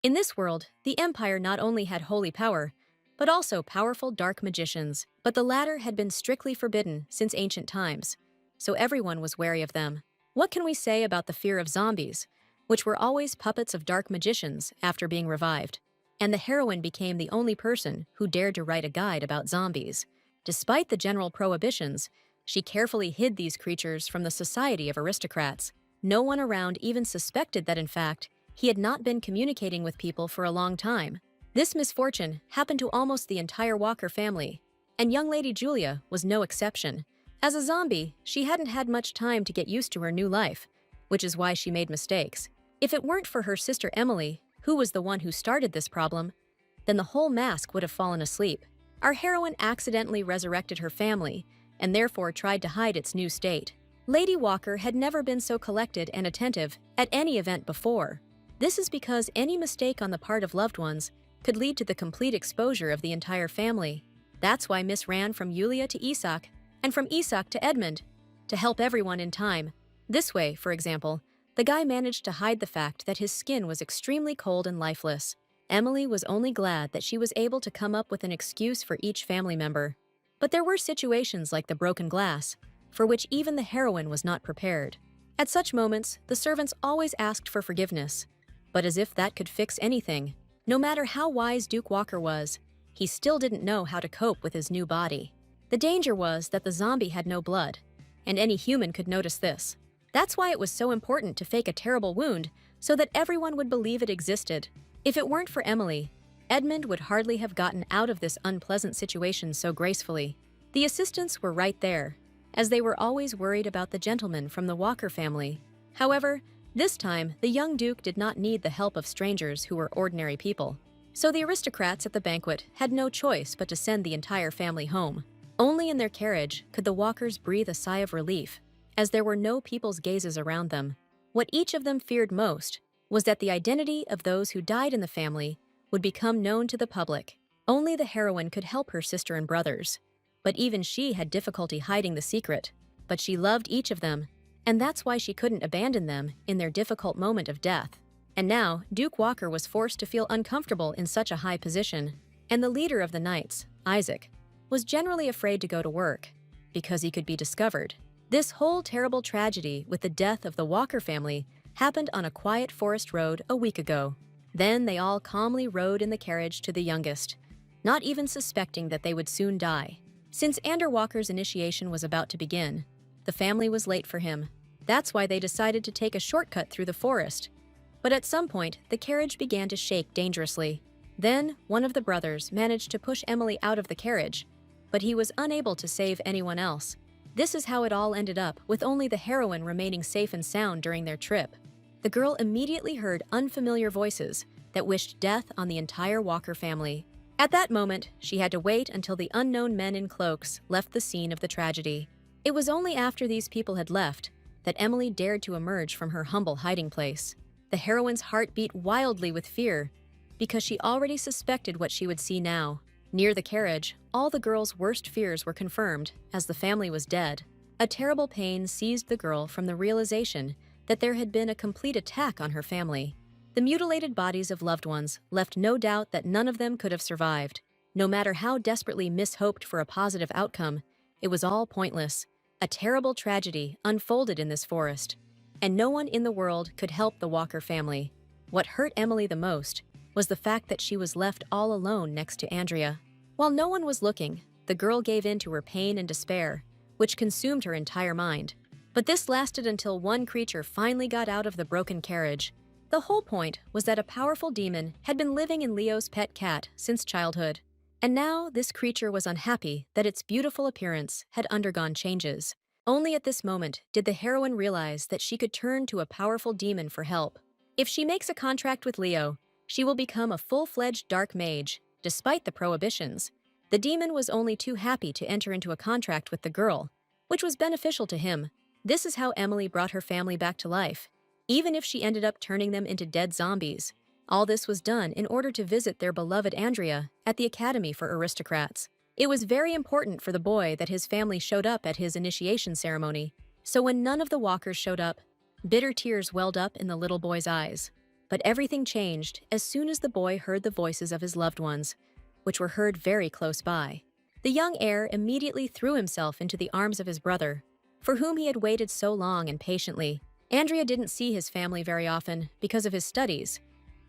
In this world, the Empire not only had holy power, but also powerful dark magicians, but the latter had been strictly forbidden since ancient times, so everyone was wary of them. What can we say about the fear of zombies, which were always puppets of dark magicians after being revived? And the heroine became the only person who dared to write a guide about zombies. Despite the general prohibitions, she carefully hid these creatures from the society of aristocrats. No one around even suspected that, in fact, he had not been communicating with people for a long time. This misfortune happened to almost the entire Walker family, and young Lady Julia was no exception. As a zombie, she hadn't had much time to get used to her new life, which is why she made mistakes. If it weren't for her sister Emily, who was the one who started this problem, then the whole mask would have fallen asleep. Our heroine accidentally resurrected her family, and therefore tried to hide its new state. Lady Walker had never been so collected and attentive at any event before. This is because any mistake on the part of loved ones could lead to the complete exposure of the entire family. That's why Miss ran from Yulia to Isak, and from Isak to Edmund, to help everyone in time. This way, for example, the guy managed to hide the fact that his skin was extremely cold and lifeless. Emily was only glad that she was able to come up with an excuse for each family member. But there were situations like the broken glass, for which even the heroine was not prepared. At such moments, the servants always asked for forgiveness. But as if that could fix anything, no matter how wise Duke Walker was, he still didn't know how to cope with his new body. The danger was that the zombie had no blood, and any human could notice this. That's why it was so important to fake a terrible wound so that everyone would believe it existed. If it weren't for Emily, Edmund would hardly have gotten out of this unpleasant situation so gracefully. The assistants were right there, as they were always worried about the gentleman from the Walker family. However, this time, the young duke did not need the help of strangers who were ordinary people. So the aristocrats at the banquet had no choice but to send the entire family home. Only in their carriage could the Walkers breathe a sigh of relief, as there were no people's gazes around them. What each of them feared most was that the identity of those who died in the family would become known to the public. Only the heroine could help her sister and brothers, but even she had difficulty hiding the secret. But she loved each of them, and that's why she couldn't abandon them in their difficult moment of death. And now, Duke Walker was forced to feel uncomfortable in such a high position, and the leader of the knights, Isaac, was generally afraid to go to work, because he could be discovered. This whole terrible tragedy with the death of the Walker family happened on a quiet forest road a week ago. Then they all calmly rode in the carriage to the youngest, not even suspecting that they would soon die. Since Ander Walker's initiation was about to begin, the family was late for him. That's why they decided to take a shortcut through the forest. But at some point, the carriage began to shake dangerously. Then, one of the brothers managed to push Emily out of the carriage, but he was unable to save anyone else. This is how it all ended up, with only the heroine remaining safe and sound during their trip. The girl immediately heard unfamiliar voices that wished death on the entire Walker family. At that moment, she had to wait until the unknown men in cloaks left the scene of the tragedy. It was only after these people had left that Emily dared to emerge from her humble hiding place. The heroine's heart beat wildly with fear, because she already suspected what she would see now. Near the carriage, all the girl's worst fears were confirmed, as the family was dead. A terrible pain seized the girl from the realization that there had been a complete attack on her family. The mutilated bodies of loved ones left no doubt that none of them could have survived. No matter how desperately mishoped for a positive outcome, it was all pointless. A terrible tragedy unfolded in this forest, and no one in the world could help the Walker family. What hurt Emily the most was the fact that she was left all alone next to Andrea. While no one was looking, the girl gave in to her pain and despair, which consumed her entire mind. But this lasted until one creature finally got out of the broken carriage. The whole point was that a powerful demon had been living in Leo's pet cat since childhood, and now this creature was unhappy that its beautiful appearance had undergone changes. Only at this moment did the heroine realize that she could turn to a powerful demon for help. If she makes a contract with Leo, she will become a full-fledged dark mage, despite the prohibitions. The demon was only too happy to enter into a contract with the girl, which was beneficial to him. This is how Emily brought her family back to life, even if she ended up turning them into dead zombies. All this was done in order to visit their beloved Andrea at the Academy for Aristocrats. It was very important for the boy that his family showed up at his initiation ceremony, so when none of the Walkers showed up, bitter tears welled up in the little boy's eyes. But everything changed as soon as the boy heard the voices of his loved ones, which were heard very close by. The young heir immediately threw himself into the arms of his brother, for whom he had waited so long and patiently. Andrea didn't see his family very often because of his studies,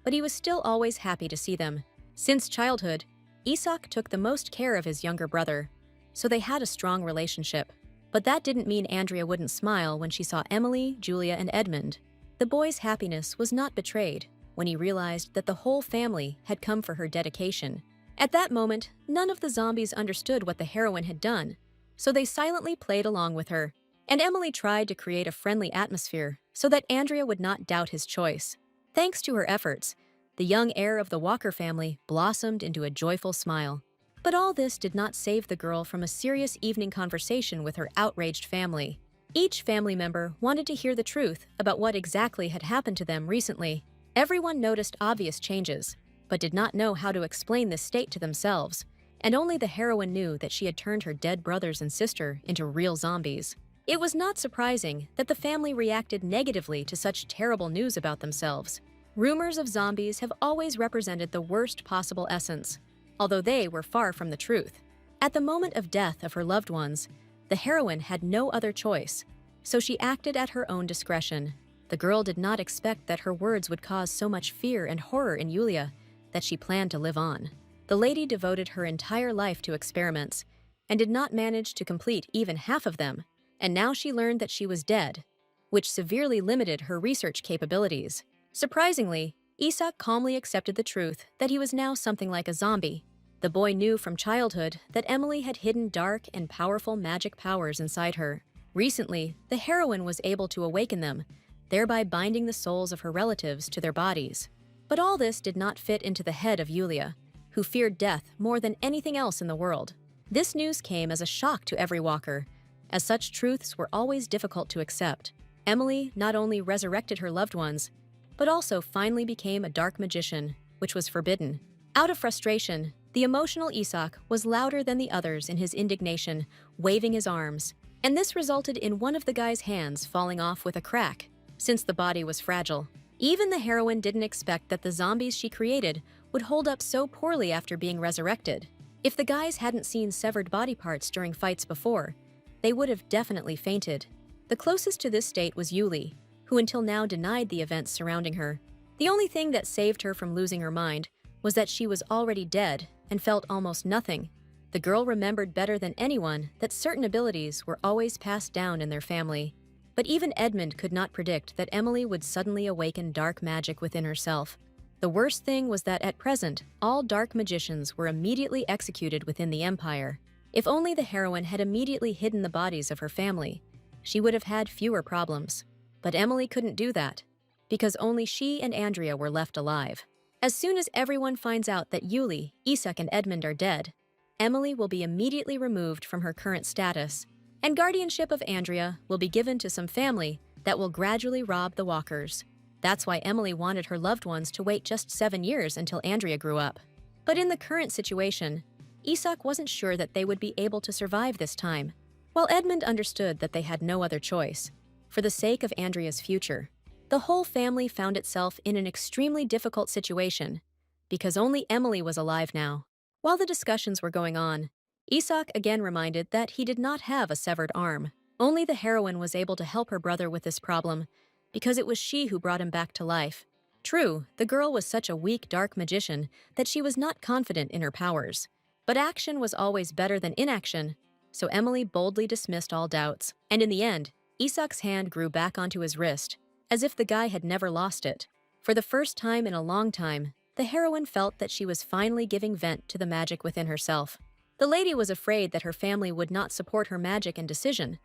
but he was still always happy to see them. Since childhood, Isak took the most care of his younger brother, so they had a strong relationship. But that didn't mean Andrea wouldn't smile when she saw Emily, Julia, and Edmund. The boy's happiness was not betrayed when he realized that the whole family had come for her dedication. At that moment, none of the zombies understood what the heroine had done, so they silently played along with her. And Emily tried to create a friendly atmosphere so that Andrea would not doubt his choice. Thanks to her efforts, the young heir of the Walker family blossomed into a joyful smile. But all this did not save the girl from a serious evening conversation with her outraged family. Each family member wanted to hear the truth about what exactly had happened to them recently. Everyone noticed obvious changes, but did not know how to explain this state to themselves, and only the heroine knew that she had turned her dead brothers and sister into real zombies. It was not surprising that the family reacted negatively to such terrible news about themselves. Rumors of zombies have always represented the worst possible essence, although they were far from the truth. At the moment of death of her loved ones, the heroine had no other choice, so she acted at her own discretion. The girl did not expect that her words would cause so much fear and horror in Yulia that she planned to live on. The lady devoted her entire life to experiments and did not manage to complete even half of them, and now she learned that she was dead, which severely limited her research capabilities. Surprisingly, Isak calmly accepted the truth that he was now something like a zombie. The boy knew from childhood that Emily had hidden dark and powerful magic powers inside her. Recently, the heroine was able to awaken them, thereby binding the souls of her relatives to their bodies. But all this did not fit into the head of Yulia, who feared death more than anything else in the world. This news came as a shock to every walker, as such truths were always difficult to accept. Emily not only resurrected her loved ones, but also finally became a dark magician, which was forbidden. Out of frustration, the emotional Isak was louder than the others in his indignation, waving his arms, and this resulted in one of the guy's hands falling off with a crack, since the body was fragile. Even the heroine didn't expect that the zombies she created would hold up so poorly after being resurrected. If the guys hadn't seen severed body parts during fights before, they would have definitely fainted. The closest to this state was Yuli, who until now denied the events surrounding her. The only thing that saved her from losing her mind was that she was already dead and felt almost nothing. The girl remembered better than anyone that certain abilities were always passed down in their family. But even Edmund could not predict that Emily would suddenly awaken dark magic within herself. The worst thing was that at present, all dark magicians were immediately executed within the Empire. If only the heroine had immediately hidden the bodies of her family, she would have had fewer problems. But Emily couldn't do that, because only she and Andrea were left alive. As soon as everyone finds out that Yuli, Isak, and Edmund are dead, Emily will be immediately removed from her current status, and guardianship of Andrea will be given to some family that will gradually rob the walkers. That's why Emily wanted her loved ones to wait just 7 years until Andrea grew up. But in the current situation, Isak wasn't sure that they would be able to survive this time, while Edmund understood that they had no other choice. For the sake of Andrea's future, the whole family found itself in an extremely difficult situation, because only Emily was alive now. While the discussions were going on, Isak again reminded that he did not have a severed arm. Only the heroine was able to help her brother with this problem, because it was she who brought him back to life. True, the girl was such a weak dark magician that she was not confident in her powers. But action was always better than inaction, so Emily boldly dismissed all doubts. And in the end, Isak's hand grew back onto his wrist, as if the guy had never lost it. For the first time in a long time, the heroine felt that she was finally giving vent to the magic within herself. The lady was afraid that her family would not support her magic and decision,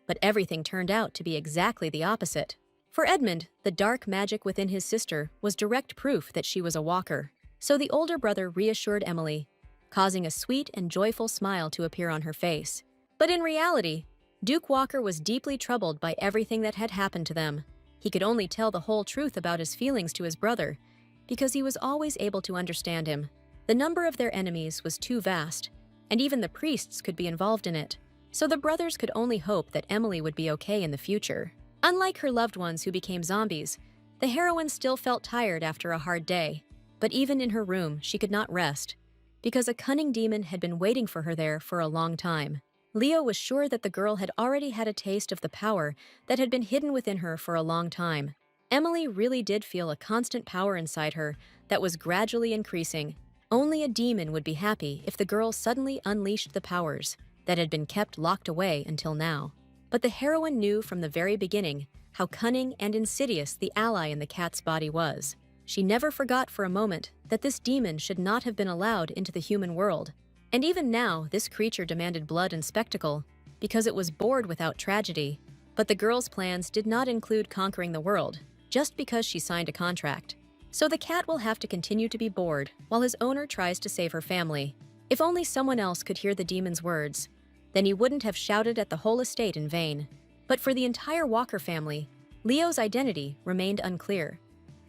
but everything turned out to be exactly the opposite. For Edmund, the dark magic within his sister was direct proof that she was a walker. So the older brother reassured Emily, causing a sweet and joyful smile to appear on her face. But in reality, Duke Walker was deeply troubled by everything that had happened to them. He could only tell the whole truth about his feelings to his brother, because he was always able to understand him. The number of their enemies was too vast, and even the priests could be involved in it. So the brothers could only hope that Emily would be okay in the future. Unlike her loved ones who became zombies, The heroine still felt tired after a hard day, but even in her room, she could not rest, because a cunning demon had been waiting for her there for a long time. Leo was sure that the girl had already had a taste of the power that had been hidden within her for a long time. Emily really did feel a constant power inside her that was gradually increasing. Only a demon would be happy if the girl suddenly unleashed the powers that had been kept locked away until now. But the heroine knew from the very beginning how cunning and insidious the ally in the cat's body was. She never forgot for a moment that this demon should not have been allowed into the human world. And even now, this creature demanded blood and spectacle because it was bored without tragedy. But the girl's plans did not include conquering the world, just because she signed a contract. So the cat will have to continue to be bored while his owner tries to save her family. If only someone else could hear the demon's words, then he wouldn't have shouted at the whole estate in vain. But for the entire Walker family, Leo's identity remained unclear,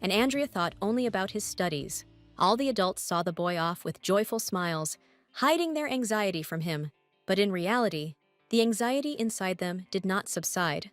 and Andrea thought only about his studies. All the adults saw the boy off with joyful smiles, hiding their anxiety from him. But in reality, the anxiety inside them did not subside,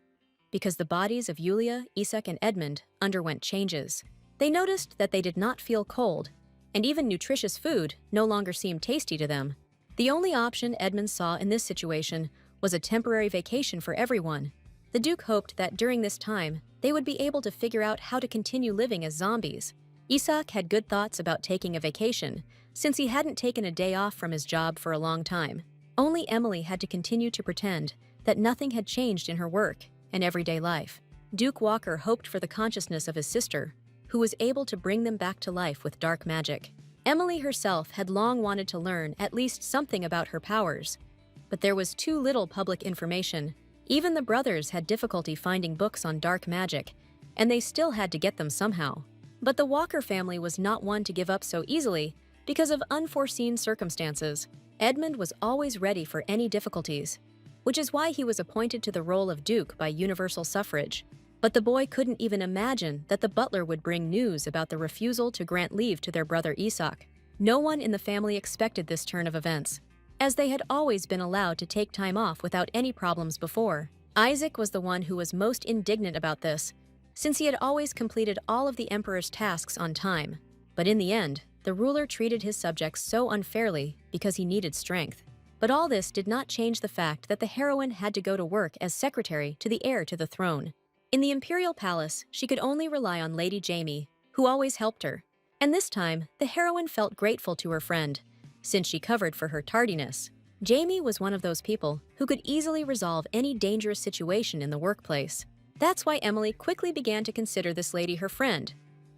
because the bodies of Yulia, Isak, and Edmund underwent changes. They noticed that they did not feel cold, and even nutritious food no longer seemed tasty to them. The only option Edmund saw in this situation was a temporary vacation for everyone. The Duke hoped that during this time, they would be able to figure out how to continue living as zombies. Isak had good thoughts about taking a vacation, since he hadn't taken a day off from his job for a long time. Only Emily had to continue to pretend that nothing had changed in her work and everyday life. Duke Walker hoped for the consciousness of his sister, who was able to bring them back to life with dark magic. Emily herself had long wanted to learn at least something about her powers, but there was too little public information. Even the brothers had difficulty finding books on dark magic, and they still had to get them somehow. But the Walker family was not one to give up so easily because of unforeseen circumstances. Edmund was always ready for any difficulties, which is why he was appointed to the role of Duke by universal suffrage. But the boy couldn't even imagine that the butler would bring news about the refusal to grant leave to their brother Isak. No one in the family expected this turn of events, as they had always been allowed to take time off without any problems before. Isaac was the one who was most indignant about this, since he had always completed all of the emperor's tasks on time. But in the end, the ruler treated his subjects so unfairly because he needed strength. But all this did not change the fact that the heroine had to go to work as secretary to the heir to the throne. In the imperial palace, she could only rely on Lady Jamie, who always helped her. And this time, the heroine felt grateful to her friend, since she covered for her tardiness. Jamie was one of those people who could easily resolve any dangerous situation in the workplace. That's why Emily quickly began to consider this lady her friend,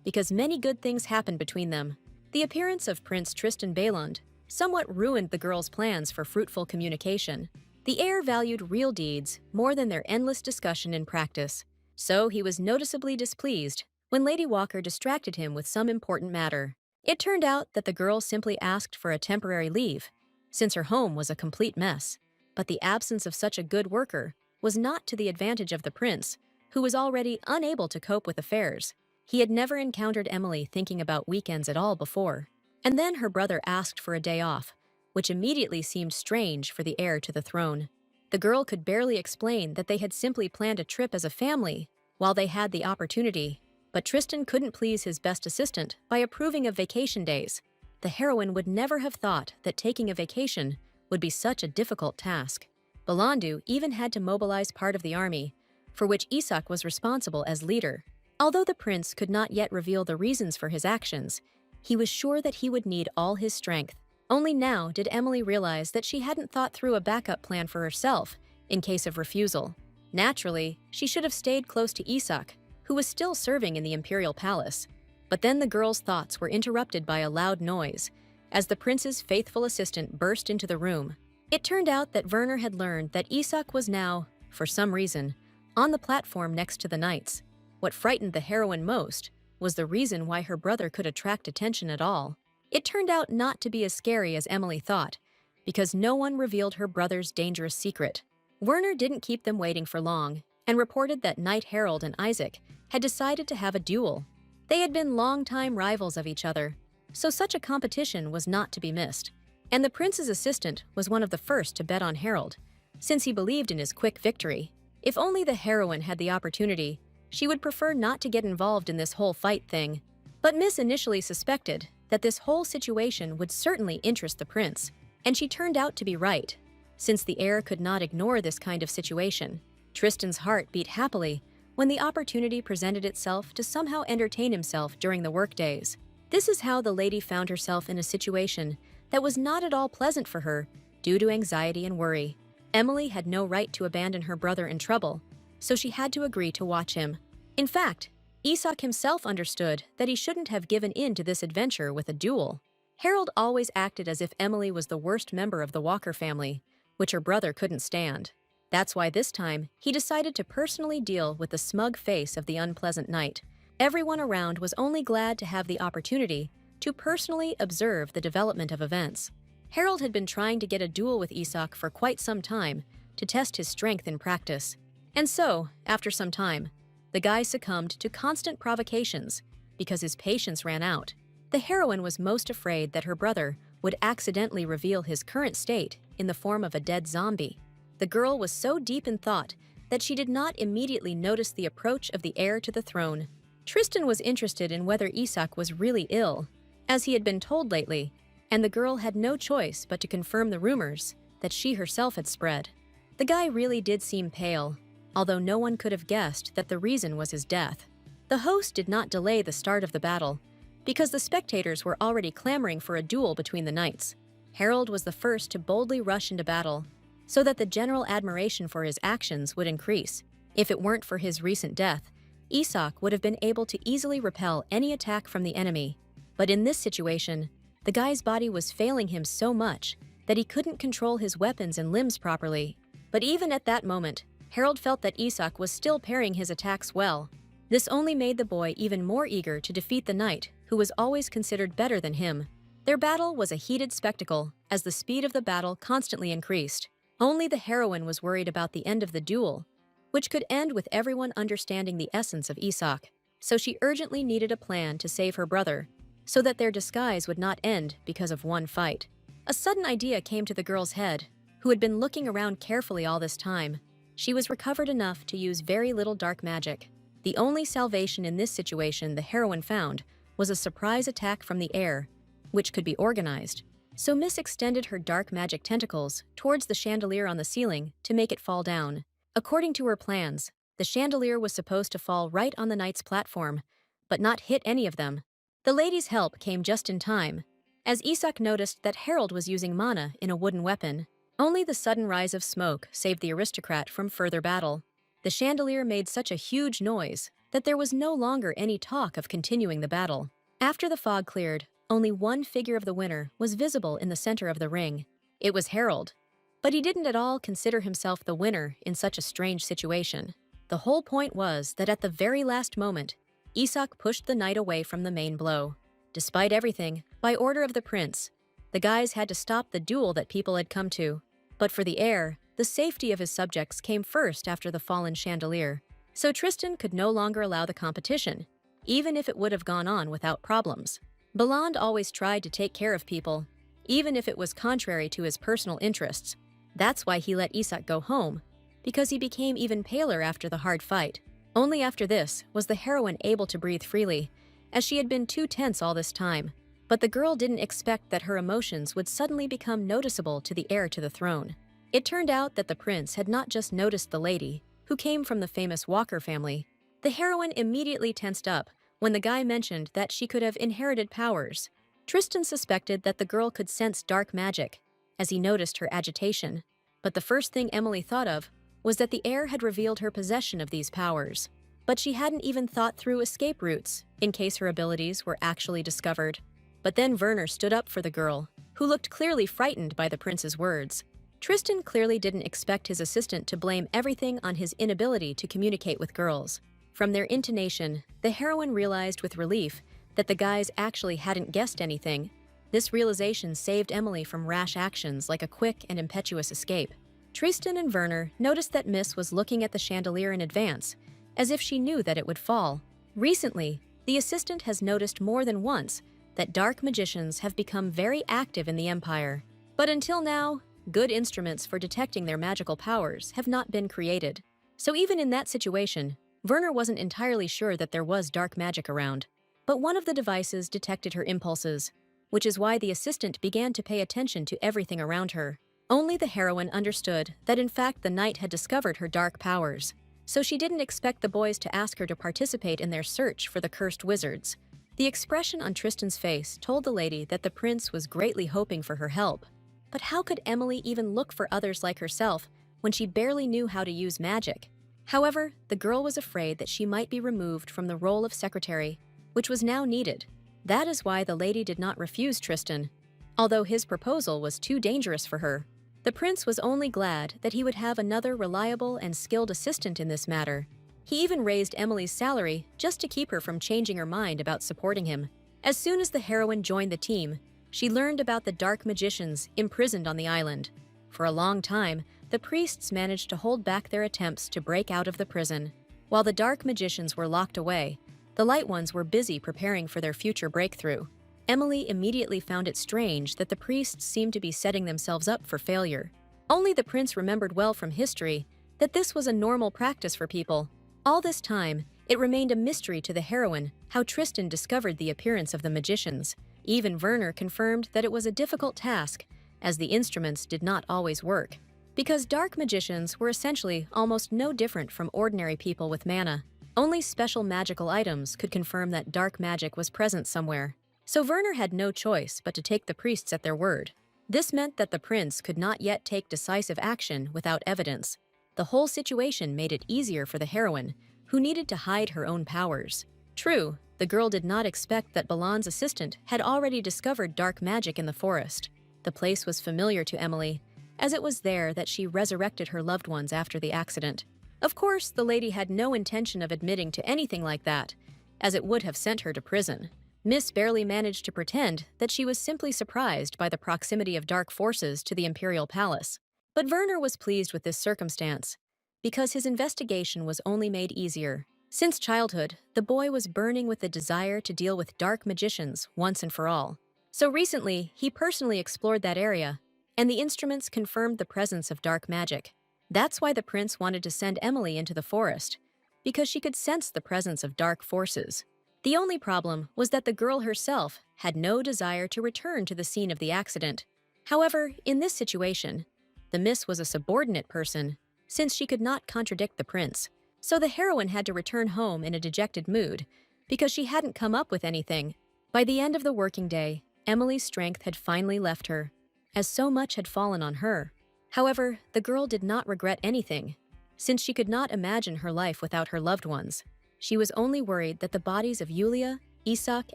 because many good things happened between them. The appearance of Prince Tristan Baelund somewhat ruined the girls' plans for fruitful communication. The heir valued real deeds more than their endless discussion in practice. So he was noticeably displeased when Lady Walker distracted him with some important matter. It turned out that the girl simply asked for a temporary leave, since her home was a complete mess. But the absence of such a good worker was not to the advantage of the prince, who was already unable to cope with affairs. He had never encountered Emily thinking about weekends at all before. And then her brother asked for a day off, which immediately seemed strange for the heir to the throne. The girl could barely explain that they had simply planned a trip as a family while they had the opportunity. But Tristan couldn't please his best assistant by approving of vacation days. The heroine would never have thought that taking a vacation would be such a difficult task. Balandu even had to mobilize part of the army, for which Isak was responsible as leader. Although the prince could not yet reveal the reasons for his actions, he was sure that he would need all his strength. Only now did Emily realize that she hadn't thought through a backup plan for herself in case of refusal. Naturally, she should have stayed close to Isak, who was still serving in the imperial palace. But then the girl's thoughts were interrupted by a loud noise, as the prince's faithful assistant burst into the room. It turned out that Werner had learned that Isak was now, for some reason, on the platform next to the knights. What frightened the heroine most was the reason why her brother could attract attention at all. It turned out not to be as scary as Emily thought, because no one revealed her brother's dangerous secret. Werner didn't keep them waiting for long, and reported that Knight Harold and Isaac had decided to have a duel. They had been longtime rivals of each other, so such a competition was not to be missed. And the prince's assistant was one of the first to bet on Harold, since he believed in his quick victory. If only the heroine had the opportunity, she would prefer not to get involved in this whole fight thing. But Miss initially suspected that this whole situation would certainly interest the prince, and she turned out to be right. Since the heir could not ignore this kind of situation, Tristan's heart beat happily when the opportunity presented itself to somehow entertain himself during the workdays. This is how the lady found herself in a situation that was not at all pleasant for her due to anxiety and worry. Emily had no right to abandon her brother in trouble, so she had to agree to watch him. In fact, Isak himself understood that he shouldn't have given in to this adventure with a duel. Harold always acted as if Emily was the worst member of the Walker family, which her brother couldn't stand. That's why this time, he decided to personally deal with the smug face of the unpleasant knight. Everyone around was only glad to have the opportunity to personally observe the development of events. Harold had been trying to get a duel with Isak for quite some time to test his strength in practice. And so, after some time, the guy succumbed to constant provocations because his patience ran out. The heroine was most afraid that her brother would accidentally reveal his current state in the form of a dead zombie. The girl was so deep in thought that she did not immediately notice the approach of the heir to the throne. Tristan was interested in whether Isak was really ill, as he had been told lately, and the girl had no choice but to confirm the rumors that she herself had spread. The guy really did seem pale, although no one could have guessed that the reason was his death. The host did not delay the start of the battle, because the spectators were already clamoring for a duel between the knights. Harold was the first to boldly rush into battle, so that the general admiration for his actions would increase. If it weren't for his recent death, Isak would have been able to easily repel any attack from the enemy. But in this situation, the guy's body was failing him so much that he couldn't control his weapons and limbs properly. But even at that moment, Harold felt that Isak was still parrying his attacks well. This only made the boy even more eager to defeat the knight, who was always considered better than him. Their battle was a heated spectacle, as the speed of the battle constantly increased. Only the heroine was worried about the end of the duel, which could end with everyone understanding the essence of Isak. So she urgently needed a plan to save her brother, so that their disguise would not end because of one fight. A sudden idea came to the girl's head, who had been looking around carefully all this time. She was recovered enough to use very little dark magic. The only salvation in this situation the heroine found was a surprise attack from the air, which could be organized. So Miss extended her dark magic tentacles towards the chandelier on the ceiling to make it fall down. According to her plans, the chandelier was supposed to fall right on the knight's platform, but not hit any of them. The lady's help came just in time, as Isak noticed that Harold was using mana in a wooden weapon. Only the sudden rise of smoke saved the aristocrat from further battle. The chandelier made such a huge noise that there was no longer any talk of continuing the battle. After the fog cleared, only one figure of the winner was visible in the center of the ring. It was Harold. But he didn't at all consider himself the winner in such a strange situation. The whole point was that at the very last moment, Isak pushed the knight away from the main blow. Despite everything, by order of the prince, the guys had to stop the duel that people had come to. But for the heir, the safety of his subjects came first after the fallen chandelier. So Tristan could no longer allow the competition, even if it would have gone on without problems. Belland always tried to take care of people, even if it was contrary to his personal interests. That's why he let Isak go home, because he became even paler after the hard fight. Only after this was the heroine able to breathe freely, as she had been too tense all this time. But the girl didn't expect that her emotions would suddenly become noticeable to the heir to the throne. It turned out that the prince had not just noticed the lady, who came from the famous Walker family. The heroine immediately tensed up when the guy mentioned that she could have inherited powers. Tristan suspected that the girl could sense dark magic, as he noticed her agitation. But the first thing Emily thought of was that the heir had revealed her possession of these powers. But she hadn't even thought through escape routes, in case her abilities were actually discovered. But then Werner stood up for the girl, who looked clearly frightened by the prince's words. Tristan clearly didn't expect his assistant to blame everything on his inability to communicate with girls. From their intonation, the heroine realized with relief that the guys actually hadn't guessed anything. This realization saved Emily from rash actions like a quick and impetuous escape. Tristan and Werner noticed that Miss was looking at the chandelier in advance, as if she knew that it would fall. Recently, the assistant has noticed more than once that dark magicians have become very active in the Empire. But until now, good instruments for detecting their magical powers have not been created. So even in that situation, Werner wasn't entirely sure that there was dark magic around, but one of the devices detected her impulses, which is why the assistant began to pay attention to everything around her. Only the heroine understood that in fact the knight had discovered her dark powers, so she didn't expect the boys to ask her to participate in their search for the cursed wizards. The expression on Tristan's face told the lady that the prince was greatly hoping for her help. But how could Emily even look for others like herself when she barely knew how to use magic? However, the girl was afraid that she might be removed from the role of secretary, which was now needed. That is why the lady did not refuse Tristan, although his proposal was too dangerous for her. The prince was only glad that he would have another reliable and skilled assistant in this matter. He even raised Emily's salary just to keep her from changing her mind about supporting him. As soon as the heroine joined the team, she learned about the dark magicians imprisoned on the island. For a long time, the priests managed to hold back their attempts to break out of the prison. While the dark magicians were locked away, the light ones were busy preparing for their future breakthrough. Emily immediately found it strange that the priests seemed to be setting themselves up for failure. Only the prince remembered well from history that this was a normal practice for people. All this time, it remained a mystery to the heroine how Tristan discovered the appearance of the magicians. Even Werner confirmed that it was a difficult task, as the instruments did not always work. Because dark magicians were essentially almost no different from ordinary people with mana. Only special magical items could confirm that dark magic was present somewhere. So Werner had no choice but to take the priests at their word. This meant that the prince could not yet take decisive action without evidence. The whole situation made it easier for the heroine, who needed to hide her own powers. True, the girl did not expect that Balan's assistant had already discovered dark magic in the forest. The place was familiar to Emily, as it was there that she resurrected her loved ones after the accident. Of course, the lady had no intention of admitting to anything like that, as it would have sent her to prison. Miss barely managed to pretend that she was simply surprised by the proximity of dark forces to the imperial palace. But Werner was pleased with this circumstance, because his investigation was only made easier. Since childhood, the boy was burning with the desire to deal with dark magicians once and for all. So recently, he personally explored that area, and the instruments confirmed the presence of dark magic. That's why the prince wanted to send Emily into the forest, because she could sense the presence of dark forces. The only problem was that the girl herself had no desire to return to the scene of the accident. However, in this situation, the miss was a subordinate person, since she could not contradict the prince. So the heroine had to return home in a dejected mood, because she hadn't come up with anything. By the end of the working day, Emily's strength had finally left her, as so much had fallen on her. However, the girl did not regret anything, since she could not imagine her life without her loved ones. She was only worried that the bodies of Yulia, Isak,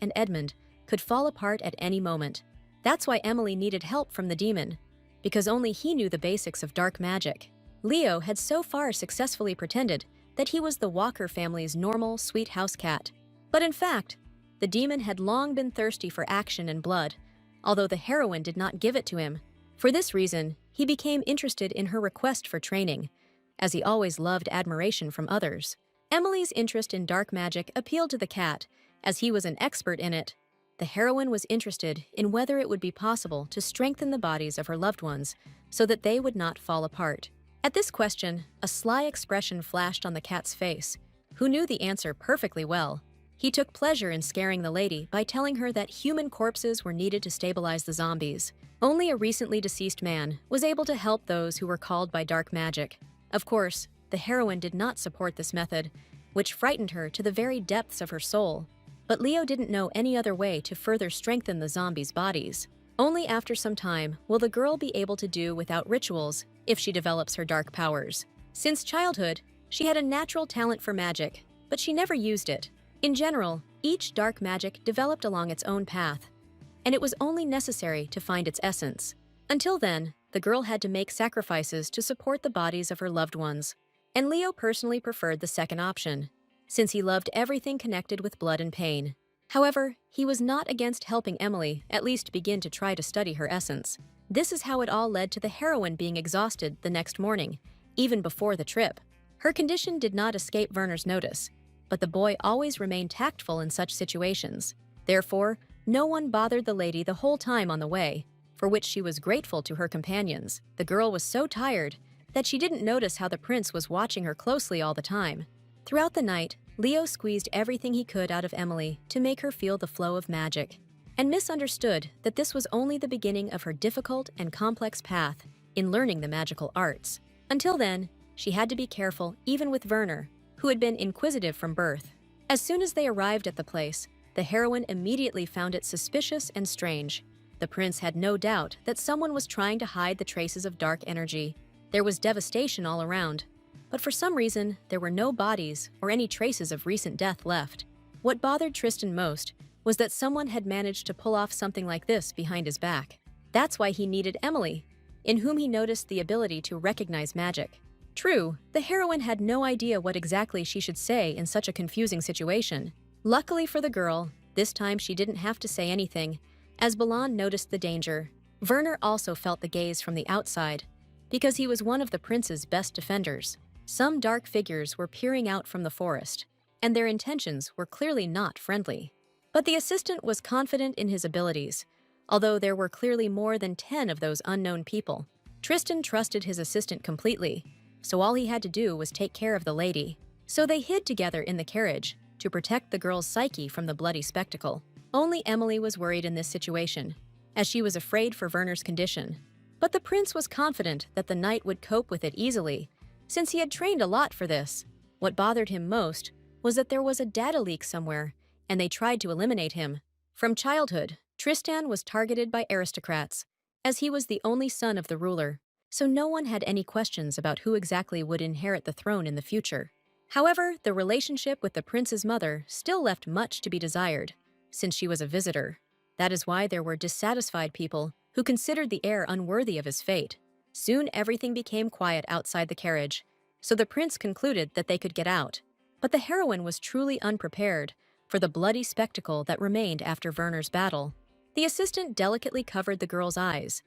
and Edmund could fall apart at any moment. That's why Emily needed help from the demon, because only he knew the basics of dark magic. Leo had so far successfully pretended that he was the Walker family's normal, sweet house cat. But in fact, the demon had long been thirsty for action and blood, although the heroine did not give it to him. For this reason, he became interested in her request for training, as he always loved admiration from others. Emily's interest in dark magic appealed to the cat, as he was an expert in it. The heroine was interested in whether it would be possible to strengthen the bodies of her loved ones so that they would not fall apart. At this question, a sly expression flashed on the cat's face, who knew the answer perfectly well. He took pleasure in scaring the lady by telling her that human corpses were needed to stabilize the zombies. Only a recently deceased man was able to help those who were called by dark magic. Of course, the heroine did not support this method, which frightened her to the very depths of her soul. But Leo didn't know any other way to further strengthen the zombies' bodies. Only after some time will the girl be able to do without rituals if she develops her dark powers. Since childhood, she had a natural talent for magic, but she never used it. In general, each dark magic developed along its own path, and it was only necessary to find its essence. Until then, the girl had to make sacrifices to support the bodies of her loved ones. And Leo personally preferred the second option, since he loved everything connected with blood and pain. However, he was not against helping Emily at least begin to try to study her essence. This is how it all led to the heroine being exhausted the next morning, even before the trip. Her condition did not escape Werner's notice, but the boy always remained tactful in such situations. Therefore, no one bothered the lady the whole time on the way, for which she was grateful to her companions. The girl was so tired that she didn't notice how the prince was watching her closely all the time. Throughout the night, Leo squeezed everything he could out of Emily to make her feel the flow of magic, and misunderstood that this was only the beginning of her difficult and complex path in learning the magical arts. Until then, she had to be careful even with Werner, who had been inquisitive from birth. As soon as they arrived at the place, the heroine immediately found it suspicious and strange. The prince had no doubt that someone was trying to hide the traces of dark energy. There was devastation all around, but for some reason, there were no bodies or any traces of recent death left. What bothered Tristan most was that someone had managed to pull off something like this behind his back. That's why he needed Emily, in whom he noticed the ability to recognize magic. True, the heroine had no idea what exactly she should say in such a confusing situation. Luckily for the girl, this time she didn't have to say anything, as Balan noticed the danger. Werner also felt the gaze from the outside, because he was one of the prince's best defenders. Some dark figures were peering out from the forest, and their intentions were clearly not friendly. But the assistant was confident in his abilities, although there were clearly more than 10 of those unknown people. Tristan trusted his assistant completely, so all he had to do was take care of the lady. So they hid together in the carriage to protect the girl's psyche from the bloody spectacle. Only Emily was worried in this situation, as she was afraid for Werner's condition. But the prince was confident that the knight would cope with it easily, since he had trained a lot for this. What bothered him most was that there was a data leak somewhere, and they tried to eliminate him. From childhood, Tristan was targeted by aristocrats, as he was the only son of the ruler, so no one had any questions about who exactly would inherit the throne in the future. However, the relationship with the prince's mother still left much to be desired, since she was a visitor. That is why there were dissatisfied people who considered the heir unworthy of his fate. Soon everything became quiet outside the carriage, so the prince concluded that they could get out. But the heroine was truly unprepared for the bloody spectacle that remained after Werner's battle. The assistant delicately covered the girl's eyes,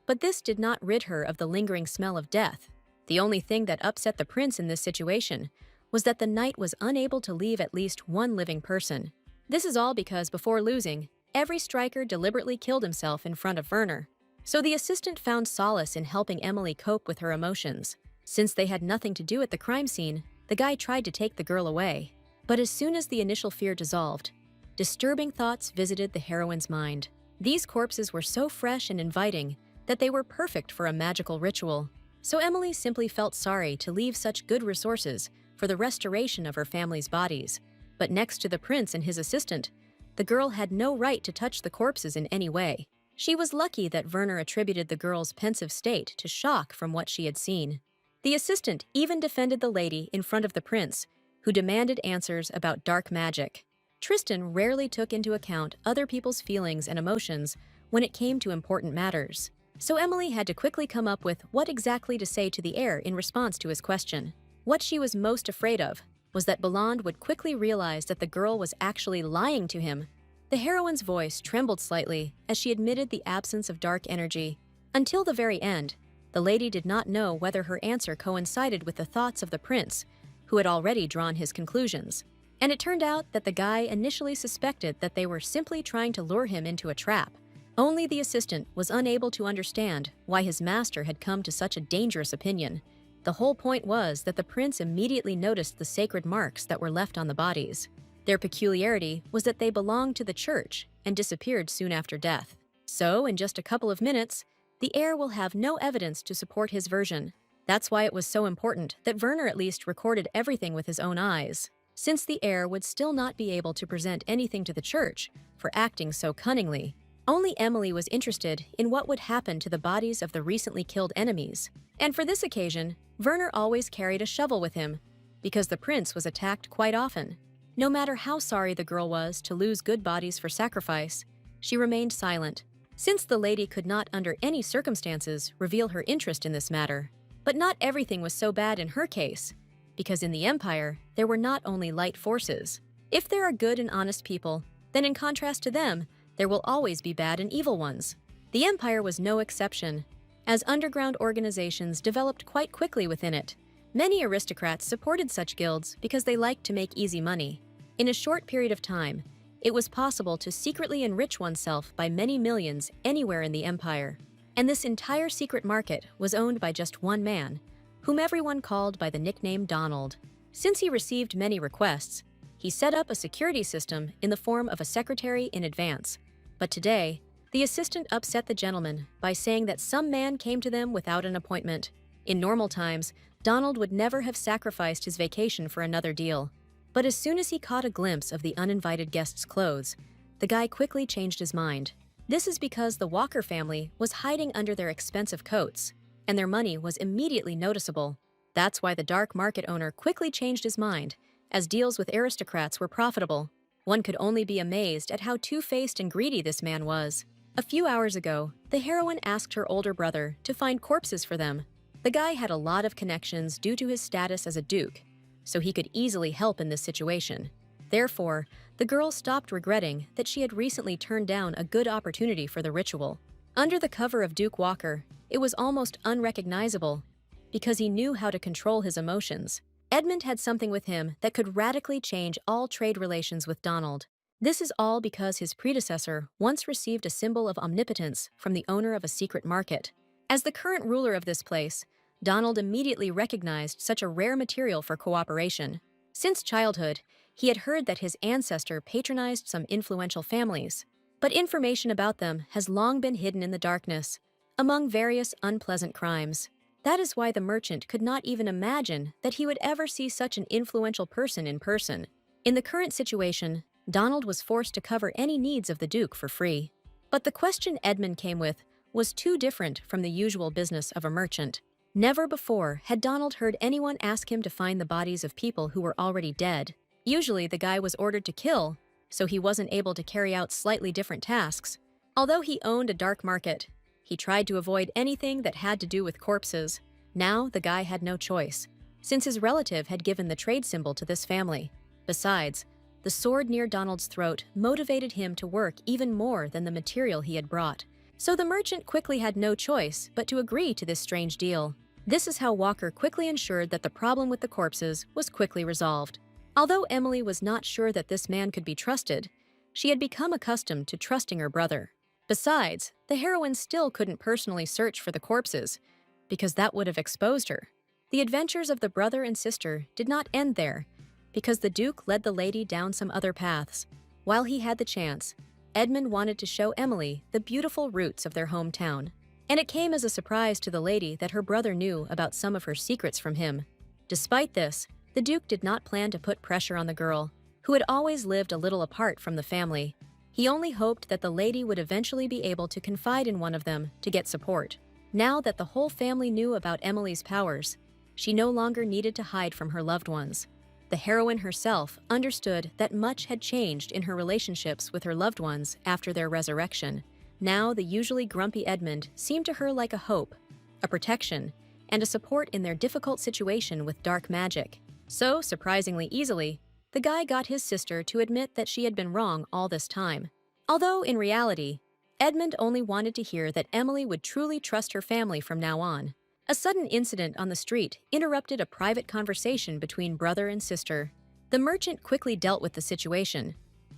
but this did not rid her of the lingering smell of death. The only thing that upset the prince in this situation was that the knight was unable to leave at least one living person. This is all because before losing, every striker deliberately killed himself in front of Werner. So the assistant found solace in helping Emily cope with her emotions. Since they had nothing to do at the crime scene, the guy tried to take the girl away. But as soon as the initial fear dissolved, disturbing thoughts visited the heroine's mind. These corpses were so fresh and inviting that they were perfect for a magical ritual. So Emily simply felt sorry to leave such good resources for the restoration of her family's bodies. But next to the prince and his assistant, the girl had no right to touch the corpses in any way. She was lucky that Werner attributed the girl's pensive state to shock from what she had seen. The assistant even defended the lady in front of the prince, who demanded answers about dark magic. Tristan rarely took into account other people's feelings and emotions when it came to important matters. So Emily had to quickly come up with what exactly to say to the heir in response to his question. What she was most afraid of was that Beland would quickly realize that the girl was actually lying to him. The heroine's voice trembled slightly as she admitted the absence of dark energy. Until the very end, the lady did not know whether her answer coincided with the thoughts of the prince, who had already drawn his conclusions. And it turned out that the guy initially suspected that they were simply trying to lure him into a trap. Only the assistant was unable to understand why his master had come to such a dangerous opinion. The whole point was that the prince immediately noticed the sacred marks that were left on the bodies. Their peculiarity was that they belonged to the church and disappeared soon after death. So, in just a couple of minutes, the heir will have no evidence to support his version. That's why it was so important that Werner at least recorded everything with his own eyes, since the heir would still not be able to present anything to the church for acting so cunningly. Only Emily was interested in what would happen to the bodies of the recently killed enemies. And for this occasion, Werner always carried a shovel with him, because the prince was attacked quite often. No matter how sorry the girl was to lose good bodies for sacrifice, she remained silent, since the lady could not under any circumstances reveal her interest in this matter. But not everything was so bad in her case, because in the Empire, there were not only light forces. If there are good and honest people, then in contrast to them, there will always be bad and evil ones. The Empire was no exception, as underground organizations developed quite quickly within it. Many aristocrats supported such guilds because they liked to make easy money. In a short period of time, it was possible to secretly enrich oneself by many millions anywhere in the Empire. And this entire secret market was owned by just one man, whom everyone called by the nickname Donald. Since he received many requests, he set up a security system in the form of a secretary in advance. But today, the assistant upset the gentleman by saying that some man came to them without an appointment. In normal times, Donald would never have sacrificed his vacation for another deal. But as soon as he caught a glimpse of the uninvited guest's clothes, the guy quickly changed his mind. This is because the Walker family was hiding under their expensive coats, and their money was immediately noticeable. That's why the dark market owner quickly changed his mind, as deals with aristocrats were profitable. One could only be amazed at how two-faced and greedy this man was. A few hours ago, the heroine asked her older brother to find corpses for them. The guy had a lot of connections due to his status as a duke, so he could easily help in this situation. Therefore, the girl stopped regretting that she had recently turned down a good opportunity for the ritual. Under the cover of Duke Walker, it was almost unrecognizable because he knew how to control his emotions. Edmund had something with him that could radically change all trade relations with Donald. This is all because his predecessor once received a symbol of omnipotence from the owner of a secret market. As the current ruler of this place, Donald immediately recognized such a rare material for cooperation. Since childhood, he had heard that his ancestor patronized some influential families, but information about them has long been hidden in the darkness, among various unpleasant crimes. That is why the merchant could not even imagine that he would ever see such an influential person in person. In the current situation, Donald was forced to cover any needs of the Duke for free. But the question Edmund came with was too different from the usual business of a merchant. Never before had Donald heard anyone ask him to find the bodies of people who were already dead. Usually the guy was ordered to kill, so he wasn't able to carry out slightly different tasks. Although he owned a dark market, he tried to avoid anything that had to do with corpses. Now the guy had no choice, since his relative had given the trade symbol to this family. Besides, the sword near Donald's throat motivated him to work even more than the material he had brought. So the merchant quickly had no choice but to agree to this strange deal. This is how Walker quickly ensured that the problem with the corpses was quickly resolved. Although Emily was not sure that this man could be trusted, she had become accustomed to trusting her brother. Besides, the heroine still couldn't personally search for the corpses, because that would have exposed her. The adventures of the brother and sister did not end there, because the Duke led the lady down some other paths. While he had the chance, Edmund wanted to show Emily the beautiful roots of their hometown. And it came as a surprise to the lady that her brother knew about some of her secrets from him. Despite this, the Duke did not plan to put pressure on the girl, who had always lived a little apart from the family. He only hoped that the lady would eventually be able to confide in one of them to get support. Now that the whole family knew about Emily's powers, she no longer needed to hide from her loved ones. The heroine herself understood that much had changed in her relationships with her loved ones after their resurrection. Now the usually grumpy Edmund seemed to her like a hope, a protection, and a support in their difficult situation with dark magic. So, surprisingly easily, the guy got his sister to admit that she had been wrong all this time. Although, in reality, Edmund only wanted to hear that Emily would truly trust her family from now on. A sudden incident on the street interrupted a private conversation between brother and sister. The merchant quickly dealt with the situation,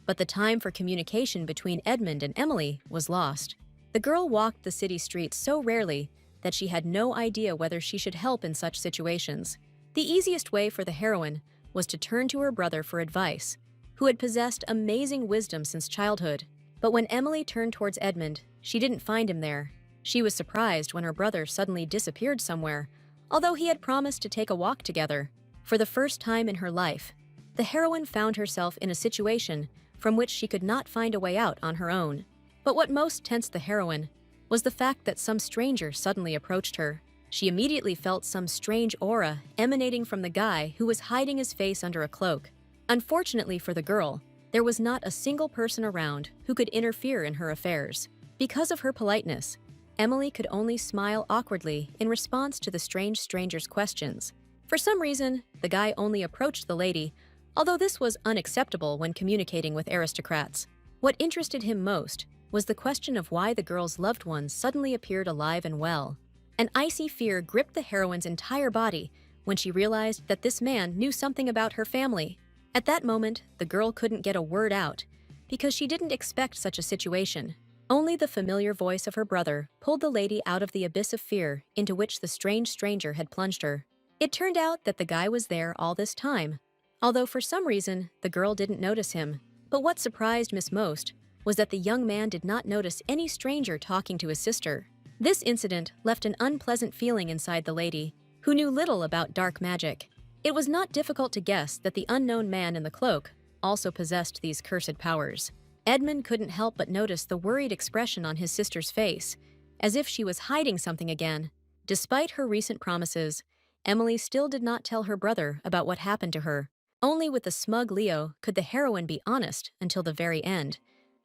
but the time for communication between Edmund and Emily was lost. The girl walked the city streets so rarely that she had no idea whether she should help in such situations. The easiest way for the heroine was to turn to her brother for advice, who had possessed amazing wisdom since childhood. But when Emily turned towards Edmund, she didn't find him there. She was surprised when her brother suddenly disappeared somewhere, although he had promised to take a walk together. For the first time in her life, the heroine found herself in a situation from which she could not find a way out on her own. But what most tensed the heroine was the fact that some stranger suddenly approached her. She immediately felt some strange aura emanating from the guy who was hiding his face under a cloak. Unfortunately for the girl, there was not a single person around who could interfere in her affairs. Because of her politeness, Emily could only smile awkwardly in response to the strange stranger's questions. For some reason, the guy only approached the lady, although this was unacceptable when communicating with aristocrats. What interested him most was the question of why the girl's loved ones suddenly appeared alive and well. An icy fear gripped the heroine's entire body when she realized that this man knew something about her family. At that moment, the girl couldn't get a word out because she didn't expect such a situation. Only the familiar voice of her brother pulled the lady out of the abyss of fear into which the strange stranger had plunged her. It turned out that the guy was there all this time, although for some reason the girl didn't notice him. But what surprised Miss most was that the young man did not notice any stranger talking to his sister. This incident left an unpleasant feeling inside the lady, who knew little about dark magic. It was not difficult to guess that the unknown man in the cloak also possessed these cursed powers. Edmund couldn't help but notice the worried expression on his sister's face, as if she was hiding something again. Despite her recent promises, Emily still did not tell her brother about what happened to her. Only with the smug Leo could the heroine be honest until the very end,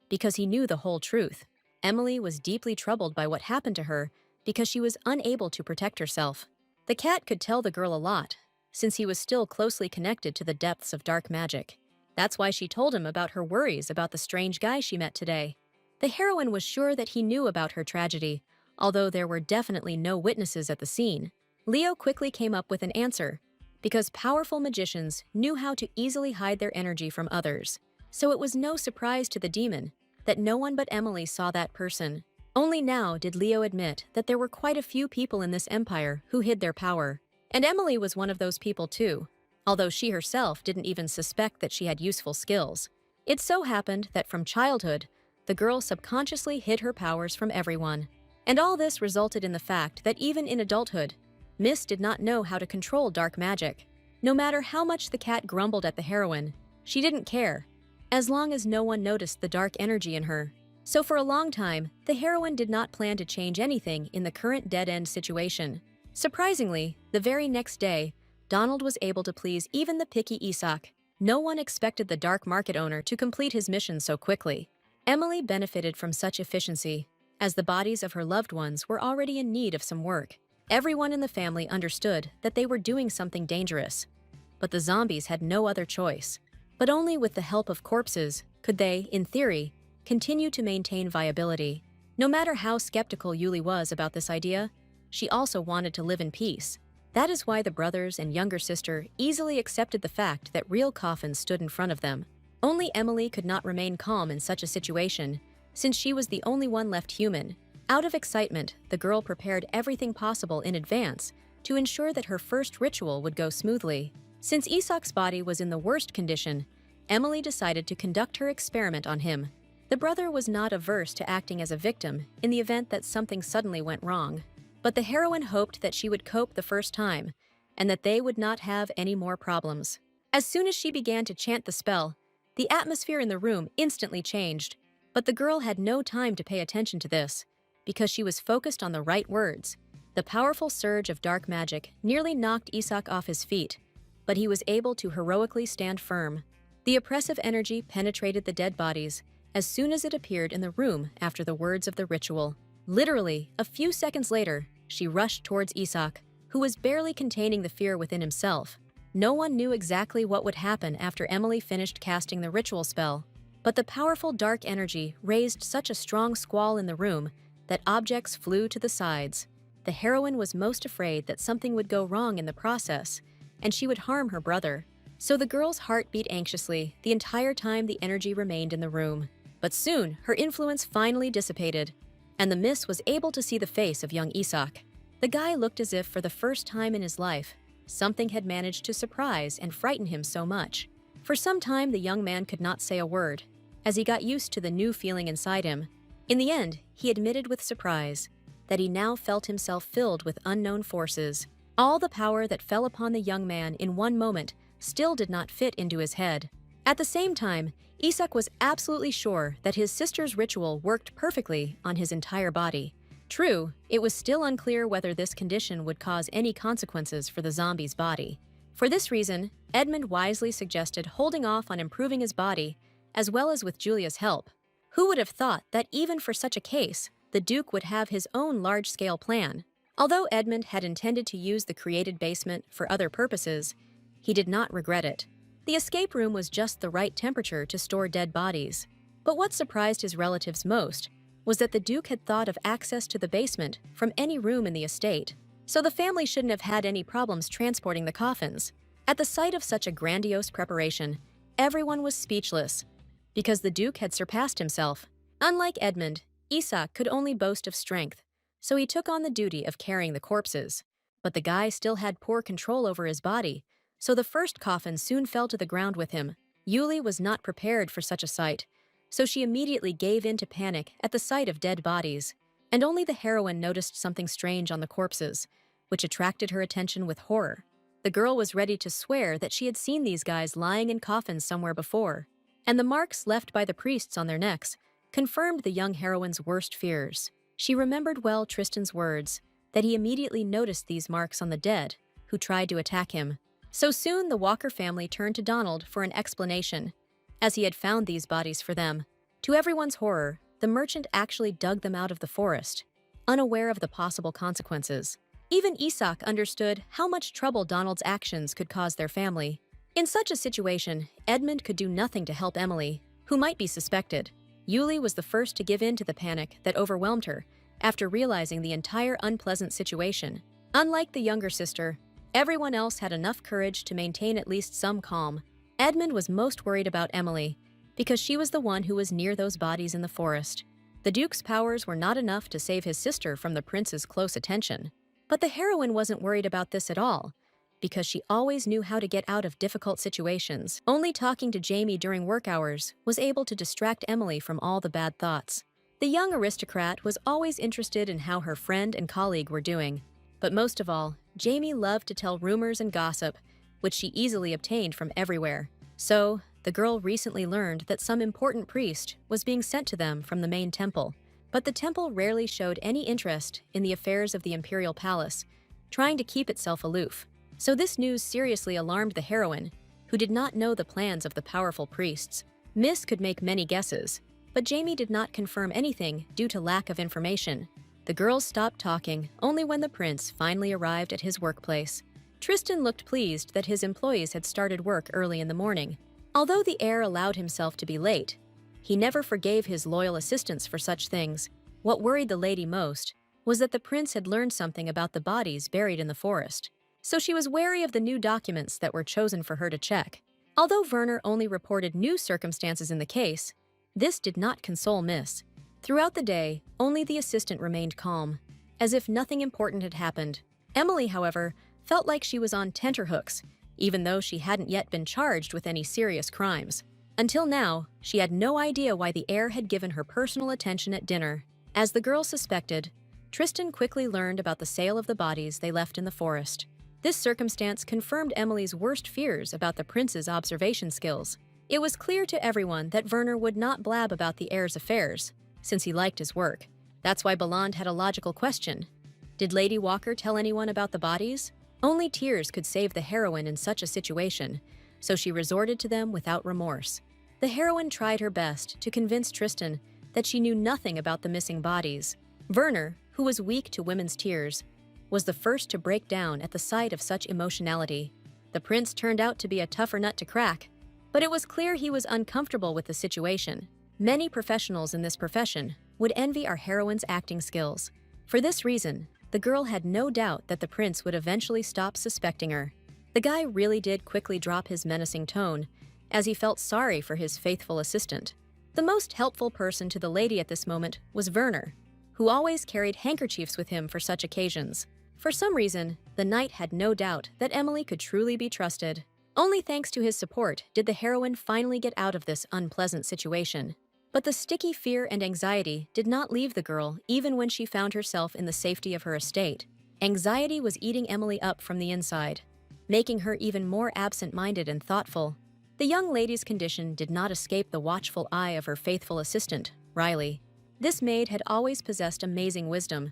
because he knew the whole truth. Emily was deeply troubled by what happened to her because she was unable to protect herself. The cat could tell the girl a lot, since he was still closely connected to the depths of dark magic. That's why she told him about her worries about the strange guy she met today. The heroine was sure that he knew about her tragedy, although there were definitely no witnesses at the scene. Leo quickly came up with an answer, because powerful magicians knew how to easily hide their energy from others. So it was no surprise to the demon that no one but Emily saw that person. Only now did Leo admit that there were quite a few people in this empire who hid their power. And Emily was one of those people too, although she herself didn't even suspect that she had useful skills. It so happened that from childhood, the girl subconsciously hid her powers from everyone. And all this resulted in the fact that even in adulthood, Miss did not know how to control dark magic. No matter how much the cat grumbled at the heroine, she didn't care, as long as no one noticed the dark energy in her. So for a long time, the heroine did not plan to change anything in the current dead-end situation. Surprisingly, the very next day, Donald was able to please even the picky Isak. No one expected the dark market owner to complete his mission so quickly. Emily benefited from such efficiency, as the bodies of her loved ones were already in need of some work. Everyone in the family understood that they were doing something dangerous, but the zombies had no other choice. But only with the help of corpses could they, in theory, continue to maintain viability. No matter how skeptical Yuli was about this idea, she also wanted to live in peace. That is why the brothers and younger sister easily accepted the fact that real coffins stood in front of them. Only Emily could not remain calm in such a situation, since she was the only one left human. Out of excitement, the girl prepared everything possible in advance to ensure that her first ritual would go smoothly. Since Isak's body was in the worst condition, Emily decided to conduct her experiment on him. The brother was not averse to acting as a victim in the event that something suddenly went wrong. But the heroine hoped that she would cope the first time, and that they would not have any more problems. As soon as she began to chant the spell, the atmosphere in the room instantly changed. But the girl had no time to pay attention to this, because she was focused on the right words. The powerful surge of dark magic nearly knocked Isak off his feet, but he was able to heroically stand firm. The oppressive energy penetrated the dead bodies as soon as it appeared in the room after the words of the ritual. Literally, a few seconds later, she rushed towards Isak, who was barely containing the fear within himself. No one knew exactly what would happen after Emily finished casting the ritual spell, but the powerful dark energy raised such a strong squall in the room that objects flew to the sides. The heroine was most afraid that something would go wrong in the process, and she would harm her brother. So the girl's heart beat anxiously the entire time the energy remained in the room. But soon, her influence finally dissipated, and the miss was able to see the face of young Isak. The guy looked as if for the first time in his life, something had managed to surprise and frighten him so much. For some time, the young man could not say a word, as he got used to the new feeling inside him. In the end, he admitted with surprise that he now felt himself filled with unknown forces. All the power that fell upon the young man in one moment still did not fit into his head. At the same time, Isak was absolutely sure that his sister's ritual worked perfectly on his entire body. True, it was still unclear whether this condition would cause any consequences for the zombie's body. For this reason, Edmund wisely suggested holding off on improving his body, as well as with Julia's help. Who would have thought that even for such a case, the Duke would have his own large-scale plan? Although Edmund had intended to use the created basement for other purposes, he did not regret it. The escape room was just the right temperature to store dead bodies. But what surprised his relatives most was that the Duke had thought of access to the basement from any room in the estate, so the family shouldn't have had any problems transporting the coffins. At the sight of such a grandiose preparation, everyone was speechless, because the Duke had surpassed himself. Unlike Edmund, Isak could only boast of strength, so he took on the duty of carrying the corpses. But the guy still had poor control over his body, so the first coffin soon fell to the ground with him. Yuli was not prepared for such a sight, so she immediately gave in to panic at the sight of dead bodies. And only the heroine noticed something strange on the corpses, which attracted her attention with horror. The girl was ready to swear that she had seen these guys lying in coffins somewhere before, and the marks left by the priests on their necks confirmed the young heroine's worst fears. She remembered well Tristan's words, that he immediately noticed these marks on the dead, who tried to attack him. So soon the Walker family turned to Donald for an explanation, as he had found these bodies for them. To everyone's horror, the merchant actually dug them out of the forest, unaware of the possible consequences. Even Isak understood how much trouble Donald's actions could cause their family. In such a situation, Edmund could do nothing to help Emily, who might be suspected. Yuli was the first to give in to the panic that overwhelmed her after realizing the entire unpleasant situation. Unlike the younger sister, everyone else had enough courage to maintain at least some calm. Edmund was most worried about Emily, because she was the one who was near those bodies in the forest. The Duke's powers were not enough to save his sister from the prince's close attention. But the heroine wasn't worried about this at all, because she always knew how to get out of difficult situations. Only talking to Jamie during work hours was able to distract Emily from all the bad thoughts. The young aristocrat was always interested in how her friend and colleague were doing. But most of all, Jamie loved to tell rumors and gossip, which she easily obtained from everywhere. So, the girl recently learned that some important priest was being sent to them from the main temple. But the temple rarely showed any interest in the affairs of the imperial palace, trying to keep itself aloof. So this news seriously alarmed the heroine, who did not know the plans of the powerful priests. Miss could make many guesses, but Jamie did not confirm anything due to lack of information. The girls stopped talking only when the prince finally arrived at his workplace. Tristan looked pleased that his employees had started work early in the morning. Although the heir allowed himself to be late, he never forgave his loyal assistants for such things. What worried the lady most was that the prince had learned something about the bodies buried in the forest. So she was wary of the new documents that were chosen for her to check. Although Werner only reported new circumstances in the case, this did not console Miss. Throughout the day, only the assistant remained calm, as if nothing important had happened. Emily, however, felt like she was on tenterhooks, even though she hadn't yet been charged with any serious crimes. Until now, she had no idea why the heir had given her personal attention at dinner. As the girl suspected, Tristan quickly learned about the sale of the bodies they left in the forest. This circumstance confirmed Emily's worst fears about the prince's observation skills. It was clear to everyone that Werner would not blab about the heir's affairs, since he liked his work. That's why Beland had a logical question. Did Lady Walker tell anyone about the bodies? Only tears could save the heroine in such a situation, so she resorted to them without remorse. The heroine tried her best to convince Tristan that she knew nothing about the missing bodies. Werner, who was weak to women's tears, was the first to break down at the sight of such emotionality. The prince turned out to be a tougher nut to crack, but it was clear he was uncomfortable with the situation. Many professionals in this profession would envy our heroine's acting skills. For this reason, the girl had no doubt that the prince would eventually stop suspecting her. The guy really did quickly drop his menacing tone, as he felt sorry for his faithful assistant. The most helpful person to the lady at this moment was Werner, who always carried handkerchiefs with him for such occasions. For some reason, the knight had no doubt that Emily could truly be trusted. Only thanks to his support did the heroine finally get out of this unpleasant situation. But the sticky fear and anxiety did not leave the girl even when she found herself in the safety of her estate. Anxiety was eating Emily up from the inside, making her even more absent-minded and thoughtful. The young lady's condition did not escape the watchful eye of her faithful assistant, Riley. This maid had always possessed amazing wisdom,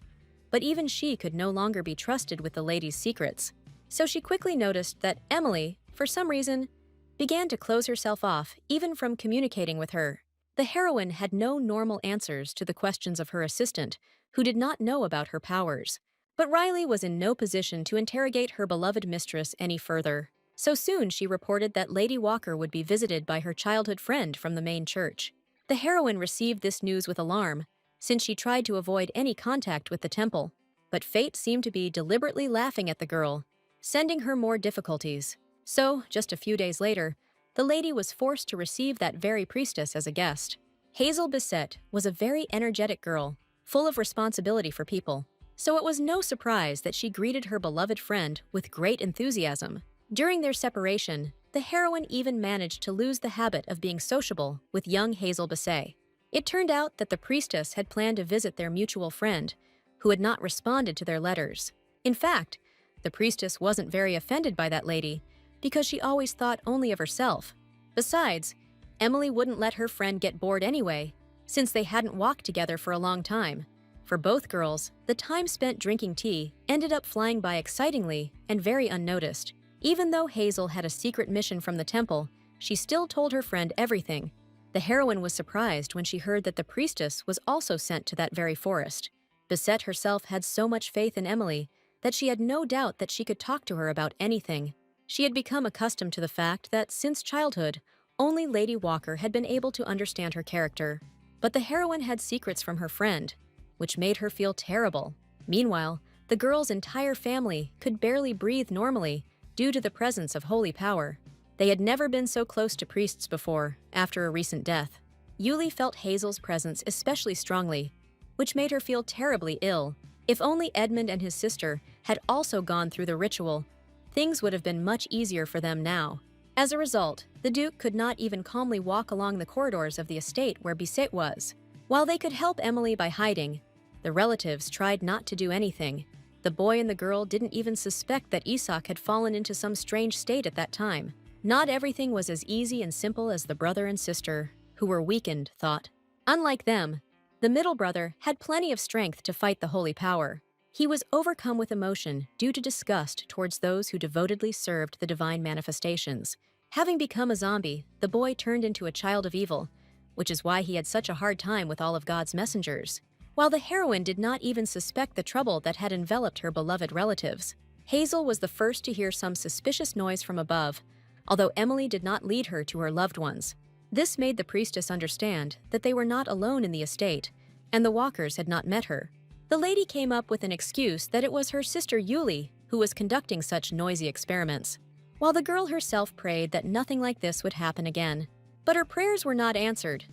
but even she could no longer be trusted with the lady's secrets. So she quickly noticed that Emily, for some reason, began to close herself off even from communicating with her. The heroine had no normal answers to the questions of her assistant, who did not know about her powers. But Riley was in no position to interrogate her beloved mistress any further. So soon she reported that Lady Walker would be visited by her childhood friend from the main church. The heroine received this news with alarm, since she tried to avoid any contact with the temple. But fate seemed to be deliberately laughing at the girl, sending her more difficulties. So, just a few days later, the lady was forced to receive that very priestess as a guest. Hazel Bissett was a very energetic girl, full of responsibility for people. so it was no surprise that she greeted her beloved friend with great enthusiasm. During their separation, the heroine even managed to lose the habit of being sociable with young Hazel Basset. It turned out that the priestess had planned to visit their mutual friend, who had not responded to their letters. In fact, the priestess wasn't very offended by that lady, because she always thought only of herself. Besides, Emily wouldn't let her friend get bored anyway, since they hadn't walked together for a long time. For both girls, the time spent drinking tea ended up flying by excitingly and very unnoticed. Even though Hazel had a secret mission from the temple, she still told her friend everything. The heroine was surprised when she heard that the priestess was also sent to that very forest. Basset herself had so much faith in Emily that she had no doubt that she could talk to her about anything. She had become accustomed to the fact that since childhood, only Lady Walker had been able to understand her character. But the heroine had secrets from her friend, which made her feel terrible. Meanwhile, the girl's entire family could barely breathe normally due to the presence of holy power. They had never been so close to priests before, after a recent death. Yuli felt Hazel's presence especially strongly, which made her feel terribly ill. If only Edmund and his sister had also gone through the ritual, things would have been much easier for them now. As a result, the Duke could not even calmly walk along the corridors of the estate where Basset was. While they could help Emily by hiding, the relatives tried not to do anything. The boy and the girl didn't even suspect that Isak had fallen into some strange state at that time. Not everything was as easy and simple as the brother and sister, who were weakened, thought. Unlike them, the middle brother had plenty of strength to fight the holy power. He was overcome with emotion due to disgust towards those who devotedly served the divine manifestations. Having become a zombie, the boy turned into a child of evil, which is why he had such a hard time with all of God's messengers. While the heroine did not even suspect the trouble that had enveloped her beloved relatives, Hazel was the first to hear some suspicious noise from above, although Emily did not lead her to her loved ones. This made the priestess understand that they were not alone in the estate, and the walkers had not met her. The lady came up with an excuse that it was her sister Yuli who was conducting such noisy experiments, while the girl herself prayed that nothing like this would happen again. But her prayers were not answered,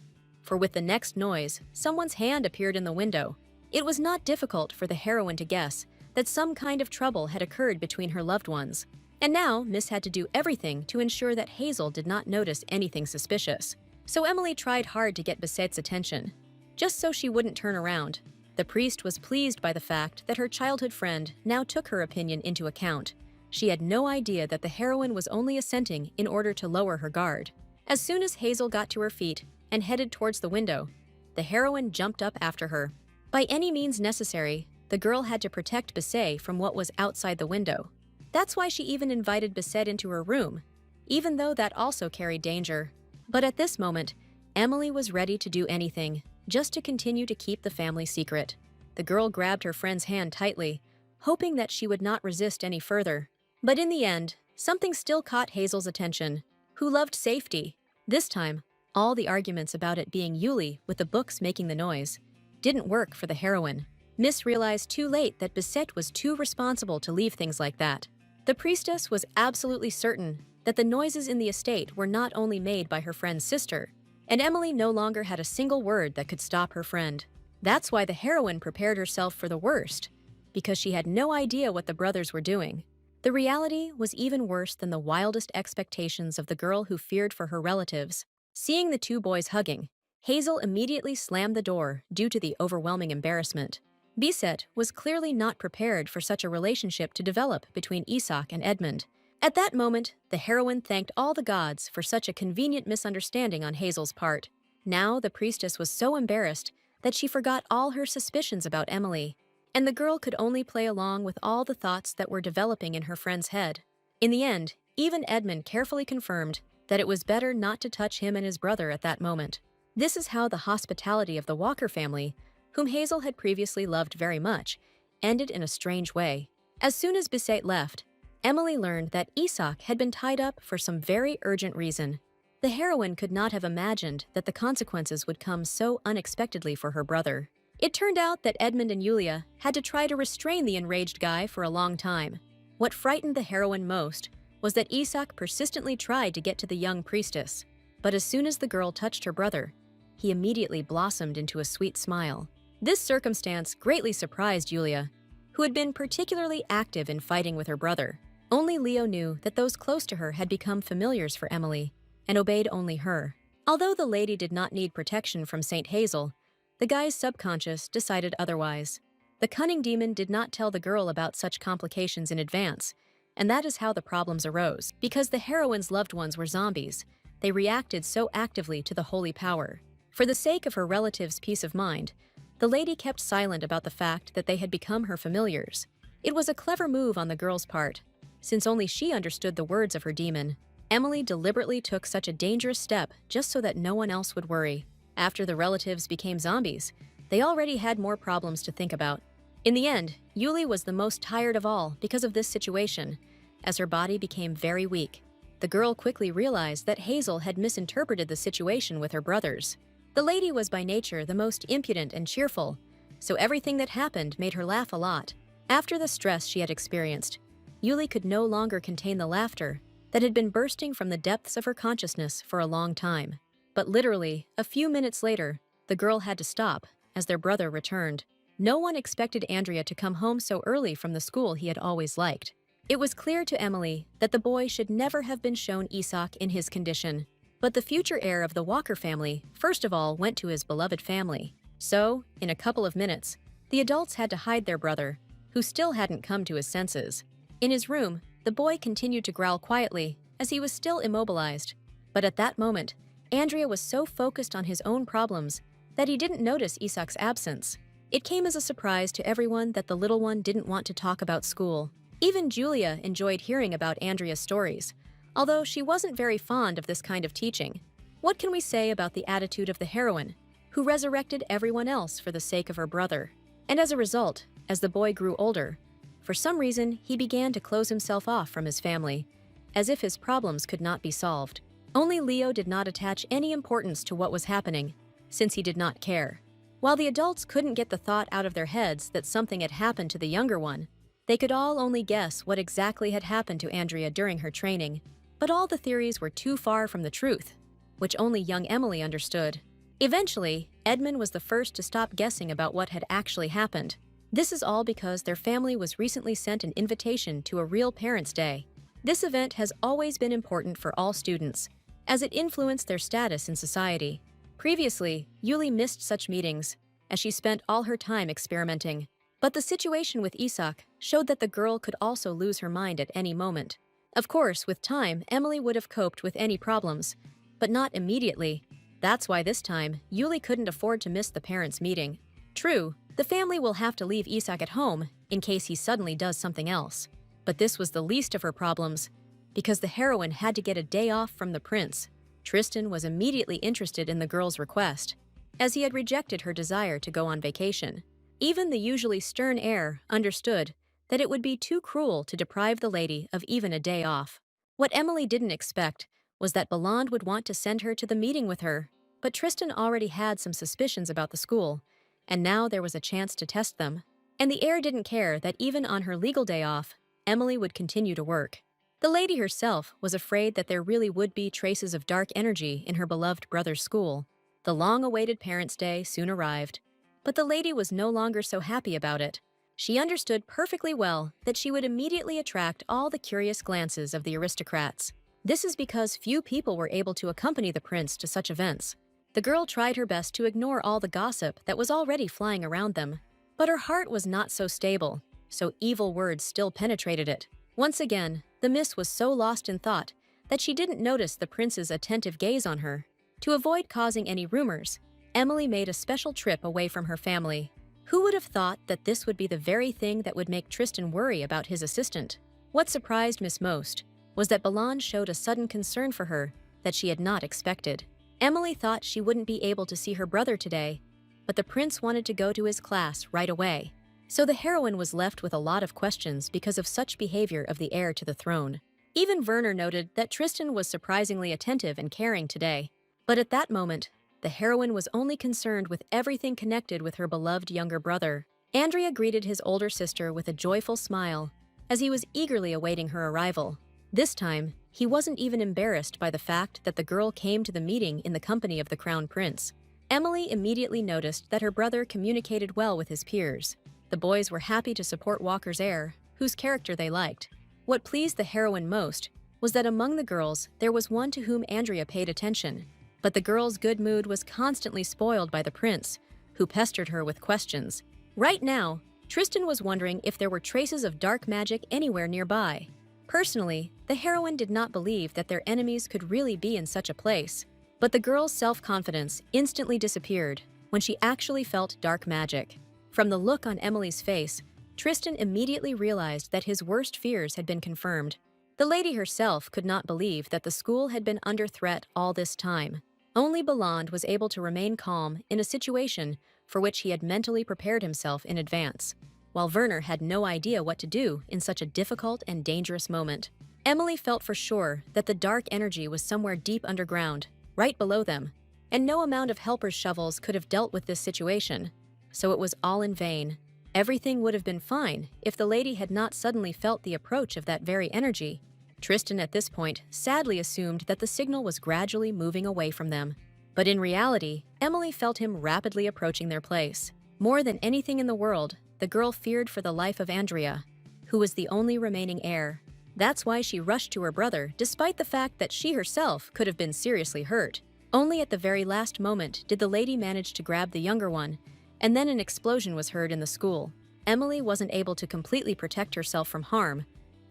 for with the next noise, someone's hand appeared in the window. It was not difficult for the heroine to guess that some kind of trouble had occurred between her loved ones. And now, Miss had to do everything to ensure that Hazel did not notice anything suspicious. So Emily tried hard to get Basset's attention, just so she wouldn't turn around. The priest was pleased by the fact that her childhood friend now took her opinion into account. She had no idea that the heroine was only assenting in order to lower her guard. As soon as Hazel got to her feet and headed towards the window, the heroine jumped up after her. By any means necessary, the girl had to protect Basset from what was outside the window. That's why she even invited Basset into her room, even though that also carried danger. But at this moment, Emily was ready to do anything, just to continue to keep the family secret. The girl grabbed her friend's hand tightly, hoping that she would not resist any further. But in the end, something still caught Hazel's attention, who loved safety. This time, all the arguments about it being Yuli with the books making the noise didn't work for the heroine. Miss realized too late that Basset was too responsible to leave things like that. The priestess was absolutely certain that the noises in the estate were not only made by her friend's sister, and Emily no longer had a single word that could stop her friend. That's why the heroine prepared herself for the worst, because she had no idea what the brothers were doing. The reality was even worse than the wildest expectations of the girl who feared for her relatives. Seeing the two boys hugging, Hazel immediately slammed the door due to the overwhelming embarrassment. Basset was clearly not prepared for such a relationship to develop between Isak and Edmund. At that moment, the heroine thanked all the gods for such a convenient misunderstanding on Hazel's part. Now the priestess was so embarrassed that she forgot all her suspicions about Emily, and the girl could only play along with all the thoughts that were developing in her friend's head. In the end, even Edmund carefully confirmed that it was better not to touch him and his brother at that moment. This is how the hospitality of the Walker family, whom Hazel had previously loved very much, ended in a strange way. As soon as Basset left, Emily learned that Isak had been tied up for some very urgent reason. The heroine could not have imagined that the consequences would come so unexpectedly for her brother. It turned out that Edmund and Yulia had to try to restrain the enraged guy for a long time. What frightened the heroine most was that Isak persistently tried to get to the young priestess, but as soon as the girl touched her brother, he immediately blossomed into a sweet smile. This circumstance greatly surprised Yulia, who had been particularly active in fighting with her brother. Only Leo knew that those close to her had become familiars for Emily and obeyed only her. Although the lady did not need protection from Saint Hazel, the guy's subconscious decided otherwise. The cunning demon did not tell the girl about such complications in advance, and that is how the problems arose. Because the heroine's loved ones were zombies, they reacted so actively to the holy power. For the sake of her relatives' peace of mind, the lady kept silent about the fact that they had become her familiars. It was a clever move on the girl's part, since only she understood the words of her demon. Emily deliberately took such a dangerous step just so that no one else would worry. After the relatives became zombies, they already had more problems to think about. In the end, Yuli was the most tired of all because of this situation, as her body became very weak. The girl quickly realized that Hazel had misinterpreted the situation with her brothers. The lady was by nature the most impudent and cheerful, so everything that happened made her laugh a lot. After the stress she had experienced, Yuli could no longer contain the laughter that had been bursting from the depths of her consciousness for a long time. But literally, a few minutes later, the girl had to stop as their brother returned. No one expected Andrea to come home so early from the school he had always liked. It was clear to Emily that the boy should never have been shown Isak in his condition. But the future heir of the Walker family first of all went to his beloved family. So, in a couple of minutes, the adults had to hide their brother, who still hadn't come to his senses. In his room, the boy continued to growl quietly as he was still immobilized. But at that moment, Andrea was so focused on his own problems that he didn't notice Isak's absence. It came as a surprise to everyone that the little one didn't want to talk about school. Even Julia enjoyed hearing about Andrea's stories, although she wasn't very fond of this kind of teaching. What can we say about the attitude of the heroine, who resurrected everyone else for the sake of her brother? And as a result, as the boy grew older, for some reason he began to close himself off from his family, as if his problems could not be solved. Only Leo did not attach any importance to what was happening, since he did not care. While the adults couldn't get the thought out of their heads that something had happened to the younger one, they could all only guess what exactly had happened to Andrea during her training. But all the theories were too far from the truth, which only young Emily understood. Eventually, Edmund was the first to stop guessing about what had actually happened. This is all because their family was recently sent an invitation to a real Parents' Day. This event has always been important for all students, as it influenced their status in society. Previously, Yuli missed such meetings, as she spent all her time experimenting. But the situation with Isak showed that the girl could also lose her mind at any moment. Of course, with time, Emily would have coped with any problems, but not immediately. That's why this time, Yuli couldn't afford to miss the parents' meeting. True, the family will have to leave Isak at home in case he suddenly does something else. But this was the least of her problems, because the heroine had to get a day off from the prince. Tristan was immediately interested in the girl's request, as he had rejected her desire to go on vacation. Even the usually stern heir understood that it would be too cruel to deprive the lady of even a day off. What Emily didn't expect was that Belland would want to send her to the meeting with her, but Tristan already had some suspicions about the school, and now there was a chance to test them. And the heir didn't care that even on her legal day off, Emily would continue to work. The lady herself was afraid that there really would be traces of dark energy in her beloved brother's school. The long-awaited Parents' Day soon arrived, but the lady was no longer so happy about it. She understood perfectly well that she would immediately attract all the curious glances of the aristocrats. This is because few people were able to accompany the prince to such events. The girl tried her best to ignore all the gossip that was already flying around them, but her heart was not so stable, so evil words still penetrated it. Once again, the miss was so lost in thought that she didn't notice the prince's attentive gaze on her. To avoid causing any rumors, Emily made a special trip away from her family. Who would have thought that this would be the very thing that would make Tristan worry about his assistant? What surprised Miss most was that Belland showed a sudden concern for her that she had not expected. Emily thought she wouldn't be able to see her brother today, but the prince wanted to go to his class right away. So the heroine was left with a lot of questions because of such behavior of the heir to the throne. Even Werner noted that Tristan was surprisingly attentive and caring today. But at that moment, the heroine was only concerned with everything connected with her beloved younger brother. Andrea greeted his older sister with a joyful smile, as he was eagerly awaiting her arrival. This time, he wasn't even embarrassed by the fact that the girl came to the meeting in the company of the crown prince. Emily immediately noticed that her brother communicated well with his peers. The boys were happy to support Walker's heir, whose character they liked. What pleased the heroine most was that among the girls there was one to whom Andrea paid attention. But the girl's good mood was constantly spoiled by the prince, who pestered her with questions. Right now, Tristan was wondering if there were traces of dark magic anywhere nearby. Personally, the heroine did not believe that their enemies could really be in such a place. But the girl's self-confidence instantly disappeared when she actually felt dark magic. From the look on Emily's face, Tristan immediately realized that his worst fears had been confirmed. The lady herself could not believe that the school had been under threat all this time. Only Belland was able to remain calm in a situation for which he had mentally prepared himself in advance, while Werner had no idea what to do in such a difficult and dangerous moment. Emily felt for sure that the dark energy was somewhere deep underground, right below them, and no amount of helpers' shovels could have dealt with this situation, so it was all in vain. Everything would have been fine if the lady had not suddenly felt the approach of that very energy. Tristan at this point sadly assumed that the signal was gradually moving away from them. But in reality, Emily felt him rapidly approaching their place. More than anything in the world, the girl feared for the life of Andrea, who was the only remaining heir. That's why she rushed to her brother, despite the fact that she herself could have been seriously hurt. Only at the very last moment did the lady manage to grab the younger one, and then an explosion was heard in the school. Emily wasn't able to completely protect herself from harm,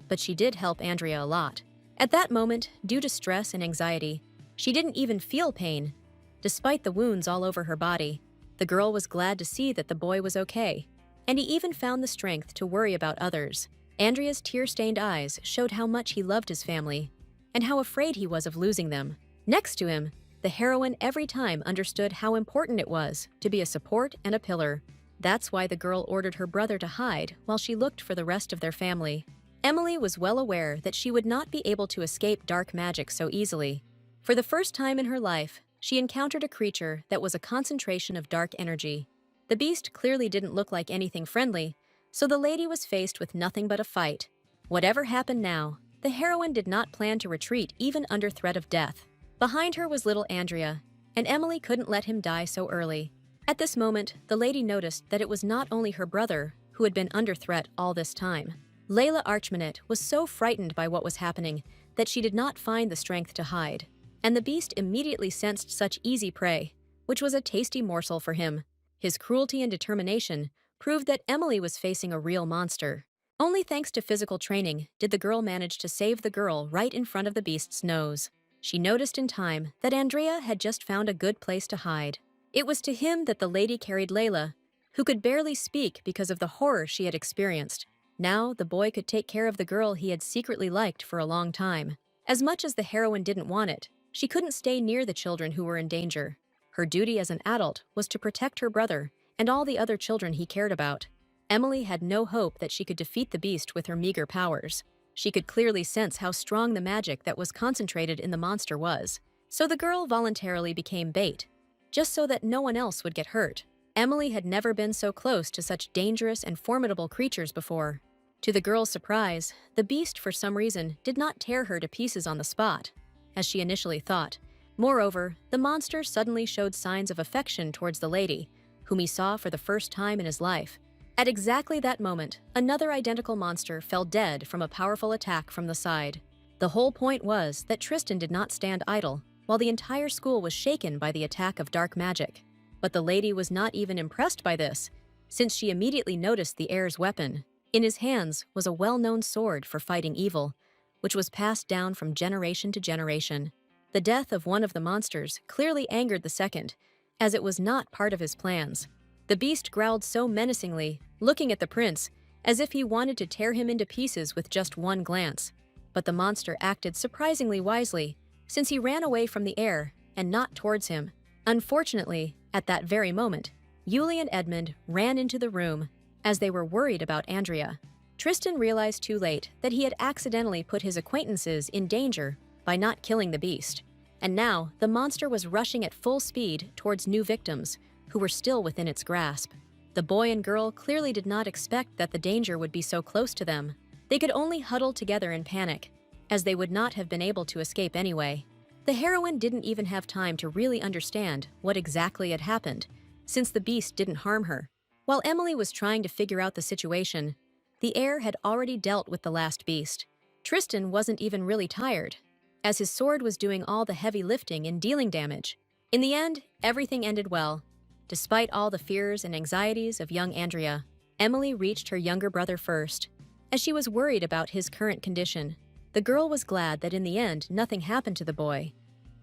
but she did help Andrea a lot. At that moment, due to stress and anxiety, she didn't even feel pain. Despite the wounds all over her body, the girl was glad to see that the boy was okay, and he even found the strength to worry about others. Andrea's tear-stained eyes showed how much he loved his family, and how afraid he was of losing them. Next to him, the heroine every time understood how important it was to be a support and a pillar. That's why the girl ordered her brother to hide while she looked for the rest of their family. Emily was well aware that she would not be able to escape dark magic so easily. For the first time in her life, she encountered a creature that was a concentration of dark energy. The beast clearly didn't look like anything friendly, so the lady was faced with nothing but a fight. Whatever happened now, the heroine did not plan to retreat even under threat of death. Behind her was little Andrea, and Emily couldn't let him die so early. At this moment, the lady noticed that it was not only her brother who had been under threat all this time. Layla Archmanet was so frightened by what was happening that she did not find the strength to hide, and the beast immediately sensed such easy prey, which was a tasty morsel for him. His cruelty and determination proved that Emily was facing a real monster. Only thanks to physical training did the girl manage to save the girl right in front of the beast's nose. She noticed in time that Andrea had just found a good place to hide. It was to him that the lady carried Layla, who could barely speak because of the horror she had experienced. Now, the boy could take care of the girl he had secretly liked for a long time. As much as the heroine didn't want it, she couldn't stay near the children who were in danger. Her duty as an adult was to protect her brother and all the other children he cared about. Emily had no hope that she could defeat the beast with her meager powers. She could clearly sense how strong the magic that was concentrated in the monster was. So the girl voluntarily became bait, just so that no one else would get hurt. Emily had never been so close to such dangerous and formidable creatures before. To the girl's surprise, the beast for some reason did not tear her to pieces on the spot, as she initially thought. Moreover, the monster suddenly showed signs of affection towards the lady, whom he saw for the first time in his life. At exactly that moment, another identical monster fell dead from a powerful attack from the side. The whole point was that Tristan did not stand idle, while the entire school was shaken by the attack of dark magic. But the lady was not even impressed by this, since she immediately noticed the heir's weapon. In his hands was a well-known sword for fighting evil, which was passed down from generation to generation. The death of one of the monsters clearly angered the second, as it was not part of his plans. The beast growled so menacingly, looking at the prince, as if he wanted to tear him into pieces with just one glance. But the monster acted surprisingly wisely, since he ran away from the heir and not towards him. Unfortunately, at that very moment, Yuli and Edmund ran into the room, as they were worried about Andrea. Tristan realized too late that he had accidentally put his acquaintances in danger by not killing the beast, and now the monster was rushing at full speed towards new victims who were still within its grasp. The boy and girl clearly did not expect that the danger would be so close to them. They could only huddle together in panic, as they would not have been able to escape anyway. The heroine didn't even have time to really understand what exactly had happened, since the beast didn't harm her. While Emily was trying to figure out the situation, the heir had already dealt with the last beast. Tristan wasn't even really tired, as his sword was doing all the heavy lifting and dealing damage. In the end, everything ended well. Despite all the fears and anxieties of young Andrea, Emily reached her younger brother first, as she was worried about his current condition. The girl was glad that in the end nothing happened to the boy,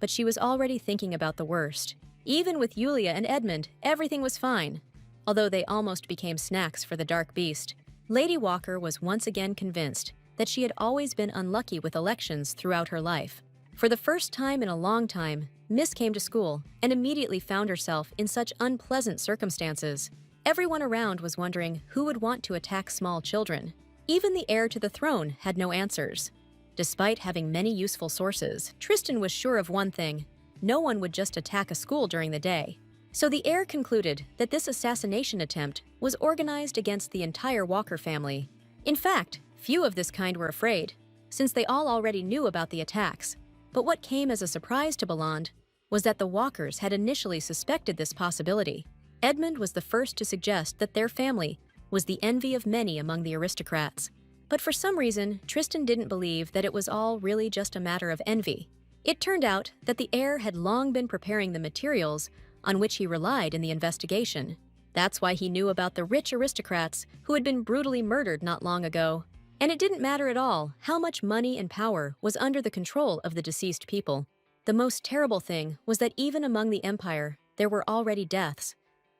but she was already thinking about the worst. Even with Yulia and Edmund, everything was fine, although they almost became snacks for the dark beast. Lady Walker was once again convinced that she had always been unlucky with elections throughout her life. For the first time in a long time, Miss came to school and immediately found herself in such unpleasant circumstances. Everyone around was wondering who would want to attack small children. Even the heir to the throne had no answers. Despite having many useful sources, Tristan was sure of one thing: no one would just attack a school during the day. So the heir concluded that this assassination attempt was organized against the entire Walker family. In fact, few of this kind were afraid, since they all already knew about the attacks. But what came as a surprise to Belland was that the Walkers had initially suspected this possibility. Edmund was the first to suggest that their family was the envy of many among the aristocrats. But for some reason, Tristan didn't believe that it was all really just a matter of envy. It turned out that the heir had long been preparing the materials on which he relied in the investigation. That's why he knew about the rich aristocrats who had been brutally murdered not long ago. And it didn't matter at all how much money and power was under the control of the deceased people. The most terrible thing was that even among the Empire, there were already deaths,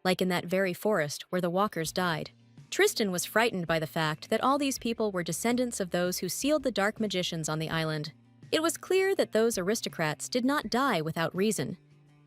like in that very forest where the Walkers died. Tristan was frightened by the fact that all these people were descendants of those who sealed the dark magicians on the island. It was clear that those aristocrats did not die without reason,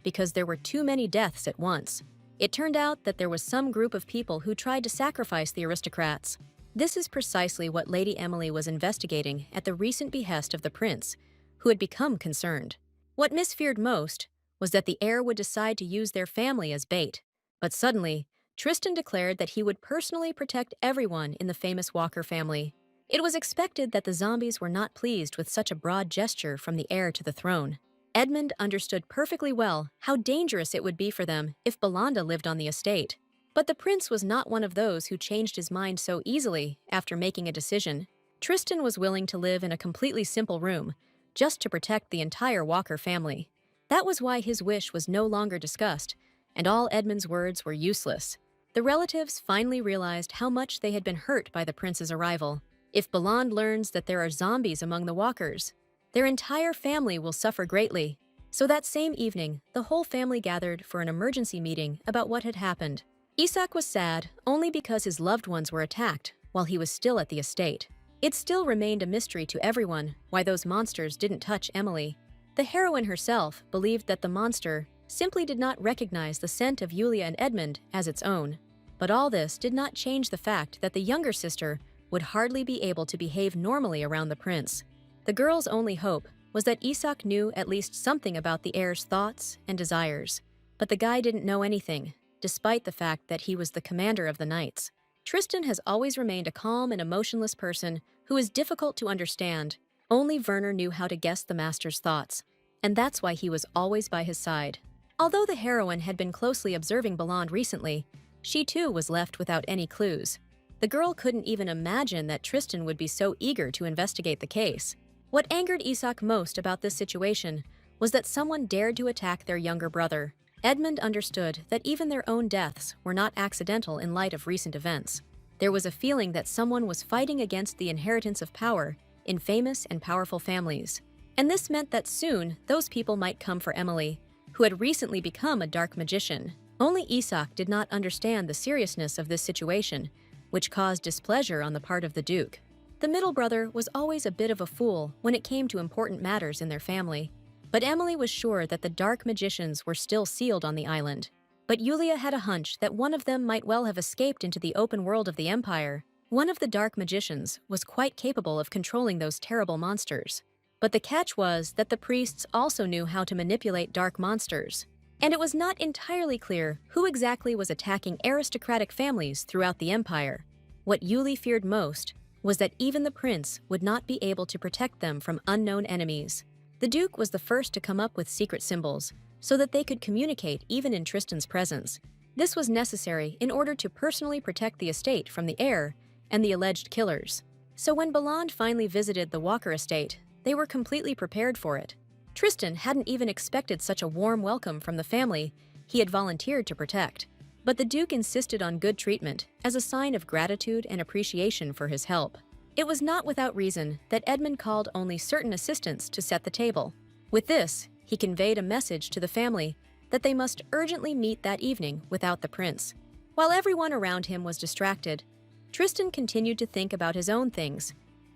because there were too many deaths at once. It turned out that there was some group of people who tried to sacrifice the aristocrats. This is precisely what Lady Emily was investigating at the recent behest of the prince, who had become concerned. What Miss feared most was that the heir would decide to use their family as bait. But suddenly, Tristan declared that he would personally protect everyone in the famous Walker family. It was expected that the zombies were not pleased with such a broad gesture from the heir to the throne. Edmund understood perfectly well how dangerous it would be for them if Belanda lived on the estate. But the prince was not one of those who changed his mind so easily after making a decision. Tristan was willing to live in a completely simple room, just to protect the entire Walker family. That was why his wish was no longer discussed, and all Edmund's words were useless. The relatives finally realized how much they had been hurt by the prince's arrival. If Belland learns that there are zombies among the Walkers, their entire family will suffer greatly. So that same evening, the whole family gathered for an emergency meeting about what had happened. Isak was sad only because his loved ones were attacked while he was still at the estate. It still remained a mystery to everyone why those monsters didn't touch Emily. The heroine herself believed that the monster simply did not recognize the scent of Yulia and Edmund as its own. But all this did not change the fact that the younger sister would hardly be able to behave normally around the prince. The girl's only hope was that Isak knew at least something about the heir's thoughts and desires. But the guy didn't know anything, despite the fact that he was the commander of the knights. Tristan has always remained a calm and emotionless person who is difficult to understand. Only Werner knew how to guess the master's thoughts, and that's why he was always by his side. Although the heroine had been closely observing Belland recently, she too was left without any clues. The girl couldn't even imagine that Tristan would be so eager to investigate the case. What angered Isak most about this situation was that someone dared to attack their younger brother. Edmund understood that even their own deaths were not accidental in light of recent events. There was a feeling that someone was fighting against the inheritance of power in famous and powerful families. And this meant that soon those people might come for Emily, who had recently become a dark magician. Only Isak did not understand the seriousness of this situation, which caused displeasure on the part of the Duke. The middle brother was always a bit of a fool when it came to important matters in their family. But Emily was sure that the dark magicians were still sealed on the island. But Yulia had a hunch that one of them might well have escaped into the open world of the Empire. One of the dark magicians was quite capable of controlling those terrible monsters. But the catch was that the priests also knew how to manipulate dark monsters. And it was not entirely clear who exactly was attacking aristocratic families throughout the Empire. What Yulia feared most was that even the prince would not be able to protect them from unknown enemies. The Duke was the first to come up with secret symbols, so that they could communicate even in Tristan's presence. This was necessary in order to personally protect the estate from the heir and the alleged killers. So when Belland finally visited the Walker estate, they were completely prepared for it. Tristan hadn't even expected such a warm welcome from the family he had volunteered to protect. But the Duke insisted on good treatment as a sign of gratitude and appreciation for his help. It was not without reason that Edmund called only certain assistants to set the table. With this, he conveyed a message to the family that they must urgently meet that evening without the prince. While everyone around him was distracted, Tristan continued to think about his own things,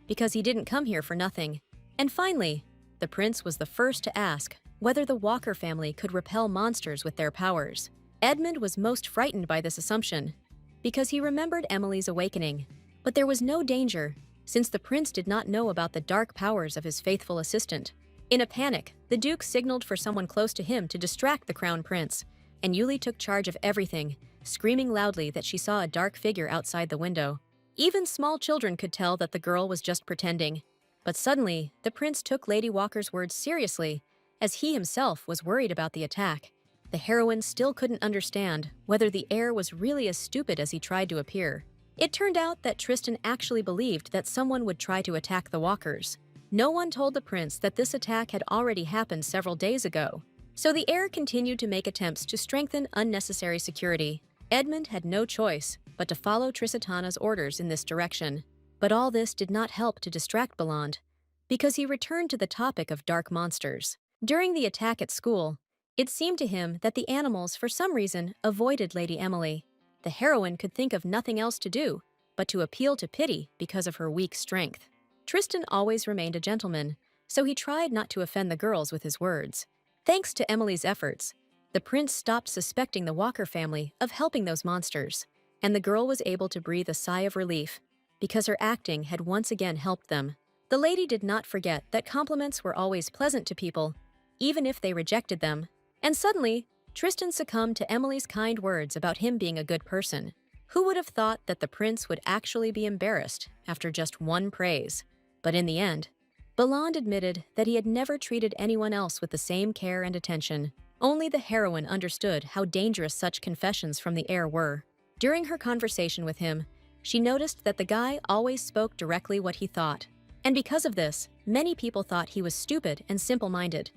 because he didn't come here for nothing. And finally, the prince was the first to ask whether the Walker family could repel monsters with their powers. Edmund was most frightened by this assumption, because he remembered Emily's awakening. But there was no danger, since the prince did not know about the dark powers of his faithful assistant. In a panic, the Duke signaled for someone close to him to distract the crown prince, and Yuli took charge of everything, screaming loudly that she saw a dark figure outside the window. Even small children could tell that the girl was just pretending. But suddenly, the prince took Lady Walker's words seriously, as he himself was worried about the attack. The heroine still couldn't understand whether the heir was really as stupid as he tried to appear. It turned out that Tristan actually believed that someone would try to attack the Walkers. No one told the prince that this attack had already happened several days ago. So the heir continued to make attempts to strengthen unnecessary security. Edmund had no choice but to follow Trisitana's orders in this direction. But all this did not help to distract Belland, because he returned to the topic of dark monsters. During the attack at school, it seemed to him that the animals, for some reason, avoided Lady Emily. The heroine could think of nothing else to do but to appeal to pity because of her weak strength. Tristan always remained a gentleman, so he tried not to offend the girls with his words. Thanks to Emily's efforts, the prince stopped suspecting the Walker family of helping those monsters, and the girl was able to breathe a sigh of relief because her acting had once again helped them. The lady did not forget that compliments were always pleasant to people, even if they rejected them. And suddenly, Tristan succumbed to Emily's kind words about him being a good person. Who would have thought that the prince would actually be embarrassed after just one praise? But in the end, Belland admitted that he had never treated anyone else with the same care and attention. Only the heroine understood how dangerous such confessions from the heir were. During her conversation with him, she noticed that the guy always spoke directly what he thought. And because of this, many people thought he was stupid and simple-minded,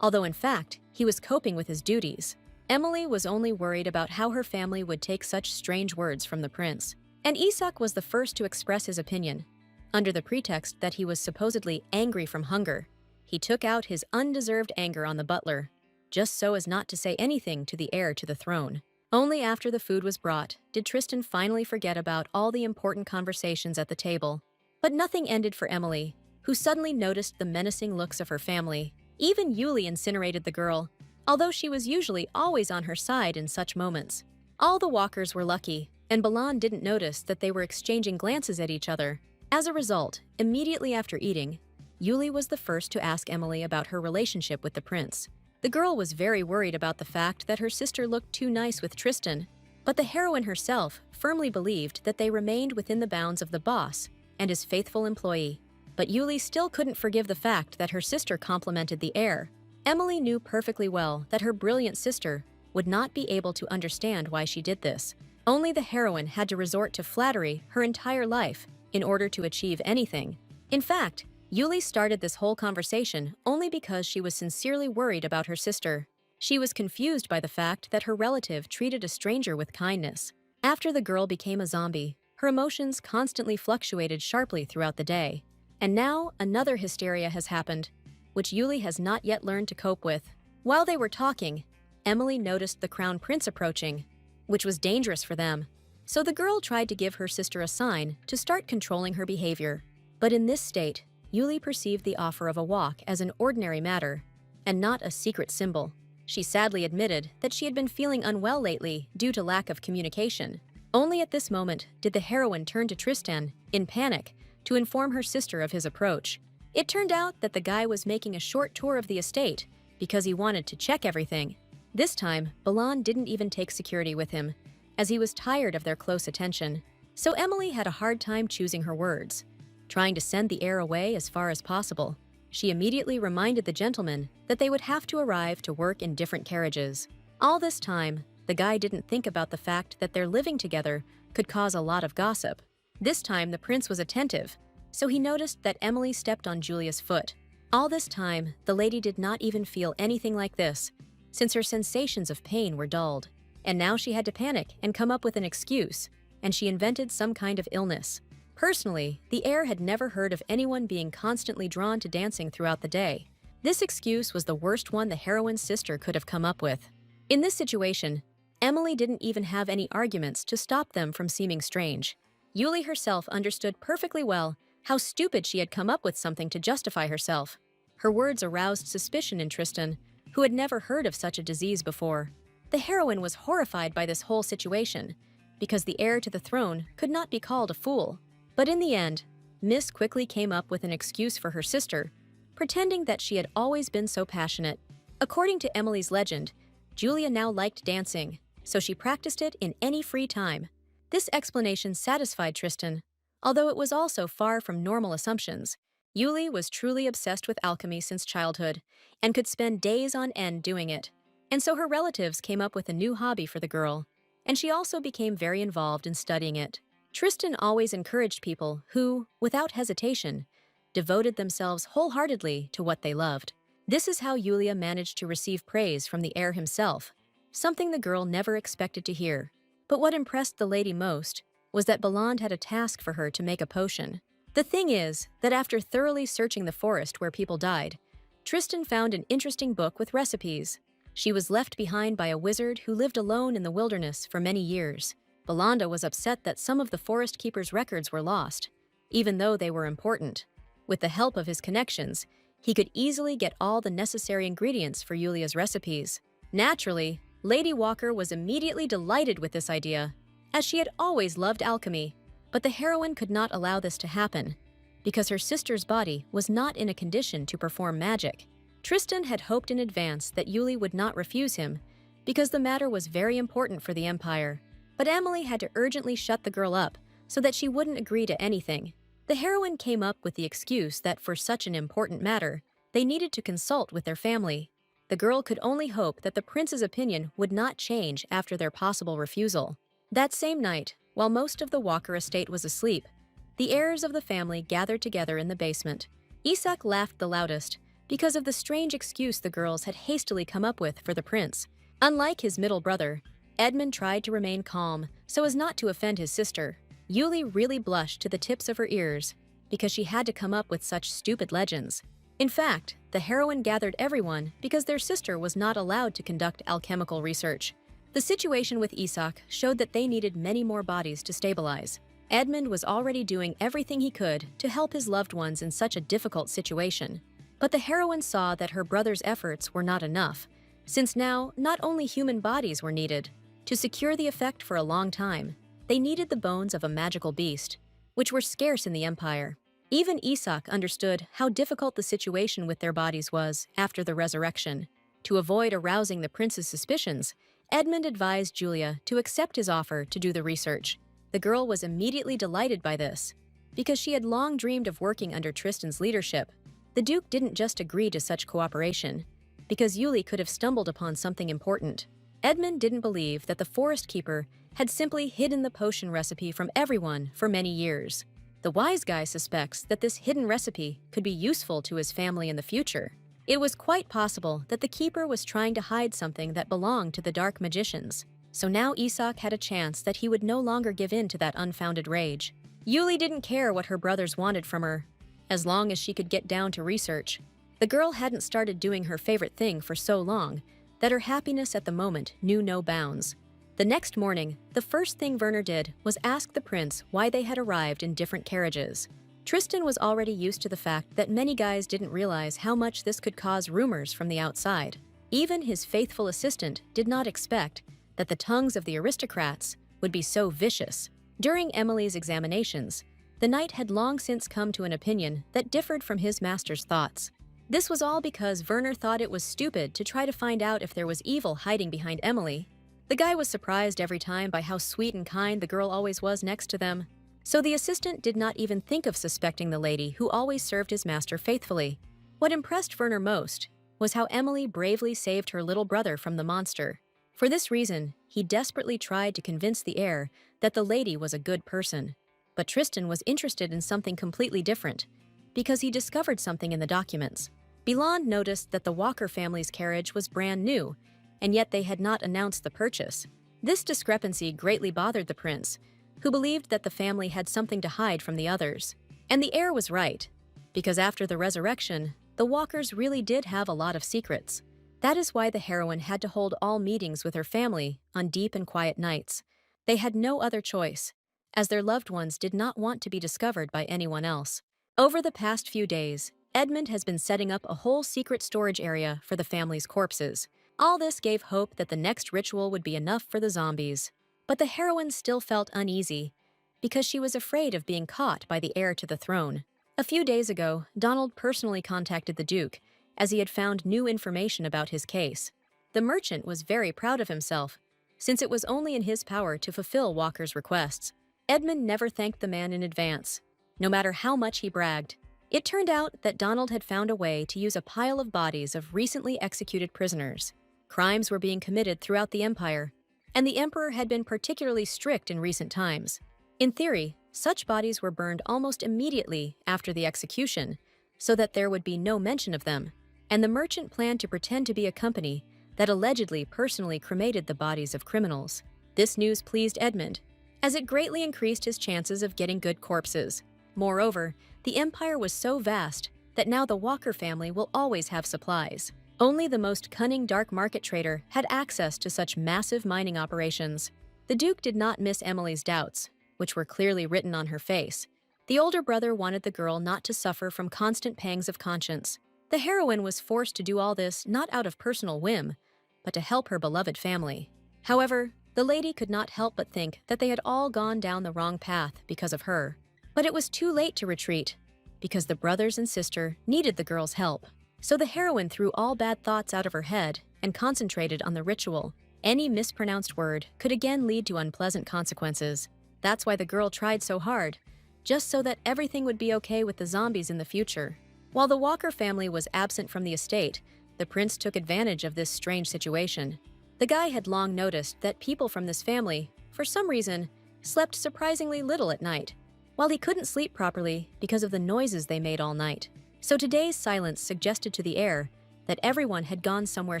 although in fact, he was coping with his duties. Emily was only worried about how her family would take such strange words from the prince. And Isak was the first to express his opinion. Under the pretext that he was supposedly angry from hunger, he took out his undeserved anger on the butler, just so as not to say anything to the heir to the throne. Only after the food was brought did Tristan finally forget about all the important conversations at the table. But nothing ended for Emily, who suddenly noticed the menacing looks of her family. Even Yuli incinerated the girl, although she was usually always on her side in such moments. All the Walkers were lucky, and Belland didn't notice that they were exchanging glances at each other. As a result, immediately after eating, Yuli was the first to ask Emily about her relationship with the prince. The girl was very worried about the fact that her sister looked too nice with Tristan, but the heroine herself firmly believed that they remained within the bounds of the boss and his faithful employee. But Yuli still couldn't forgive the fact that her sister complimented the heir. Emily knew perfectly well that her brilliant sister would not be able to understand why she did this. Only the heroine had to resort to flattery her entire life in order to achieve anything. In fact, Yuli started this whole conversation only because she was sincerely worried about her sister. She was confused by the fact that her relative treated a stranger with kindness. After the girl became a zombie, her emotions constantly fluctuated sharply throughout the day. And now another hysteria has happened, which Yuli has not yet learned to cope with. While they were talking, Emily noticed the crown prince approaching, which was dangerous for them. So the girl tried to give her sister a sign to start controlling her behavior. But in this state, Yuli perceived the offer of a walk as an ordinary matter, and not a secret symbol. She sadly admitted that she had been feeling unwell lately due to lack of communication. Only at this moment did the heroine turn to Tristan, in panic, to inform her sister of his approach. It turned out that the guy was making a short tour of the estate because he wanted to check everything. This time, Belland didn't even take security with him, as he was tired of their close attention. So Emily had a hard time choosing her words. Trying to send the heir away as far as possible, she immediately reminded the gentleman that they would have to arrive to work in different carriages. All this time, the guy didn't think about the fact that their living together could cause a lot of gossip. This time, the prince was attentive, so he noticed that Emily stepped on Julia's foot. All this time, the lady did not even feel anything like this, since her sensations of pain were dulled. And now she had to panic and come up with an excuse, and she invented some kind of illness. Personally, the heir had never heard of anyone being constantly drawn to dancing throughout the day. This excuse was the worst one the heroine's sister could have come up with. In this situation, Emily didn't even have any arguments to stop them from seeming strange. Yuli herself understood perfectly well how stupid she had come up with something to justify herself. Her words aroused suspicion in Tristan, who had never heard of such a disease before. The heroine was horrified by this whole situation, because the heir to the throne could not be called a fool. But in the end, Miss quickly came up with an excuse for her sister, pretending that she had always been so passionate. According to Emily's legend, Julia now liked dancing, so she practiced it in any free time. This explanation satisfied Tristan, although it was also far from normal assumptions. Yuli was truly obsessed with alchemy since childhood and could spend days on end doing it. And so her relatives came up with a new hobby for the girl, and she also became very involved in studying it. Tristan always encouraged people who, without hesitation, devoted themselves wholeheartedly to what they loved. This is how Yulia managed to receive praise from the heir himself, something the girl never expected to hear. But what impressed the lady most was that Belande had a task for her to make a potion. The thing is that after thoroughly searching the forest where people died, Tristan found an interesting book with recipes. She was left behind by a wizard who lived alone in the wilderness for many years. Belande was upset that some of the forest keeper's records were lost, even though they were important. With the help of his connections, he could easily get all the necessary ingredients for Yulia's recipes. Naturally, Lady Walker was immediately delighted with this idea, as she had always loved alchemy. But the heroine could not allow this to happen, because her sister's body was not in a condition to perform magic. Tristan had hoped in advance that Yuli would not refuse him, because the matter was very important for the Empire. But Emily had to urgently shut the girl up so that she wouldn't agree to anything. The heroine came up with the excuse that for such an important matter, they needed to consult with their family. The girl could only hope that the prince's opinion would not change after their possible refusal. That same night, while most of the Walker estate was asleep, the heirs of the family gathered together in the basement. Isak laughed the loudest because of the strange excuse the girls had hastily come up with for the prince. Unlike his middle brother, Edmund tried to remain calm so as not to offend his sister. Yuli really blushed to the tips of her ears because she had to come up with such stupid legends. In fact, the heroine gathered everyone because their sister was not allowed to conduct alchemical research. The situation with Isak showed that they needed many more bodies to stabilize. Edmund was already doing everything he could to help his loved ones in such a difficult situation. But the heroine saw that her brother's efforts were not enough, since now not only human bodies were needed. To secure the effect for a long time, they needed the bones of a magical beast, which were scarce in the Empire. Even Isak understood how difficult the situation with their bodies was after the resurrection. To avoid arousing the prince's suspicions, Edmund advised Julia to accept his offer to do the research. The girl was immediately delighted by this, because she had long dreamed of working under Tristan's leadership. The Duke didn't just agree to such cooperation, because Yuli could have stumbled upon something important. Edmund didn't believe that the forest keeper had simply hidden the potion recipe from everyone for many years. The wise guy suspects that this hidden recipe could be useful to his family in the future. It was quite possible that the keeper was trying to hide something that belonged to the dark magicians. So now Isak had a chance that he would no longer give in to that unfounded rage. Yuli didn't care what her brothers wanted from her, as long as she could get down to research. The girl hadn't started doing her favorite thing for so long that her happiness at the moment knew no bounds. The next morning, the first thing Werner did was ask the prince why they had arrived in different carriages. Tristan was already used to the fact that many guys didn't realize how much this could cause rumors from the outside. Even his faithful assistant did not expect that the tongues of the aristocrats would be so vicious. During Emily's examinations, the knight had long since come to an opinion that differed from his master's thoughts. This was all because Werner thought it was stupid to try to find out if there was evil hiding behind Emily. The guy was surprised every time by how sweet and kind the girl always was next to them. So the assistant did not even think of suspecting the lady who always served his master faithfully. What impressed Werner most was how Emily bravely saved her little brother from the monster. For this reason, he desperately tried to convince the heir that the lady was a good person. But Tristan was interested in something completely different, because he discovered something in the documents. Bilan noticed that the Walker family's carriage was brand new, and yet they had not announced the purchase. This discrepancy greatly bothered the prince, who believed that the family had something to hide from the others. And the heir was right, because after the resurrection, the Walkers really did have a lot of secrets. That is why the heroine had to hold all meetings with her family on deep and quiet nights. They had no other choice, as their loved ones did not want to be discovered by anyone else. Over the past few days, Edmund has been setting up a whole secret storage area for the family's corpses. All this gave hope that the next ritual would be enough for the zombies. But the heroine still felt uneasy, because she was afraid of being caught by the heir to the throne. A few days ago, Donald personally contacted the Duke, as he had found new information about his case. The merchant was very proud of himself, since it was only in his power to fulfill Walker's requests. Edmund never thanked the man in advance, no matter how much he bragged. It turned out that Donald had found a way to use a pile of bodies of recently executed prisoners. Crimes were being committed throughout the empire, and the emperor had been particularly strict in recent times. In theory, such bodies were burned almost immediately after the execution, so that there would be no mention of them, and the merchant planned to pretend to be a company that allegedly personally cremated the bodies of criminals. This news pleased Edmund, as it greatly increased his chances of getting good corpses. Moreover, the empire was so vast that now the Walker family will always have supplies. Only the most cunning dark market trader had access to such massive mining operations. The Duke did not miss Emily's doubts, which were clearly written on her face. The older brother wanted the girl not to suffer from constant pangs of conscience. The heroine was forced to do all this not out of personal whim, but to help her beloved family. However, the lady could not help but think that they had all gone down the wrong path because of her. But it was too late to retreat, because the brothers and sister needed the girl's help. So the heroine threw all bad thoughts out of her head and concentrated on the ritual. Any mispronounced word could again lead to unpleasant consequences. That's why the girl tried so hard, just so that everything would be okay with the zombies in the future. While the Walker family was absent from the estate, the prince took advantage of this strange situation. The guy had long noticed that people from this family, for some reason, slept surprisingly little at night, while he couldn't sleep properly because of the noises they made all night. So today's silence suggested to the heir that everyone had gone somewhere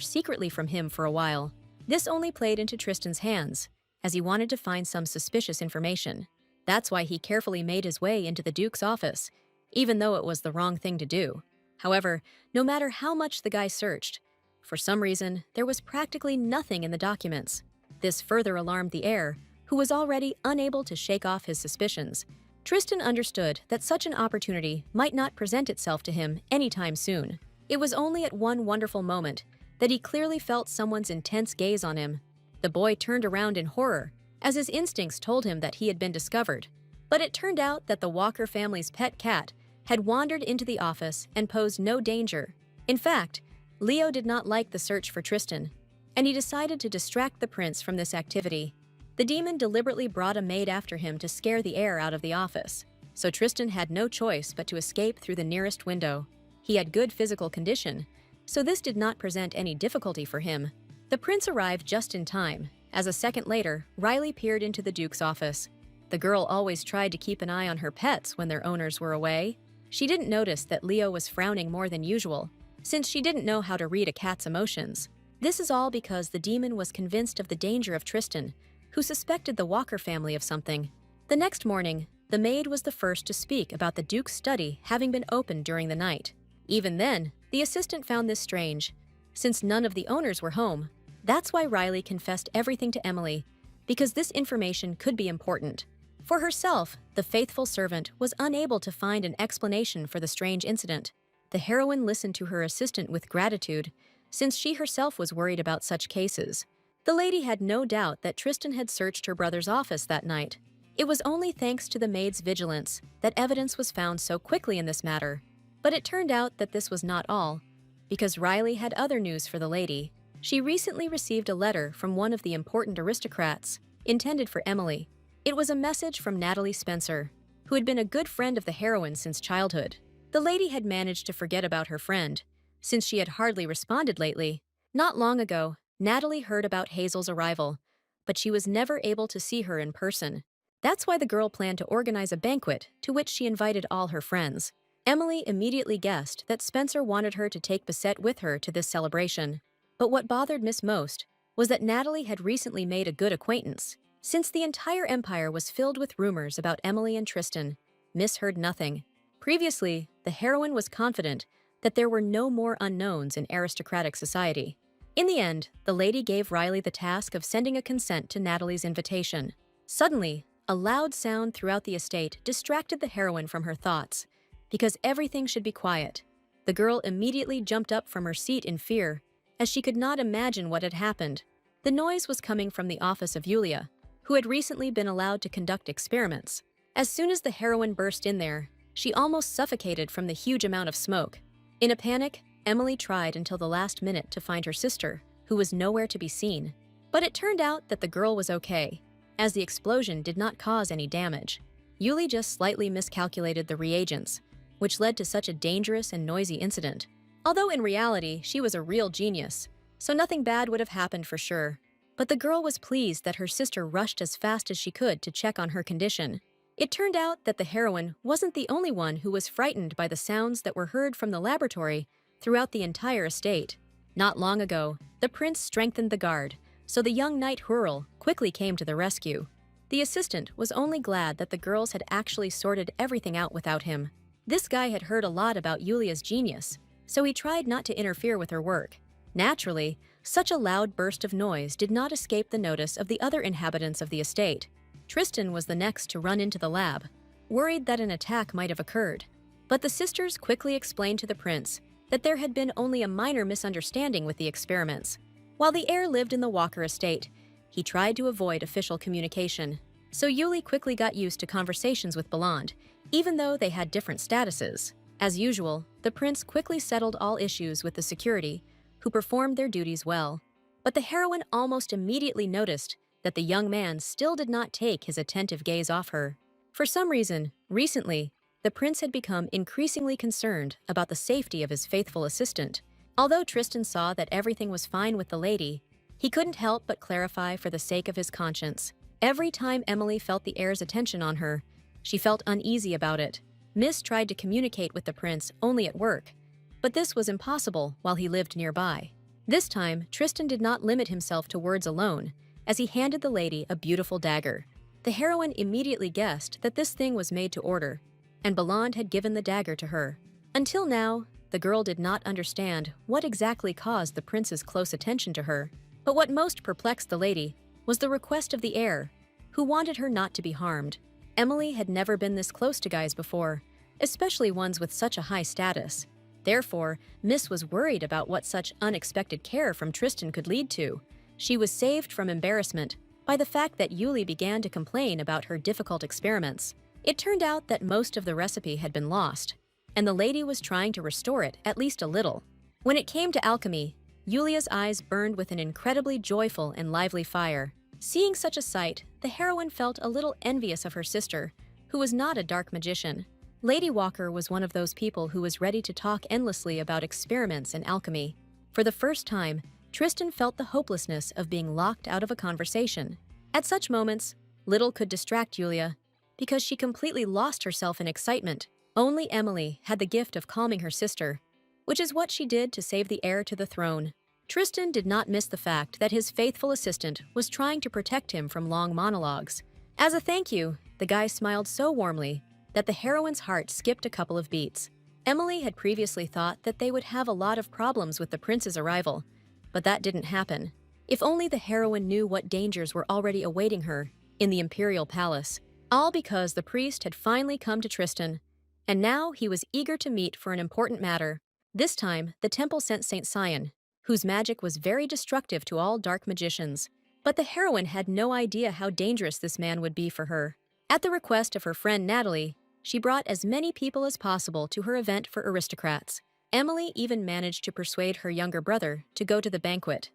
secretly from him for a while. This only played into Tristan's hands, as he wanted to find some suspicious information. That's why he carefully made his way into the Duke's office, even though it was the wrong thing to do. However, no matter how much the guy searched, for some reason, there was practically nothing in the documents. This further alarmed the heir, who was already unable to shake off his suspicions. Tristan understood that such an opportunity might not present itself to him anytime soon. It was only at one wonderful moment that he clearly felt someone's intense gaze on him. The boy turned around in horror, as his instincts told him that he had been discovered. But it turned out that the Walker family's pet cat had wandered into the office and posed no danger. In fact, Leo did not like the search for Tristan, and he decided to distract the prince from this activity. The demon deliberately brought a maid after him to scare the heir out of the office, so Tristan had no choice but to escape through the nearest window. He had good physical condition, so this did not present any difficulty for him. The prince arrived just in time, as a second later, Riley peered into the Duke's office. The girl always tried to keep an eye on her pets when their owners were away. She didn't notice that Leo was frowning more than usual, since she didn't know how to read a cat's emotions. This is all because the demon was convinced of the danger of Tristan, who suspected the Walker family of something. The next morning, the maid was the first to speak about the Duke's study having been opened during the night. Even then, the assistant found this strange, since none of the owners were home. That's why Riley confessed everything to Emily, because this information could be important. For herself, the faithful servant was unable to find an explanation for the strange incident. The heroine listened to her assistant with gratitude, since she herself was worried about such cases. The lady had no doubt that Tristan had searched her brother's office that night. It was only thanks to the maid's vigilance that evidence was found so quickly in this matter. But it turned out that this was not all, because Riley had other news for the lady. She recently received a letter from one of the important aristocrats, intended for Emily. It was a message from Natalie Spencer, who had been a good friend of the heroine since childhood. The lady had managed to forget about her friend, since she had hardly responded lately. Not long ago, Natalie heard about Hazel's arrival, but she was never able to see her in person. That's why the girl planned to organize a banquet to which she invited all her friends. Emily immediately guessed that Spencer wanted her to take Bissette with her to this celebration. But what bothered Miss most was that Natalie had recently made a good acquaintance. Since the entire empire was filled with rumors about Emily and Tristan, Miss heard nothing. Previously, the heroine was confident that there were no more unknowns in aristocratic society. In the end, the lady gave Riley the task of sending a consent to Natalie's invitation. Suddenly, a loud sound throughout the estate distracted the heroine from her thoughts. Because everything should be quiet, the girl immediately jumped up from her seat in fear, as she could not imagine what had happened. The noise was coming from the office of Yulia, who had recently been allowed to conduct experiments. As soon as the heroine burst in there, she almost suffocated from the huge amount of smoke. In a panic, Emily tried until the last minute to find her sister, who was nowhere to be seen. But it turned out that the girl was okay, as the explosion did not cause any damage. Yuli just slightly miscalculated the reagents, which led to such a dangerous and noisy incident. Although in reality, she was a real genius, so nothing bad would have happened for sure. But the girl was pleased that her sister rushed as fast as she could to check on her condition. It turned out that the heroine wasn't the only one who was frightened by the sounds that were heard from the laboratory throughout the entire estate. Not long ago, the prince strengthened the guard, so the young knight Hurl quickly came to the rescue. The assistant was only glad that the girls had actually sorted everything out without him. This guy had heard a lot about Yulia's genius, so he tried not to interfere with her work. Naturally, such a loud burst of noise did not escape the notice of the other inhabitants of the estate. Tristan was the next to run into the lab, worried that an attack might have occurred. But the sisters quickly explained to the prince that there had been only a minor misunderstanding with the experiments. While the heir lived in the Walker estate, he tried to avoid official communication. So Yuli quickly got used to conversations with Belland, even though they had different statuses. As usual, the prince quickly settled all issues with the security, who performed their duties well. But the heroine almost immediately noticed that the young man still did not take his attentive gaze off her. For some reason, recently, the prince had become increasingly concerned about the safety of his faithful assistant. Although Tristan saw that everything was fine with the lady, he couldn't help but clarify for the sake of his conscience. Every time Emily felt the heir's attention on her, she felt uneasy about it. Miss tried to communicate with the prince only at work, but this was impossible while he lived nearby. This time, Tristan did not limit himself to words alone, as he handed the lady a beautiful dagger. The heroine immediately guessed that this thing was made to order, and Belland had given the dagger to her. Until now, the girl did not understand what exactly caused the prince's close attention to her. But what most perplexed the lady was the request of the heir, who wanted her not to be harmed. Emily had never been this close to guys before, especially ones with such a high status. Therefore, Miss was worried about what such unexpected care from Tristan could lead to. She was saved from embarrassment by the fact that Yuli began to complain about her difficult experiments. It turned out that most of the recipe had been lost, and the lady was trying to restore it at least a little. When it came to alchemy, Yulia's eyes burned with an incredibly joyful and lively fire. Seeing such a sight, the heroine felt a little envious of her sister, who was not a dark magician. Lady Walker was one of those people who was ready to talk endlessly about experiments in alchemy. For the first time, Tristan felt the hopelessness of being locked out of a conversation. At such moments, little could distract Yulia, because she completely lost herself in excitement. Only Emily had the gift of calming her sister, which is what she did to save the heir to the throne. Tristan did not miss the fact that his faithful assistant was trying to protect him from long monologues. As a thank you, the guy smiled so warmly that the heroine's heart skipped a couple of beats. Emily had previously thought that they would have a lot of problems with the prince's arrival, but that didn't happen. If only the heroine knew what dangers were already awaiting her in the imperial palace. All because the priest had finally come to Tristan, and now he was eager to meet for an important matter. This time, the temple sent Saint Sion, whose magic was very destructive to all dark magicians. But the heroine had no idea how dangerous this man would be for her. At the request of her friend Natalie, she brought as many people as possible to her event for aristocrats. Emily even managed to persuade her younger brother to go to the banquet.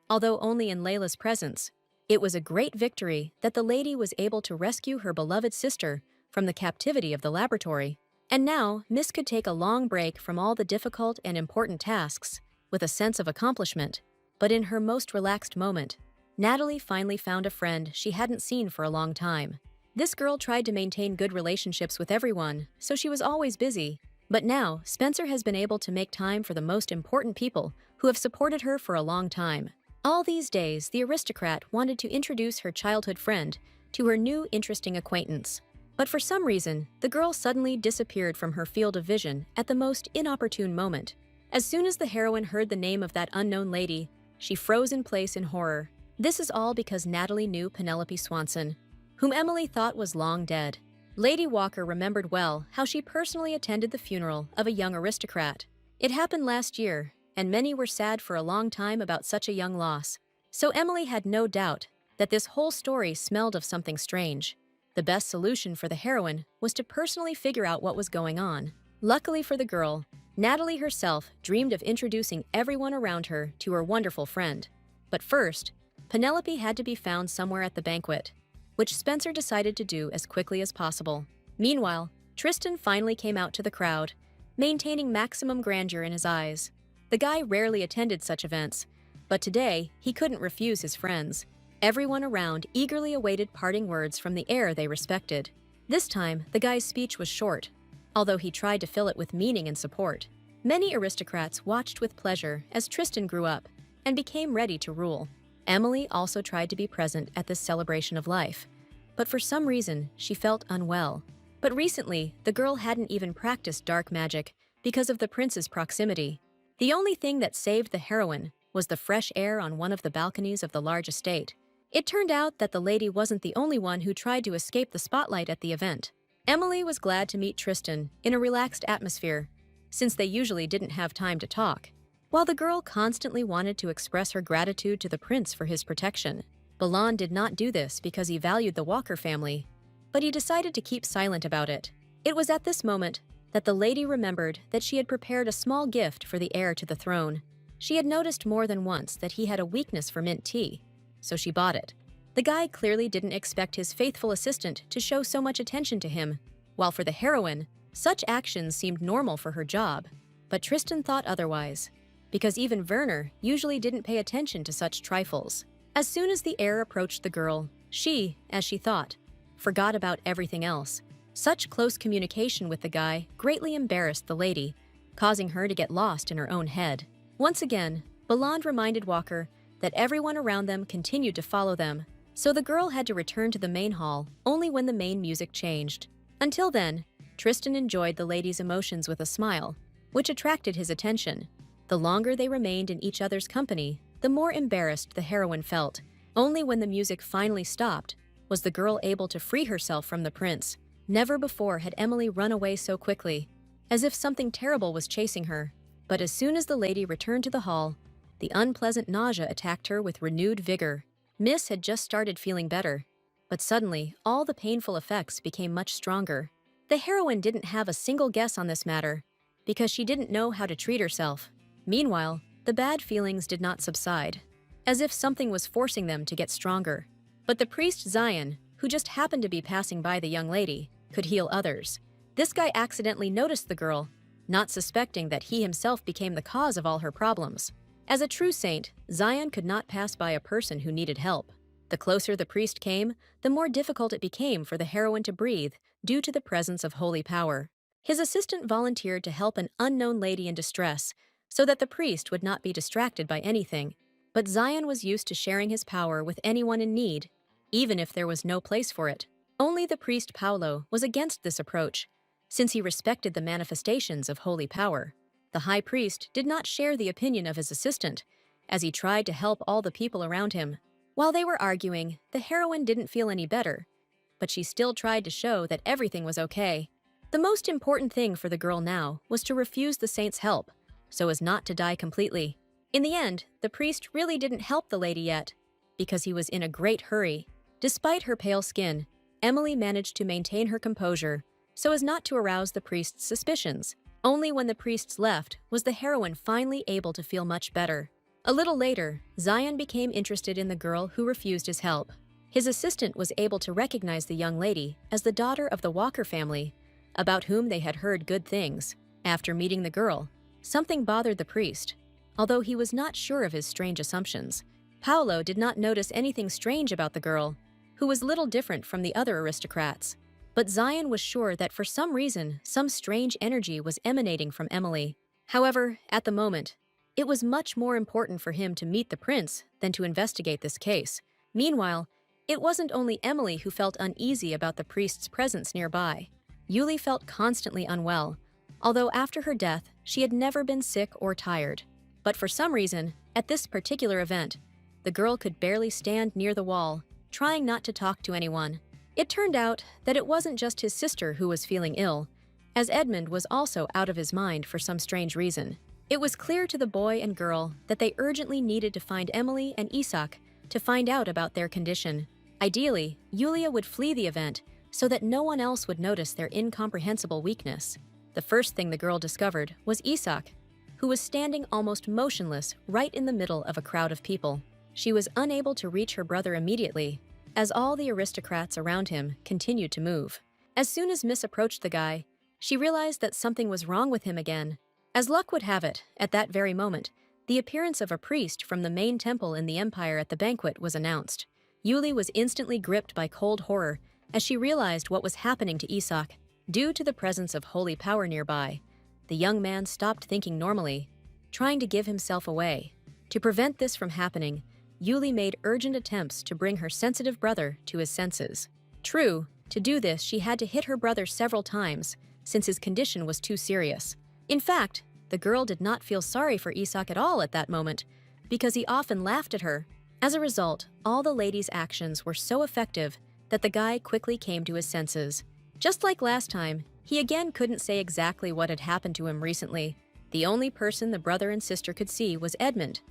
Although only in Layla's presence, it was a great victory that the lady was able to rescue her beloved sister from the captivity of the laboratory. And now, Miss could take a long break from all the difficult and important tasks with a sense of accomplishment. But in her most relaxed moment, Natalie finally found a friend she hadn't seen for a long time. This girl tried to maintain good relationships with everyone, so she was always busy. But now, Spencer has been able to make time for the most important people who have supported her for a long time. All these days, the aristocrat wanted to introduce her childhood friend to her new interesting acquaintance. But for some reason, the girl suddenly disappeared from her field of vision at the most inopportune moment. As soon as the heroine heard the name of that unknown lady, she froze in place in horror. This is all because Natalie knew Penelope Swanson, whom Emily thought was long dead. Lady Walker remembered well how she personally attended the funeral of a young aristocrat. It happened last year, and many were sad for a long time about such a young loss. So Emily had no doubt that this whole story smelled of something strange. The best solution for the heroine was to personally figure out what was going on. Luckily for the girl, Natalie herself dreamed of introducing everyone around her to her wonderful friend. But first, Penelope had to be found somewhere at the banquet, which Spencer decided to do as quickly as possible. Meanwhile, Tristan finally came out to the crowd, maintaining maximum grandeur in his eyes. The guy rarely attended such events, but today he couldn't refuse his friends. Everyone around eagerly awaited parting words from the heir they respected. This time, the guy's speech was short, although he tried to fill it with meaning and support. Many aristocrats watched with pleasure as Tristan grew up and became ready to rule. Emily also tried to be present at this celebration of life, but for some reason, she felt unwell. But recently, the girl hadn't even practiced dark magic because of the prince's proximity. The only thing that saved the heroine was the fresh air on one of the balconies of the large estate. It turned out that the lady wasn't the only one who tried to escape the spotlight at the event. Emily was glad to meet Tristan in a relaxed atmosphere, since they usually didn't have time to talk. While the girl constantly wanted to express her gratitude to the prince for his protection, Balan did not do this because he valued the Walker family, but he decided to keep silent about it. It was at this moment that the lady remembered that she had prepared a small gift for the heir to the throne. She had noticed more than once that he had a weakness for mint tea, so she bought it. The guy clearly didn't expect his faithful assistant to show so much attention to him, while for the heroine, such actions seemed normal for her job. But Tristan thought otherwise, because even Werner usually didn't pay attention to such trifles. As soon as the heir approached the girl, she, as she thought, forgot about everything else. Such close communication with the guy greatly embarrassed the lady, causing her to get lost in her own head. Once again, Baland reminded Walker that everyone around them continued to follow them, so the girl had to return to the main hall only when the main music changed. Until then, Tristan enjoyed the lady's emotions with a smile, which attracted his attention. The longer they remained in each other's company, the more embarrassed the heroine felt. Only when the music finally stopped was the girl able to free herself from the prince. Never before had Emily run away so quickly, as if something terrible was chasing her. But as soon as the lady returned to the hall, the unpleasant nausea attacked her with renewed vigor. Miss had just started feeling better, but suddenly all the painful effects became much stronger. The heroine didn't have a single guess on this matter, because she didn't know how to treat herself. Meanwhile, the bad feelings did not subside, as if something was forcing them to get stronger. But the priest Zion, who just happened to be passing by the young lady, could heal others. This guy accidentally noticed the girl, not suspecting that he himself became the cause of all her problems. As a true saint, Zion could not pass by a person who needed help. The closer the priest came, the more difficult it became for the heroine to breathe due to the presence of holy power. His assistant volunteered to help an unknown lady in distress so that the priest would not be distracted by anything. But Zion was used to sharing his power with anyone in need, even if there was no place for it. Only the priest Paolo was against this approach, since he respected the manifestations of holy power. The high priest did not share the opinion of his assistant, as he tried to help all the people around him. While they were arguing, the heroine didn't feel any better, but she still tried to show that everything was okay. The most important thing for the girl now was to refuse the saint's help, so as not to die completely. In the end, the priest really didn't help the lady yet, because he was in a great hurry. Despite her pale skin, Emily managed to maintain her composure so as not to arouse the priest's suspicions. Only when the priests left was the heroine finally able to feel much better. A little later, Zion became interested in the girl who refused his help. His assistant was able to recognize the young lady as the daughter of the Walker family, about whom they had heard good things. After meeting the girl, something bothered the priest. although he was not sure of his strange assumptions. Paolo did not notice anything strange about the girl, who was little different from the other aristocrats. But Zion was sure that for some reason, some strange energy was emanating from Emily. However, at the moment, it was much more important for him to meet the prince than to investigate this case. Meanwhile, it wasn't only Emily who felt uneasy about the priest's presence nearby. Yuli felt constantly unwell, although after her death, she had never been sick or tired. But for some reason, at this particular event, the girl could barely stand near the wall, trying not to talk to anyone. It turned out that it wasn't just his sister who was feeling ill, as Edmund was also out of his mind for some strange reason. It was clear to the boy and girl that they urgently needed to find Emily and Isak to find out about their condition. Ideally, Yulia would flee the event so that no one else would notice their incomprehensible weakness. The first thing the girl discovered was Isak, who was standing almost motionless right in the middle of a crowd of people. She was unable to reach her brother immediately, as all the aristocrats around him continued to move. As soon as Miss approached the guy, she realized that something was wrong with him again. As luck would have it, at that very moment, the appearance of a priest from the main temple in the empire at the banquet was announced. Yuli was instantly gripped by cold horror as she realized what was happening to Isak. Due to the presence of holy power nearby, the young man stopped thinking normally, trying to give himself away. To prevent this from happening, Yuli made urgent attempts to bring her sensitive brother to his senses. True, to do this she had to hit her brother several times, since his condition was too serious. In fact, the girl did not feel sorry for Isak at all at that moment, because he often laughed at her. As a result, all the lady's actions were so effective that the guy quickly came to his senses. Just like last time, he again couldn't say exactly what had happened to him recently. The only person the brother and sister could see was Edmund,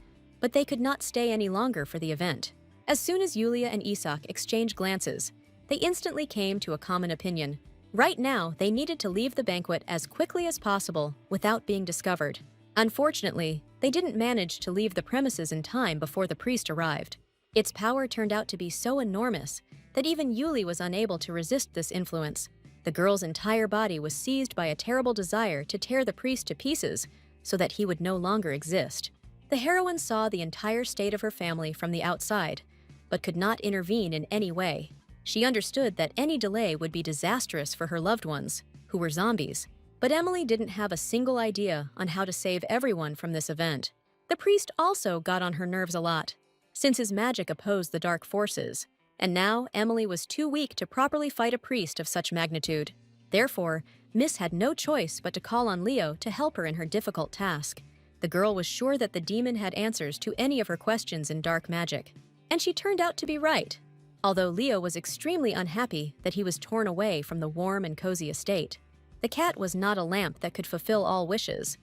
but they could not stay any longer for the event. As soon as Yulia and Isak exchanged glances, they instantly came to a common opinion. Right now, they needed to leave the banquet as quickly as possible without being discovered. Unfortunately, they didn't manage to leave the premises in time before the priest arrived. Its power turned out to be so enormous that even Yuli was unable to resist this influence. The girl's entire body was seized by a terrible desire to tear the priest to pieces so that he would no longer exist. The heroine saw the entire state of her family from the outside, but could not intervene in any way. She understood that any delay would be disastrous for her loved ones, who were zombies. But Emily didn't have a single idea on how to save everyone from this event. The priest also got on her nerves a lot, since his magic opposed the dark forces, and now Emily was too weak to properly fight a priest of such magnitude. Therefore, Miss had no choice but to call on Leo to help her in her difficult task. The girl was sure that the demon had answers to any of her questions in dark magic, and she turned out to be right. Although Leo was extremely unhappy that he was torn away from the warm and cozy estate. The cat was not a lamp that could fulfill all wishes,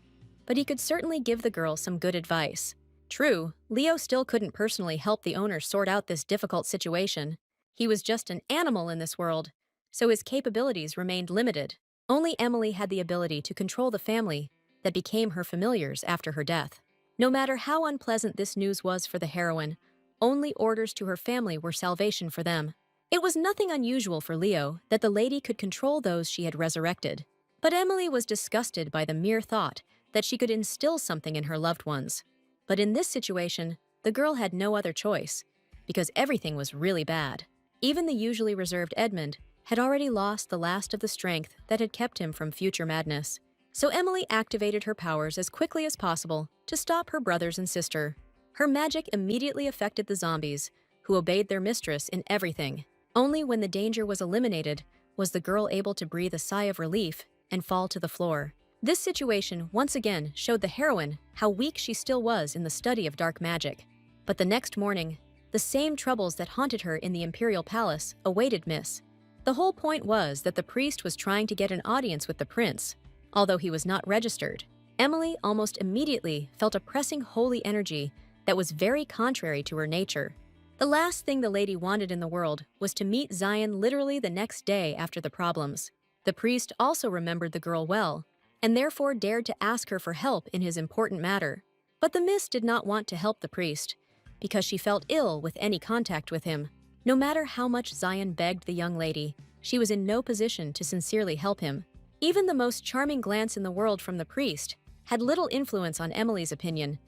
but he could certainly give the girl some good advice. True, Leo still couldn't personally help the owner sort out this difficult situation. He was just an animal in this world, so his capabilities remained limited. Only Emily had the ability to control the family that became her familiars after her death. No matter how unpleasant this news was for the heroine, only orders to her family were salvation for them. It was nothing unusual for Leo that the lady could control those she had resurrected. But Emily was disgusted by the mere thought that she could instill something in her loved ones. But in this situation, the girl had no other choice, because everything was really bad. Even the usually reserved Edmund had already lost the last of the strength that had kept him from future madness. So Emily activated her powers as quickly as possible to stop her brothers and sister. Her magic immediately affected the zombies, who obeyed their mistress in everything. Only when the danger was eliminated was the girl able to breathe a sigh of relief and fall to the floor. This situation once again showed the heroine how weak she still was in the study of dark magic. But the next morning, the same troubles that haunted her in the imperial palace awaited Miss. The whole point was that the priest was trying to get an audience with the prince, although he was not registered. Emily almost immediately felt a pressing holy energy that was very contrary to her nature. The last thing the lady wanted in the world was to meet Zion literally the next day after the problems. The priest also remembered the girl well, and therefore dared to ask her for help in his important matter. But the miss did not want to help the priest, because she felt ill with any contact with him. No matter how much Zion begged the young lady, she was in no position to sincerely help him. Even the most charming glance in the world from the priest had little influence on Emily's opinion,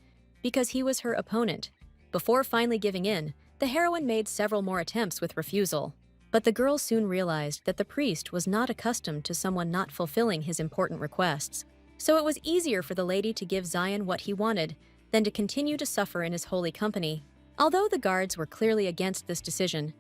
because he was her opponent. Before finally giving in, the heroine made several more attempts with refusal. But the girl soon realized that the priest was not accustomed to someone not fulfilling his important requests. So it was easier for the lady to give Zion what he wanted than to continue to suffer in his holy company. Although the guards were clearly against this decision,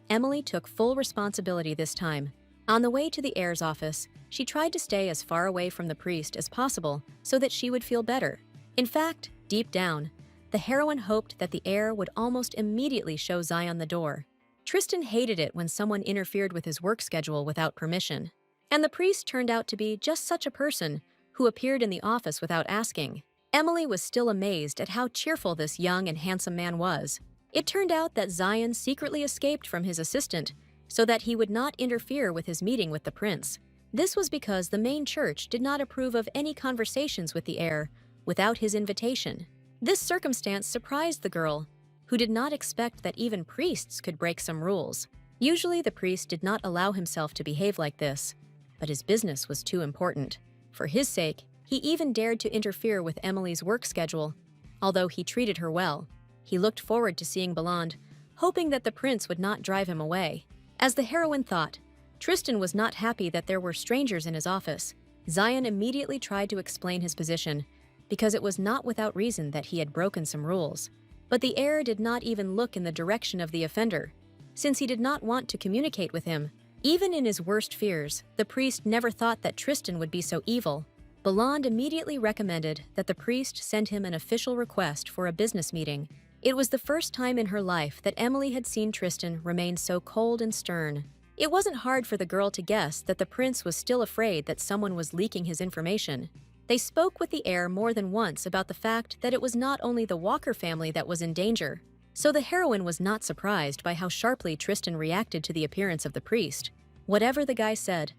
Emily took full responsibility this time. On the way to the heir's office, she tried to stay as far away from the priest as possible so that she would feel better. In fact, deep down, the heroine hoped that the heir would almost immediately show Zion the door. Tristan hated it when someone interfered with his work schedule without permission. And the priest turned out to be just such a person who appeared in the office without asking. Emily was still amazed at how cheerful this young and handsome man was. It turned out that Zion secretly escaped from his assistant so that he would not interfere with his meeting with the prince. This was because the main church did not approve of any conversations with the heir without his invitation. This circumstance surprised the girl, who did not expect that even priests could break some rules. Usually the priest did not allow himself to behave like this, but his business was too important. For his sake, he even dared to interfere with Emily's work schedule. Although he treated her well, he looked forward to seeing Belande, hoping that the prince would not drive him away. As the heroine thought, Tristan was not happy that there were strangers in his office. Zion immediately tried to explain his position, because it was not without reason that he had broken some rules. But the heir did not even look in the direction of the offender, since he did not want to communicate with him. Even in his worst fears, the priest never thought that Tristan would be so evil. Belande immediately recommended that the priest send him an official request for a business meeting. It was the first time in her life that Emily had seen Tristan remain so cold and stern. It wasn't hard for the girl to guess that the prince was still afraid that someone was leaking his information. They spoke with the heir more than once about the fact that it was not only the Walker family that was in danger, so the heroine was not surprised by how sharply Tristan reacted to the appearance of the priest. Whatever the guy said,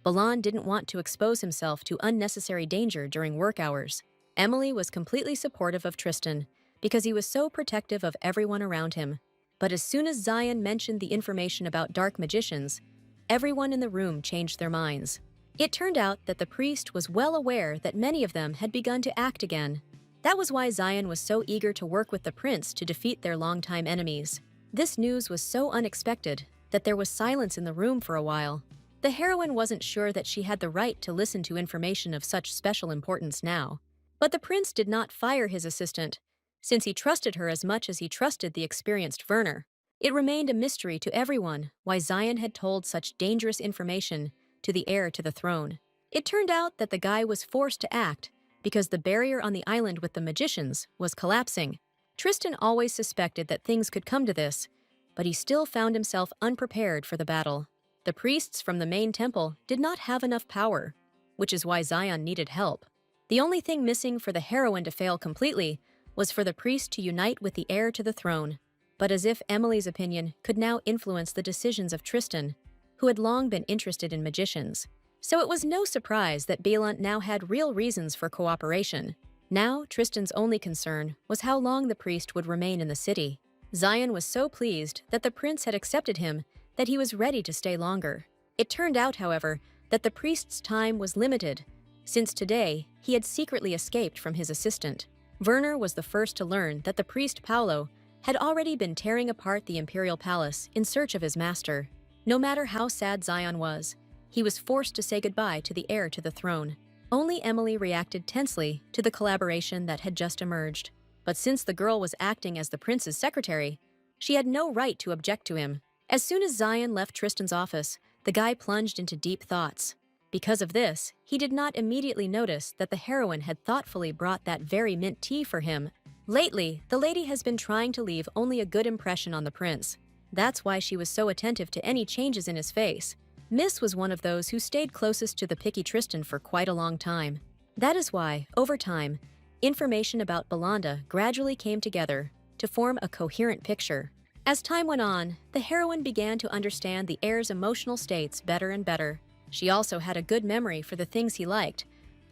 Belande didn't want to expose himself to unnecessary danger during work hours. Emily was completely supportive of Tristan because he was so protective of everyone around him. But as soon as Zion mentioned the information about dark magicians, everyone in the room changed their minds. It turned out that the priest was well aware that many of them had begun to act again. That was why Zion was so eager to work with the prince to defeat their longtime enemies. This news was so unexpected that there was silence in the room for a while. The heroine wasn't sure that she had the right to listen to information of such special importance now. But the prince did not fire his assistant, since he trusted her as much as he trusted the experienced Werner. It remained a mystery to everyone why Zion had told such dangerous information to the heir to the throne. It turned out that the guy was forced to act because the barrier on the island with the magicians was collapsing. Tristan always suspected that things could come to this, but he still found himself unprepared for the battle. The priests from the main temple did not have enough power, which is why Zion needed help. The only thing missing for the heroine to fail completely was for the priest to unite with the heir to the throne. But as if Emily's opinion could now influence the decisions of Tristan, who had long been interested in magicians. So it was no surprise that Belande now had real reasons for cooperation. Now, Tristan's only concern was how long the priest would remain in the city. Zion was so pleased that the prince had accepted him that he was ready to stay longer. It turned out, however, that the priest's time was limited, since today he had secretly escaped from his assistant. Werner was the first to learn that the priest Paolo had already been tearing apart the imperial palace in search of his master. No matter how sad Zion was, he was forced to say goodbye to the heir to the throne. Only Emily reacted tensely to the collaboration that had just emerged. But since the girl was acting as the prince's secretary, she had no right to object to him. As soon as Zion left Tristan's office, the guy plunged into deep thoughts. Because of this, he did not immediately notice that the heroine had thoughtfully brought that very mint tea for him. Lately, the lady has been trying to leave only a good impression on the prince. That's why she was so attentive to any changes in his face. Miss was one of those who stayed closest to the picky Tristan for quite a long time. That is why, over time, information about Belande gradually came together to form a coherent picture. As time went on, the heroine began to understand the heir's emotional states better and better. She also had a good memory for the things he liked,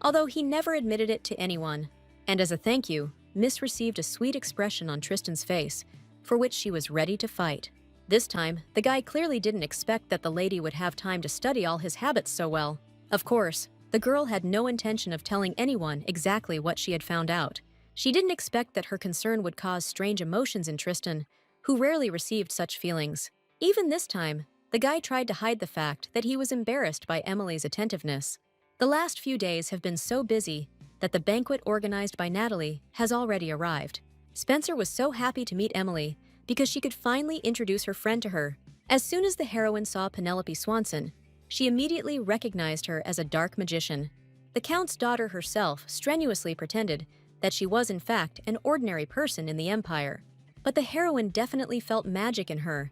although he never admitted it to anyone. And as a thank you, Miss received a sweet expression on Tristan's face, for which she was ready to fight. This time, the guy clearly didn't expect that the lady would have time to study all his habits so well. Of course, the girl had no intention of telling anyone exactly what she had found out, She didn't expect that her concern would cause strange emotions in Tristan, who rarely received such feelings. Even this time, the guy tried to hide the fact that he was embarrassed by Emily's attentiveness. The last few days have been so busy that the banquet organized by Natalie has already arrived. Spencer was so happy to meet Emily because she could finally introduce her friend to her. As soon as the heroine saw Penelope Swanson, she immediately recognized her as a dark magician. The Count's daughter herself strenuously pretended that she was in fact an ordinary person in the Empire. But the heroine definitely felt magic in her,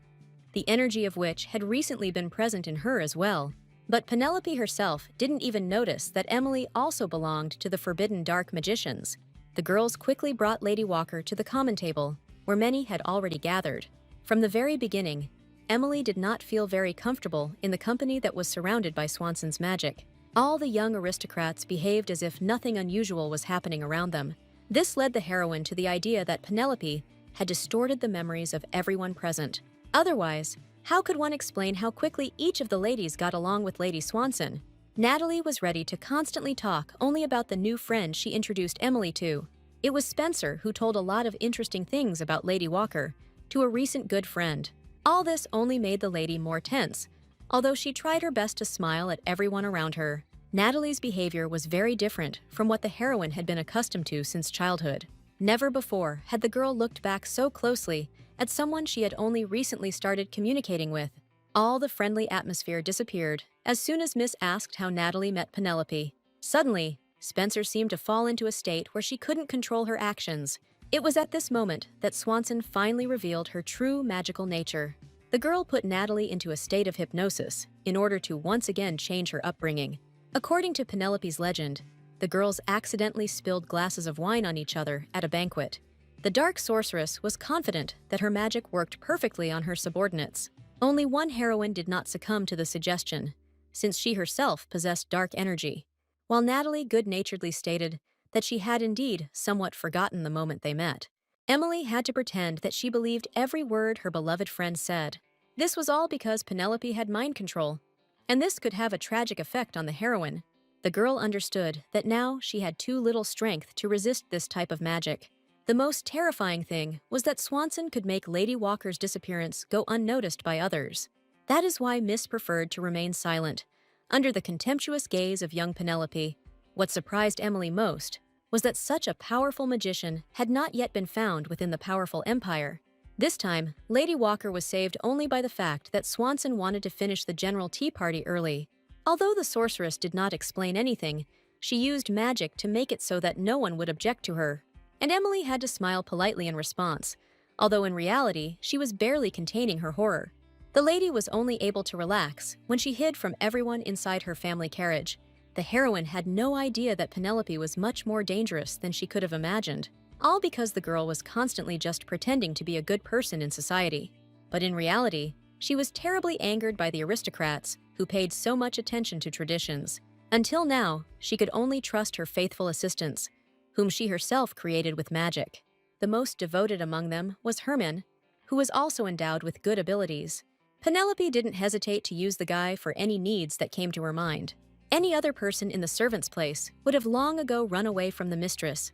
the energy of which had recently been present in her as well. But Penelope herself didn't even notice that Emily also belonged to the forbidden dark magicians. The girls quickly brought Lady Walker to the common table, where many had already gathered. From the very beginning, Emily did not feel very comfortable in the company that was surrounded by Swanson's magic. All the young aristocrats behaved as if nothing unusual was happening around them. This led the heroine to the idea that Penelope had distorted the memories of everyone present. Otherwise, how could one explain how quickly each of the ladies got along with Lady Swanson? Natalie was ready to constantly talk only about the new friend she introduced Emily to. It was Spencer who told a lot of interesting things about Lady Walker to a recent good friend. All this only made the lady more tense, although she tried her best to smile at everyone around her. Natalie's behavior was very different from what the heroine had been accustomed to since childhood. Never before had the girl looked back so closely at someone she had only recently started communicating with. All the friendly atmosphere disappeared as soon as Miss asked how Natalie met Penelope. Suddenly, Spencer seemed to fall into a state where she couldn't control her actions. It was at this moment that Swanson finally revealed her true magical nature. The girl put Natalie into a state of hypnosis in order to once again change her upbringing. According to Penelope's legend, the girls accidentally spilled glasses of wine on each other at a banquet. The dark sorceress was confident that her magic worked perfectly on her subordinates. Only one heroine did not succumb to the suggestion, since she herself possessed dark energy, while Natalie good-naturedly stated that she had indeed somewhat forgotten the moment they met. Emily had to pretend that she believed every word her beloved friend said. This was all because Penelope had mind control, and this could have a tragic effect on the heroine. The girl understood that now she had too little strength to resist this type of magic. The most terrifying thing was that Swanson could make Lady Walker's disappearance go unnoticed by others. That is why Miss preferred to remain silent, under the contemptuous gaze of young Penelope. What surprised Emily most was that such a powerful magician had not yet been found within the powerful empire. This time, Lady Walker was saved only by the fact that Swanson wanted to finish the general tea party early. Although the sorceress did not explain anything, she used magic to make it so that no one would object to her. And Emily had to smile politely in response, although in reality, she was barely containing her horror. The lady was only able to relax when she hid from everyone inside her family carriage. The heroine had no idea that Penelope was much more dangerous than she could have imagined, all because the girl was constantly just pretending to be a good person in society. But in reality, she was terribly angered by the aristocrats who paid so much attention to traditions. Until now, she could only trust her faithful assistants, whom she herself created with magic. The most devoted among them was Herman, who was also endowed with good abilities. Penelope didn't hesitate to use the guy for any needs that came to her mind. Any other person in the servant's place would have long ago run away from the mistress.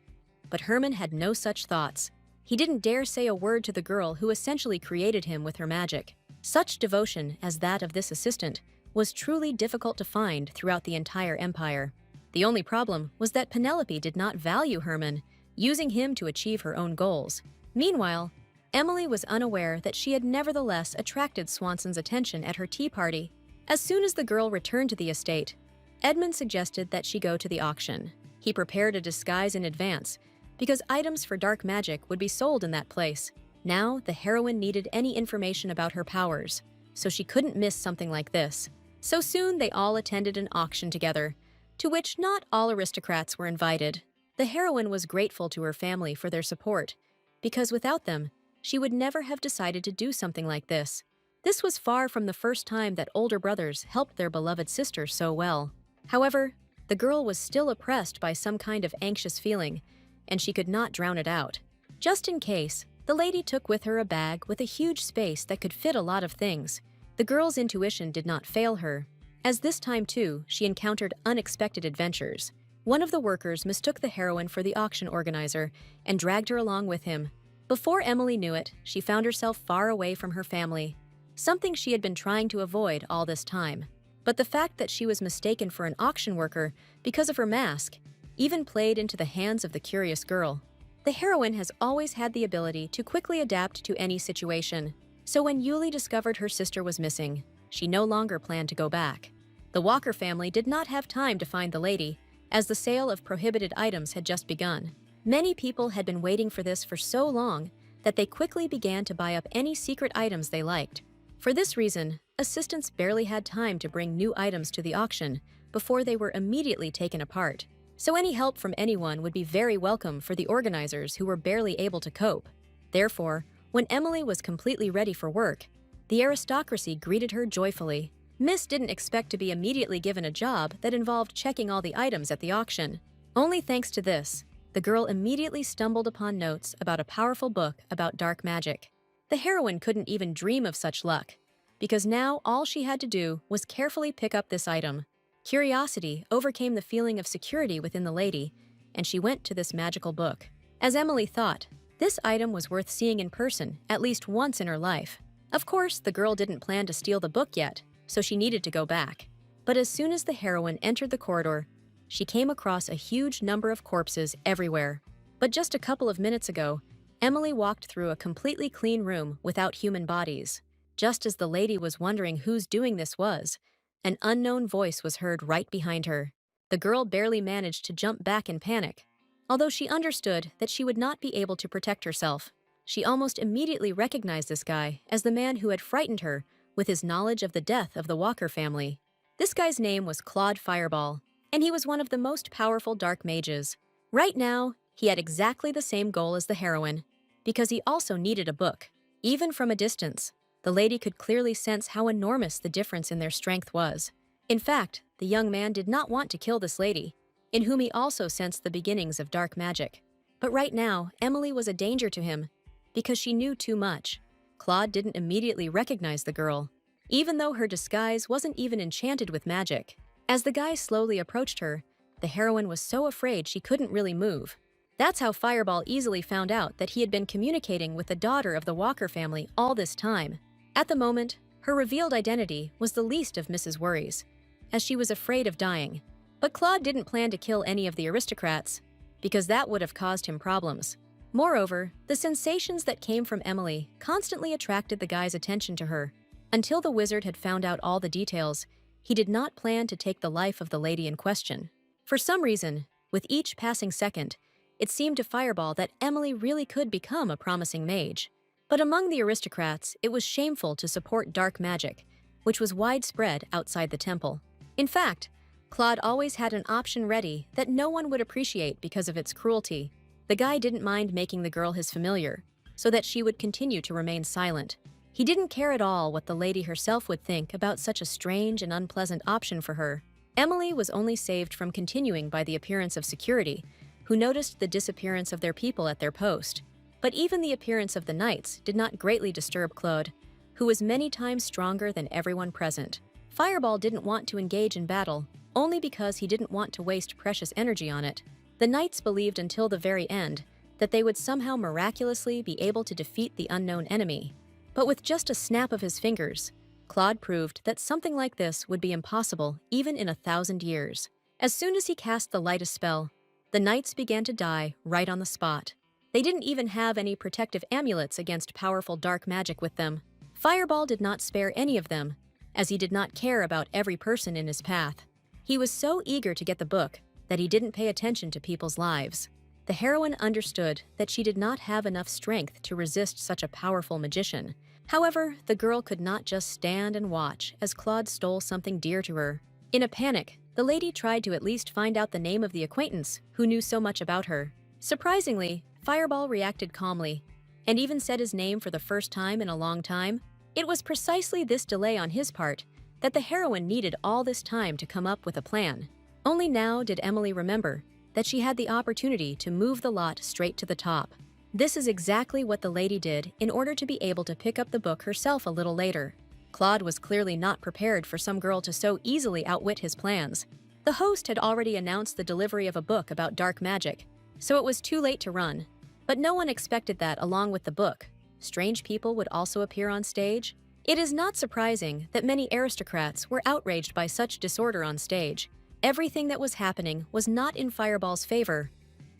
But Herman had no such thoughts. He didn't dare say a word to the girl who essentially created him with her magic. Such devotion as that of this assistant was truly difficult to find throughout the entire empire. The only problem was that Penelope did not value Herman, using him to achieve her own goals. Meanwhile, Emily was unaware that she had nevertheless attracted Swanson's attention at her tea party. As soon as the girl returned to the estate, Edmund suggested that she go to the auction. He prepared a disguise in advance, because items for dark magic would be sold in that place. Now, the heroine needed any information about her powers, so she couldn't miss something like this. So soon they all attended an auction together, to which not all aristocrats were invited. The heroine was grateful to her family for their support, because without them, she would never have decided to do something like this. This was far from the first time that older brothers helped their beloved sister so well. However, the girl was still oppressed by some kind of anxious feeling, and she could not drown it out. Just in case, the lady took with her a bag with a huge space that could fit a lot of things. The girl's intuition did not fail her, as this time too she encountered unexpected adventures. One of the workers mistook the heroine for the auction organizer and dragged her along with him. Before Emily knew it, she found herself far away from her family, something she had been trying to avoid all this time. But the fact that she was mistaken for an auction worker because of her mask even played into the hands of the curious girl. The heroine has always had the ability to quickly adapt to any situation, so when Yuli discovered her sister was missing, she no longer planned to go back. The Walker family did not have time to find the lady, as the sale of prohibited items had just begun. Many people had been waiting for this for so long that they quickly began to buy up any secret items they liked. For this reason, assistants barely had time to bring new items to the auction before they were immediately taken apart. So any help from anyone would be very welcome for the organizers who were barely able to cope. Therefore, when Emily was completely ready for work, the aristocracy greeted her joyfully. Miss didn't expect to be immediately given a job that involved checking all the items at the auction. Only thanks to this, the girl immediately stumbled upon notes about a powerful book about dark magic. The heroine couldn't even dream of such luck, because now all she had to do was carefully pick up this item. Curiosity overcame the feeling of security within the lady, and she went to this magical book. As Emily thought, this item was worth seeing in person at least once in her life. Of course, the girl didn't plan to steal the book yet, so she needed to go back. But as soon as the heroine entered the corridor, she came across a huge number of corpses everywhere. But just a couple of minutes ago, Emily walked through a completely clean room without human bodies. Just as the lady was wondering whose doing this was, an unknown voice was heard right behind her. The girl barely managed to jump back in panic. Although she understood that she would not be able to protect herself, she almost immediately recognized this guy as the man who had frightened her with his knowledge of the death of the Walker family. This guy's name was Claude Fireball, and he was one of the most powerful dark mages. Right now, he had exactly the same goal as the heroine, because he also needed a book. Even from a distance, the lady could clearly sense how enormous the difference in their strength was. In fact, the young man did not want to kill this lady, in whom he also sensed the beginnings of dark magic. But right now, Emily was a danger to him, because she knew too much. Claude didn't immediately recognize the girl, even though her disguise wasn't even enchanted with magic. As the guy slowly approached her, the heroine was so afraid she couldn't really move. That's how Fireball easily found out that he had been communicating with the daughter of the Walker family all this time. At the moment, her revealed identity was the least of Mrs. Worries, as she was afraid of dying. But Claude didn't plan to kill any of the aristocrats, because that would have caused him problems. Moreover, the sensations that came from Emily constantly attracted the guy's attention to her. Until the wizard had found out all the details, he did not plan to take the life of the lady in question. For some reason, with each passing second, it seemed to Fireball that Emily really could become a promising mage. But among the aristocrats, it was shameful to support dark magic, which was widespread outside the temple. In fact, Claude always had an option ready that no one would appreciate because of its cruelty. The guy didn't mind making the girl his familiar, so that she would continue to remain silent. He didn't care at all what the lady herself would think about such a strange and unpleasant option for her. Emily was only saved from continuing by the appearance of security, who noticed the disappearance of their people at their post. But even the appearance of the knights did not greatly disturb Claude, who was many times stronger than everyone present. Fireball didn't want to engage in battle, only because he didn't want to waste precious energy on it. The knights believed until the very end that they would somehow miraculously be able to defeat the unknown enemy. But with just a snap of his fingers, Claude proved that something like this would be impossible even in 1,000 years. As soon as he cast the lightest spell, the knights began to die right on the spot. They didn't even have any protective amulets against powerful dark magic with them. Fireball did not spare any of them, as he did not care about every person in his path. He was so eager to get the book that he didn't pay attention to people's lives. The heroine understood that she did not have enough strength to resist such a powerful magician. However, the girl could not just stand and watch as Claude stole something dear to her. In a panic, the lady tried to at least find out the name of the acquaintance who knew so much about her. Surprisingly, Fireball reacted calmly, and even said his name for the first time in a long time. It was precisely this delay on his part that the heroine needed all this time to come up with a plan. Only now did Emily remember that she had the opportunity to move the lot straight to the top. This is exactly what the lady did in order to be able to pick up the book herself a little later. Claude was clearly not prepared for some girl to so easily outwit his plans. The host had already announced the delivery of a book about dark magic, so it was too late to run. But no one expected that along with the book, strange people would also appear on stage. It is not surprising that many aristocrats were outraged by such disorder on stage. Everything that was happening was not in Fireball's favor,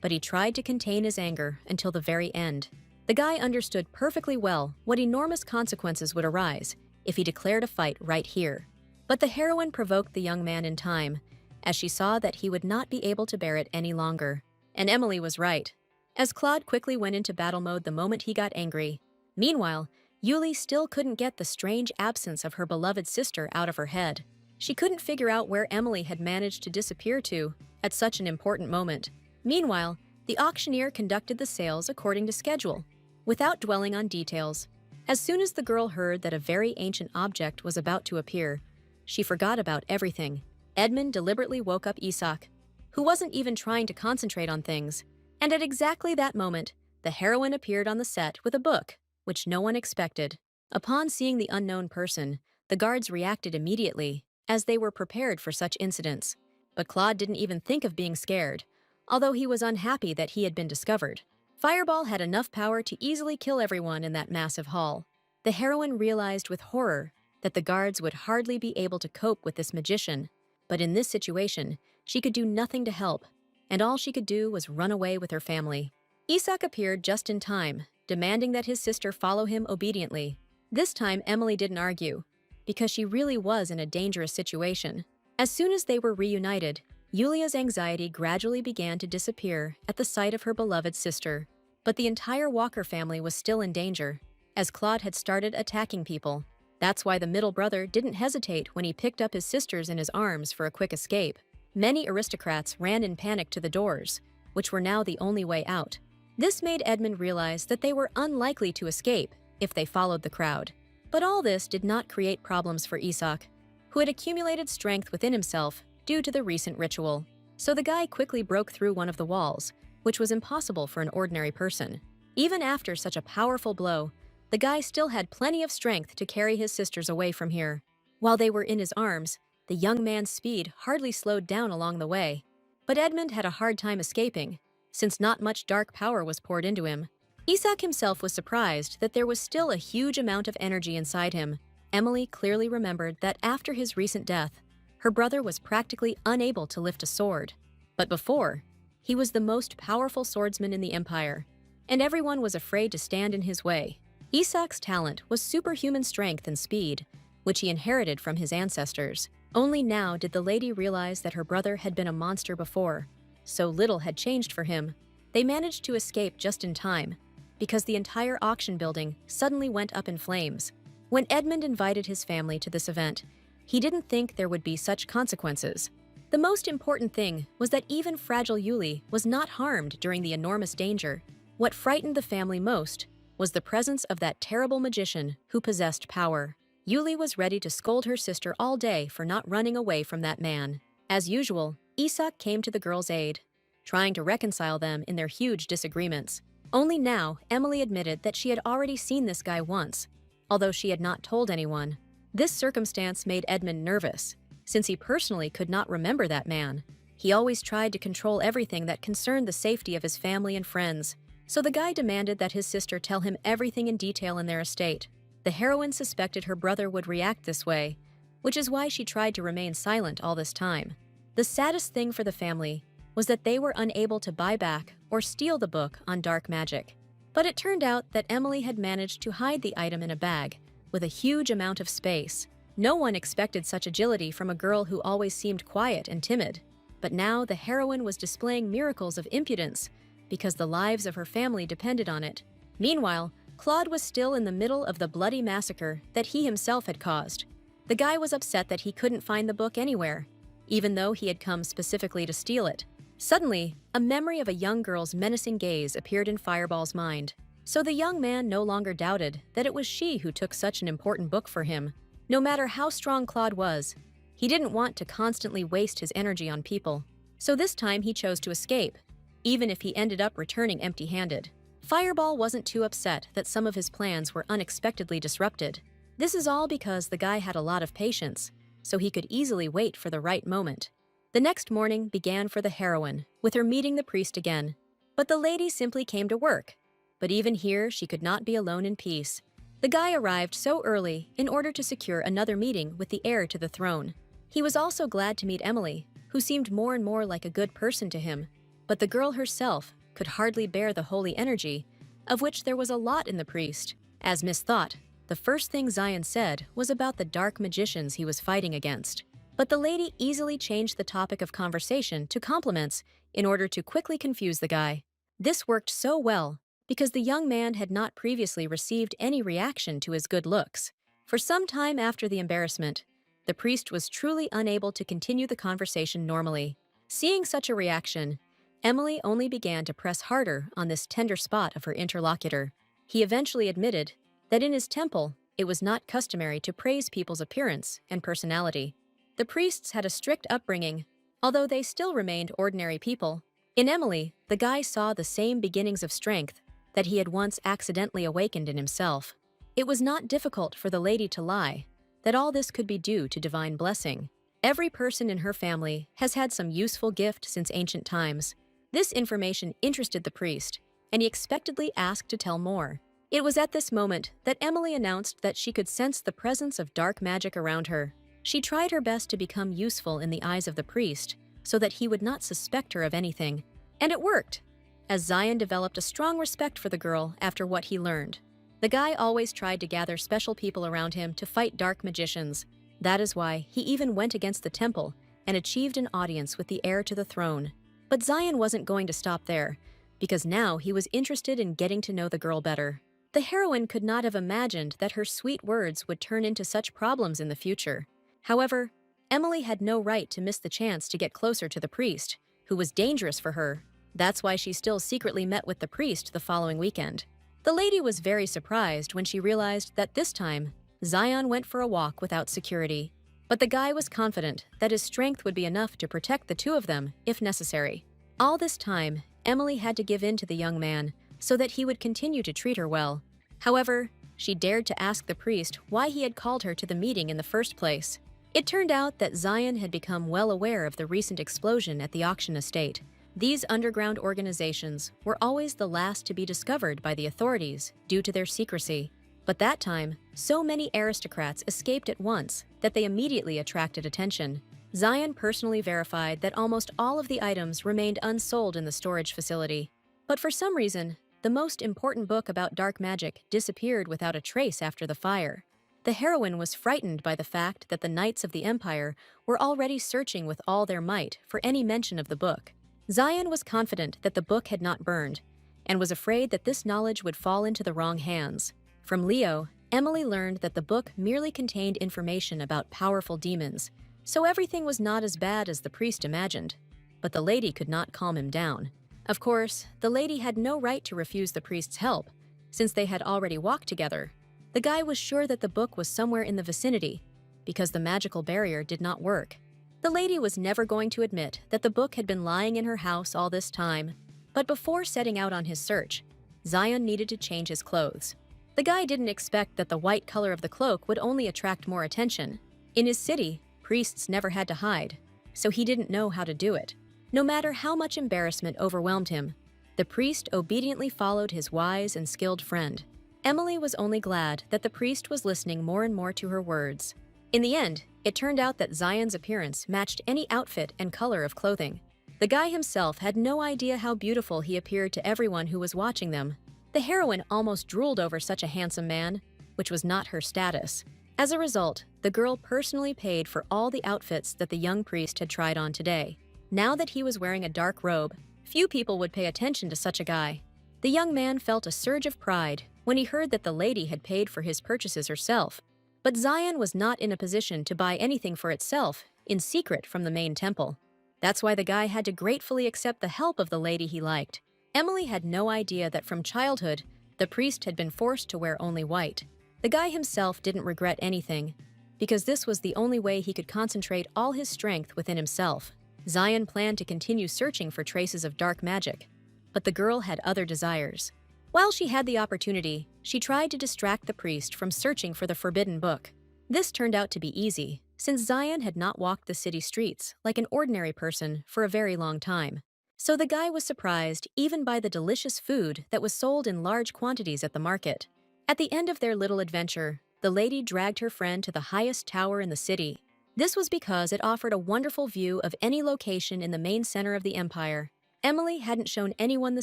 but he tried to contain his anger until the very end. The guy understood perfectly well what enormous consequences would arise if he declared a fight right here. But the heroine provoked the young man in time, as she saw that he would not be able to bear it any longer. And Emily was right, as Claude quickly went into battle mode the moment he got angry. Meanwhile, Yuli still couldn't get the strange absence of her beloved sister out of her head. She couldn't figure out where Emily had managed to disappear to at such an important moment. Meanwhile, the auctioneer conducted the sales according to schedule, without dwelling on details. As soon as the girl heard that a very ancient object was about to appear, she forgot about everything. Edmund deliberately woke up Isak, who wasn't even trying to concentrate on things. And at exactly that moment, the heroine appeared on the set with a book, which no one expected. Upon seeing the unknown person, the guards reacted immediately, as they were prepared for such incidents. But Claude didn't even think of being scared, although he was unhappy that he had been discovered. Fireball had enough power to easily kill everyone in that massive hall. The heroine realized with horror that the guards would hardly be able to cope with this magician, but in this situation, she could do nothing to help, and all she could do was run away with her family. Isak appeared just in time, demanding that his sister follow him obediently. This time, Emily didn't argue, because she really was in a dangerous situation. As soon as they were reunited, Yulia's anxiety gradually began to disappear at the sight of her beloved sister. But the entire Walker family was still in danger, as Claude had started attacking people. That's why the middle brother didn't hesitate when he picked up his sisters in his arms for a quick escape. Many aristocrats ran in panic to the doors, which were now the only way out. This made Edmund realize that they were unlikely to escape if they followed the crowd. But all this did not create problems for Isak, who had accumulated strength within himself due to the recent ritual. So the guy quickly broke through one of the walls, which was impossible for an ordinary person. Even after such a powerful blow, the guy still had plenty of strength to carry his sisters away from here. While they were in his arms, the young man's speed hardly slowed down along the way. But Edmund had a hard time escaping, since not much dark power was poured into him. Isak himself was surprised that there was still a huge amount of energy inside him. Emily clearly remembered that after his recent death, her brother was practically unable to lift a sword. But before, he was the most powerful swordsman in the Empire, and everyone was afraid to stand in his way. Isak's talent was superhuman strength and speed, which he inherited from his ancestors. Only now did the lady realize that her brother had been a monster before. So little had changed for him. They managed to escape just in time, because the entire auction building suddenly went up in flames. When Edmund invited his family to this event, he didn't think there would be such consequences. The most important thing was that even fragile Yuli was not harmed during the enormous danger. What frightened the family most was the presence of that terrible magician who possessed power. Yuli was ready to scold her sister all day for not running away from that man. As usual, Isak came to the girls' aid, trying to reconcile them in their huge disagreements. Only now, Emily admitted that she had already seen this guy once, although she had not told anyone. This circumstance made Edmund nervous, since he personally could not remember that man. He always tried to control everything that concerned the safety of his family and friends. So the guy demanded that his sister tell him everything in detail in their estate. The heroine suspected her brother would react this way, which is why she tried to remain silent all this time. The saddest thing for the family was that they were unable to buy back or steal the book on dark magic. But it turned out that Emily had managed to hide the item in a bag with a huge amount of space. No one expected such agility from a girl who always seemed quiet and timid. But now the heroine was displaying miracles of impudence, because the lives of her family depended on it. Meanwhile, Claude was still in the middle of the bloody massacre that he himself had caused. The guy was upset that he couldn't find the book anywhere, even though he had come specifically to steal it. Suddenly, a memory of a young girl's menacing gaze appeared in Fireball's mind. So the young man no longer doubted that it was she who took such an important book for him. No matter how strong Claude was, he didn't want to constantly waste his energy on people. So this time he chose to escape, even if he ended up returning empty-handed. Fireball wasn't too upset that some of his plans were unexpectedly disrupted. This is all because the guy had a lot of patience, so he could easily wait for the right moment. The The next morning began for the heroine, with her meeting the priest again. But the lady simply came to work. But even here, she could not be alone in peace. The guy arrived so early in order to secure another meeting with the heir to the throne. He was also glad to meet Emily, who seemed more and more like a good person to him. But the girl herself could hardly bear the holy energy, of which there was a lot in the priest. As Miss thought, the first thing Zion said was about the dark magicians he was fighting against. But the lady easily changed the topic of conversation to compliments in order to quickly confuse the guy. This worked so well because the young man had not previously received any reaction to his good looks. For some time after the embarrassment, the priest was truly unable to continue the conversation normally. Seeing such a reaction, Emily only began to press harder on this tender spot of her interlocutor. He eventually admitted that in his temple, it was not customary to praise people's appearance and personality. The priests had a strict upbringing, although they still remained ordinary people. In Emily, the guy saw the same beginnings of strength that he had once accidentally awakened in himself. It was not difficult for the lady to lie that all this could be due to divine blessing. Every person in her family has had some useful gift since ancient times. This information interested the priest, and he expectedly asked to tell more. It was at this moment that Emily announced that she could sense the presence of dark magic around her. She tried her best to become useful in the eyes of the priest so that he would not suspect her of anything. And it worked, as Zion developed a strong respect for the girl after what he learned. The guy always tried to gather special people around him to fight dark magicians. That is why he even went against the temple and achieved an audience with the heir to the throne. But Zion wasn't going to stop there, because now he was interested in getting to know the girl better. The heroine could not have imagined that her sweet words would turn into such problems in the future. However, Emily had no right to miss the chance to get closer to the priest, who was dangerous for her. That's why she still secretly met with the priest the following weekend. The lady was very surprised when she realized that this time, Zion went for a walk without security. But the guy was confident that his strength would be enough to protect the two of them if necessary. All this time, Emily had to give in to the young man so that he would continue to treat her well. However, she dared to ask the priest why he had called her to the meeting in the first place. It turned out that Zion had become well aware of the recent explosion at the auction estate. These underground organizations were always the last to be discovered by the authorities due to their secrecy. But that time, so many aristocrats escaped at once that they immediately attracted attention. Zion personally verified that almost all of the items remained unsold in the storage facility. But for some reason, the most important book about dark magic disappeared without a trace after the fire. The heroine was frightened by the fact that the Knights of the Empire were already searching with all their might for any mention of the book. Zion was confident that the book had not burned, and was afraid that this knowledge would fall into the wrong hands. From Leo, Emily learned that the book merely contained information about powerful demons, so everything was not as bad as the priest imagined. But the lady could not calm him down. Of course, the lady had no right to refuse the priest's help, since they had already walked together. The guy was sure that the book was somewhere in the vicinity, because the magical barrier did not work. The lady was never going to admit that the book had been lying in her house all this time. But before setting out on his search, Zion needed to change his clothes. The guy didn't expect that the white color of the cloak would only attract more attention. In his city, priests never had to hide, so he didn't know how to do it. No matter how much embarrassment overwhelmed him, the priest obediently followed his wise and skilled friend. Emily was only glad that the priest was listening more and more to her words. In the end, it turned out that Zion's appearance matched any outfit and color of clothing. The guy himself had no idea how beautiful he appeared to everyone who was watching them. The heroine almost drooled over such a handsome man, which was not her status. As a result, the girl personally paid for all the outfits that the young priest had tried on today. Now that he was wearing a dark robe, few people would pay attention to such a guy. The young man felt a surge of pride when he heard that the lady had paid for his purchases herself. But Zion was not in a position to buy anything for itself in secret from the main temple. That's why the guy had to gratefully accept the help of the lady he liked. Emily had no idea that from childhood, the priest had been forced to wear only white. The guy himself didn't regret anything, because this was the only way he could concentrate all his strength within himself. Zion planned to continue searching for traces of dark magic, but the girl had other desires. While she had the opportunity, she tried to distract the priest from searching for the forbidden book. This turned out to be easy, since Zion had not walked the city streets like an ordinary person for a very long time. So the guy was surprised even by the delicious food that was sold in large quantities at the market. At the end of their little adventure, the lady dragged her friend to the highest tower in the city. This was because it offered a wonderful view of any location in the main center of the empire. Emily hadn't shown anyone the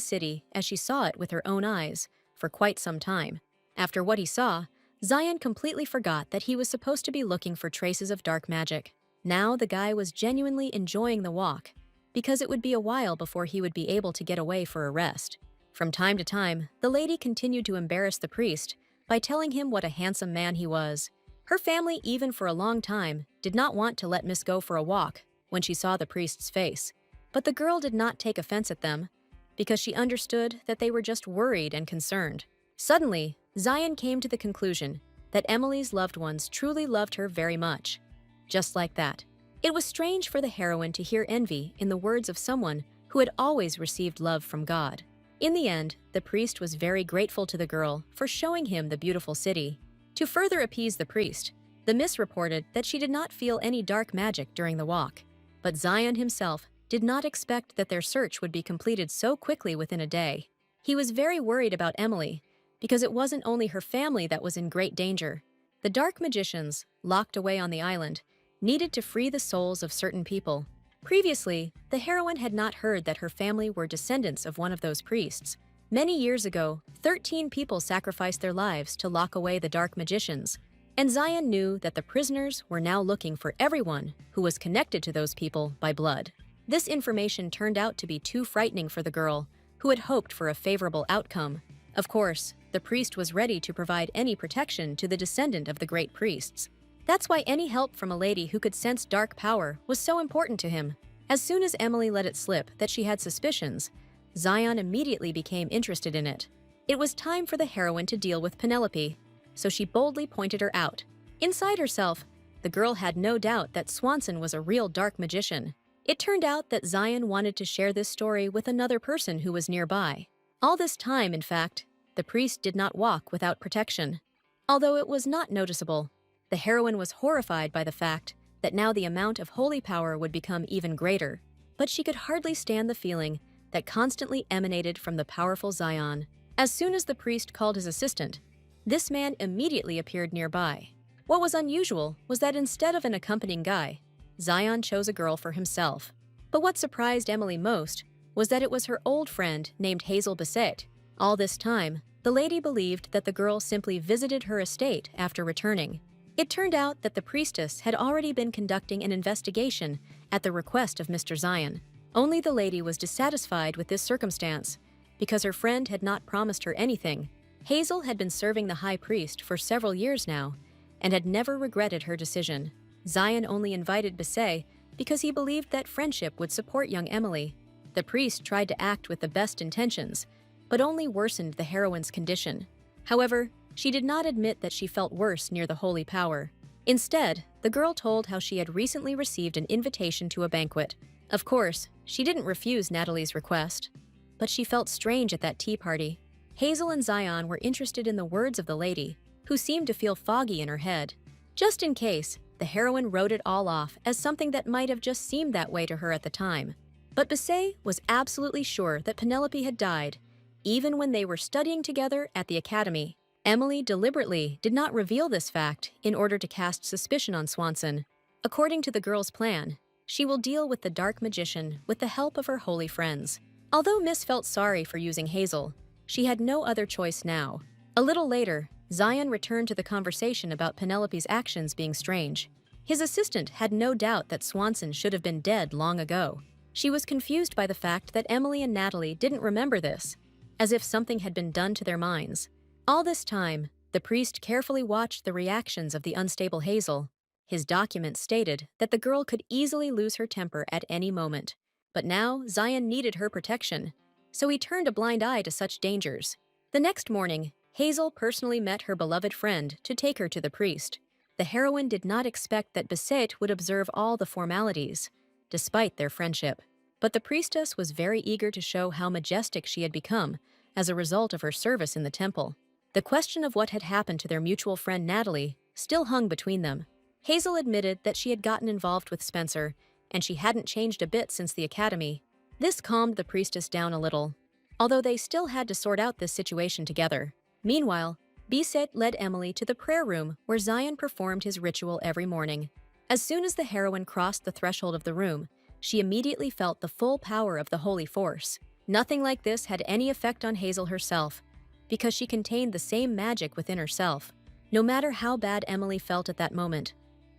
city as she saw it with her own eyes for quite some time. After what he saw, Zion completely forgot that he was supposed to be looking for traces of dark magic. Now the guy was genuinely enjoying the walk, because it would be a while before he would be able to get away for a rest. From time to time, the lady continued to embarrass the priest by telling him what a handsome man he was. Her family, even for a long time, did not want to let Miss go for a walk when she saw the priest's face. But the girl did not take offense at them, because she understood that they were just worried and concerned. Suddenly, Zion came to the conclusion that Emily's loved ones truly loved her very much. Just like that. It was strange for the heroine to hear envy in the words of someone who had always received love from God. In the end, the priest was very grateful to the girl for showing him the beautiful city. To further appease the priest, the miss reported that she did not feel any dark magic during the walk. But Zion himself did not expect that their search would be completed so quickly within a day. He was very worried about Emily, because it wasn't only her family that was in great danger. The dark magicians, locked away on the island, needed to free the souls of certain people. Previously, the heroine had not heard that her family were descendants of one of those priests. Many years ago, 13 people sacrificed their lives to lock away the dark magicians, and Zion knew that the prisoners were now looking for everyone who was connected to those people by blood. This information turned out to be too frightening for the girl, who had hoped for a favorable outcome. Of course, the priest was ready to provide any protection to the descendant of the great priests. That's why any help from a lady who could sense dark power was so important to him. As soon as Emily let it slip that she had suspicions, Zion immediately became interested in it. It was time for the heroine to deal with Penelope, so she boldly pointed her out. Inside herself, the girl had no doubt that Swanson was a real dark magician. It turned out that Zion wanted to share this story with another person who was nearby. All this time, in fact, the priest did not walk without protection. Although it was not noticeable, the heroine was horrified by the fact that now the amount of holy power would become even greater. But she could hardly stand the feeling that constantly emanated from the powerful Zion. As soon as the priest called his assistant, this man immediately appeared nearby. What was unusual was that instead of an accompanying guy, Zion chose a girl for himself. But what surprised Emily most was that it was her old friend named Hazel Bisset. All this time, the lady believed that the girl simply visited her estate after returning. It turned out that the priestess had already been conducting an investigation at the request of Mr. Zion. Only the lady was dissatisfied with this circumstance, because her friend had not promised her anything. Hazel had been serving the high priest for several years now, and had never regretted her decision. Zion only invited Bisset because he believed that friendship would support young Emily. The priest tried to act with the best intentions, but only worsened the heroine's condition. However, she did not admit that she felt worse near the holy power. Instead, the girl told how she had recently received an invitation to a banquet. Of course, she didn't refuse Natalie's request, but she felt strange at that tea party. Hazel and Zion were interested in the words of the lady, who seemed to feel foggy in her head. Just in case, the heroine wrote it all off as something that might have just seemed that way to her at the time. But Bisset was absolutely sure that Penelope had died, even when they were studying together at the academy. Emily deliberately did not reveal this fact in order to cast suspicion on Swanson. According to the girl's plan, she will deal with the dark magician with the help of her holy friends. Although Miss felt sorry for using Hazel, she had no other choice now. A little later, Zion returned to the conversation about Penelope's actions being strange. His assistant had no doubt that Swanson should have been dead long ago. She was confused by the fact that Emily and Natalie didn't remember this, as if something had been done to their minds. All this time, the priest carefully watched the reactions of the unstable Hazel. His document stated that the girl could easily lose her temper at any moment. But now, Zion needed her protection, so he turned a blind eye to such dangers. The next morning, Hazel personally met her beloved friend to take her to the priest. The heroine did not expect that Bisset would observe all the formalities, despite their friendship. But the priestess was very eager to show how majestic she had become as a result of her service in the temple. The question of what had happened to their mutual friend Natalie still hung between them. Hazel admitted that she had gotten involved with Spencer, and she hadn't changed a bit since the academy. This calmed the priestess down a little, although they still had to sort out this situation together. Meanwhile, Bisset led Emily to the prayer room where Zion performed his ritual every morning. As soon as the heroine crossed the threshold of the room, she immediately felt the full power of the holy force. Nothing like this had any effect on Hazel herself, because she contained the same magic within herself. No matter how bad Emily felt at that moment,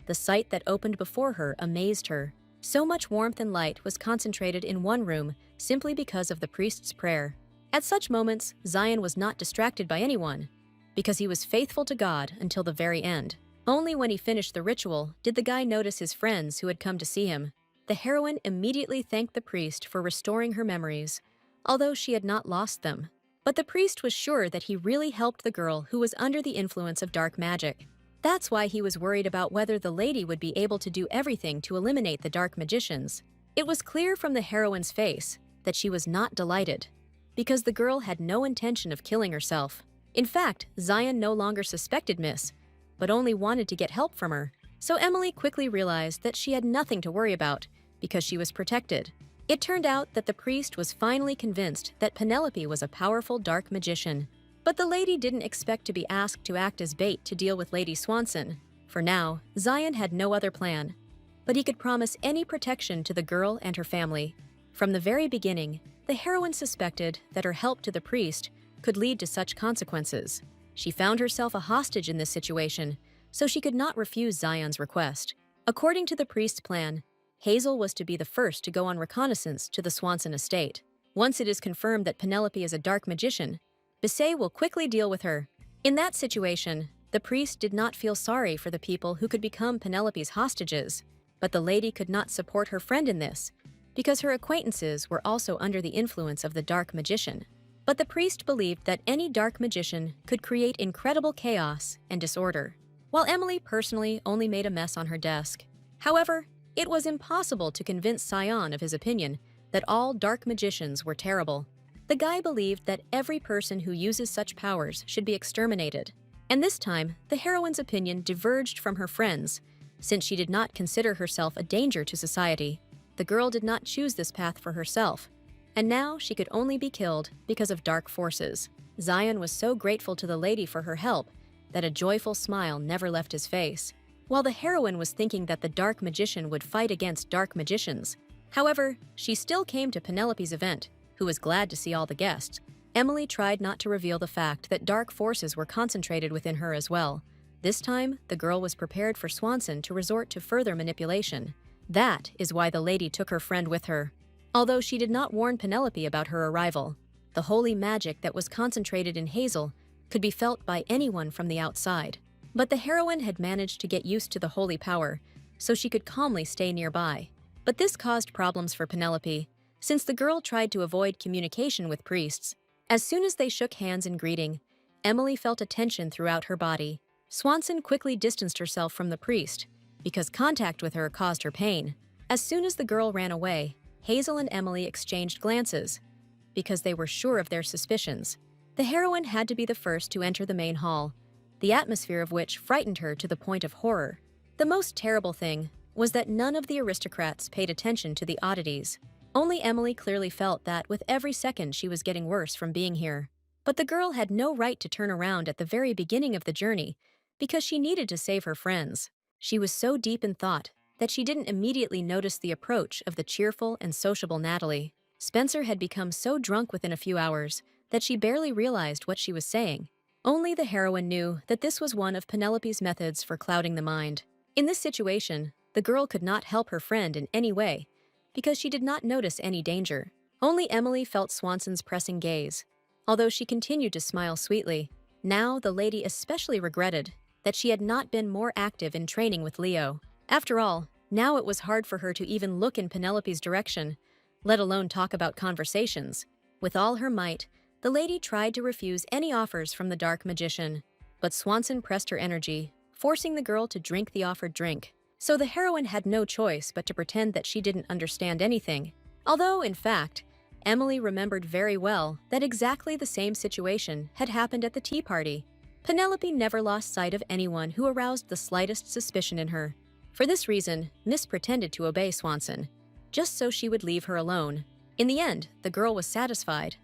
the sight that opened before her amazed her. So much warmth and light was concentrated in one room simply because of the priest's prayer. At such moments, Zion was not distracted by anyone, because he was faithful to God until the very end. Only when he finished the ritual did the guy notice his friends who had come to see him. The heroine immediately thanked the priest for restoring her memories, although she had not lost them. But the priest was sure that he really helped the girl who was under the influence of dark magic. That's why he was worried about whether the lady would be able to do everything to eliminate the dark magicians. It was clear from the heroine's face that she was not delighted, because the girl had no intention of killing herself. In fact, Zion no longer suspected Miss, but only wanted to get help from her. So Emily quickly realized that she had nothing to worry about, because she was protected. It turned out that the priest was finally convinced that Penelope was a powerful dark magician. But the lady didn't expect to be asked to act as bait to deal with Lady Swanson. For now, Zion had no other plan, but he could promise any protection to the girl and her family. From the very beginning, the heroine suspected that her help to the priest could lead to such consequences. She found herself a hostage in this situation, so she could not refuse Zion's request. According to the priest's plan, Hazel was to be the first to go on reconnaissance to the Swanson estate. Once it is confirmed that Penelope is a dark magician, Bisset will quickly deal with her. In that situation, the priest did not feel sorry for the people who could become Penelope's hostages, but the lady could not support her friend in this, because her acquaintances were also under the influence of the dark magician. But the priest believed that any dark magician could create incredible chaos and disorder, while Emily personally only made a mess on her desk. However, it was impossible to convince Zion of his opinion that all dark magicians were terrible. The guy believed that every person who uses such powers should be exterminated. And this time, the heroine's opinion diverged from her friends, since she did not consider herself a danger to society. The girl did not choose this path for herself, and now she could only be killed because of dark forces. Zion was so grateful to the lady for her help that a joyful smile never left his face, while the heroine was thinking that the dark magician would fight against dark magicians. However, she still came to Penelope's event, who was glad to see all the guests. Emily tried not to reveal the fact that dark forces were concentrated within her as well. This time, the girl was prepared for Swanson to resort to further manipulation. That is why the lady took her friend with her. Although she did not warn Penelope about her arrival, the holy magic that was concentrated in Hazel could be felt by anyone from the outside. But the heroine had managed to get used to the holy power, so she could calmly stay nearby. But this caused problems for Penelope, since the girl tried to avoid communication with priests. As soon as they shook hands in greeting, Emily felt a tension throughout her body. Swanson quickly distanced herself from the priest, because contact with her caused her pain. As soon as the girl ran away, Hazel and Emily exchanged glances, because they were sure of their suspicions. The heroine had to be the first to enter the main hall, the atmosphere of which frightened her to the point of horror. The most terrible thing was that none of the aristocrats paid attention to the oddities. Only Emily clearly felt that with every second she was getting worse from being here. But the girl had no right to turn around at the very beginning of the journey, because she needed to save her friends. She was so deep in thought that she didn't immediately notice the approach of the cheerful and sociable Natalie. Spencer had become so drunk within a few hours that she barely realized what she was saying. Only the heroine knew that this was one of Penelope's methods for clouding the mind. In this situation, the girl could not help her friend in any way, because she did not notice any danger. Only Emily felt Swanson's pressing gaze, although she continued to smile sweetly. Now the lady especially regretted that she had not been more active in training with Leo. After all, now it was hard for her to even look in Penelope's direction, let alone talk about conversations. With all her might, the lady tried to refuse any offers from the dark magician, but Swanson pressed her energy, forcing the girl to drink the offered drink. So the heroine had no choice but to pretend that she didn't understand anything. Although, in fact, Emily remembered very well that exactly the same situation had happened at the tea party. Penelope never lost sight of anyone who aroused the slightest suspicion in her. For this reason, Miss pretended to obey Swanson, just so she would leave her alone. In the end, the girl was satisfied,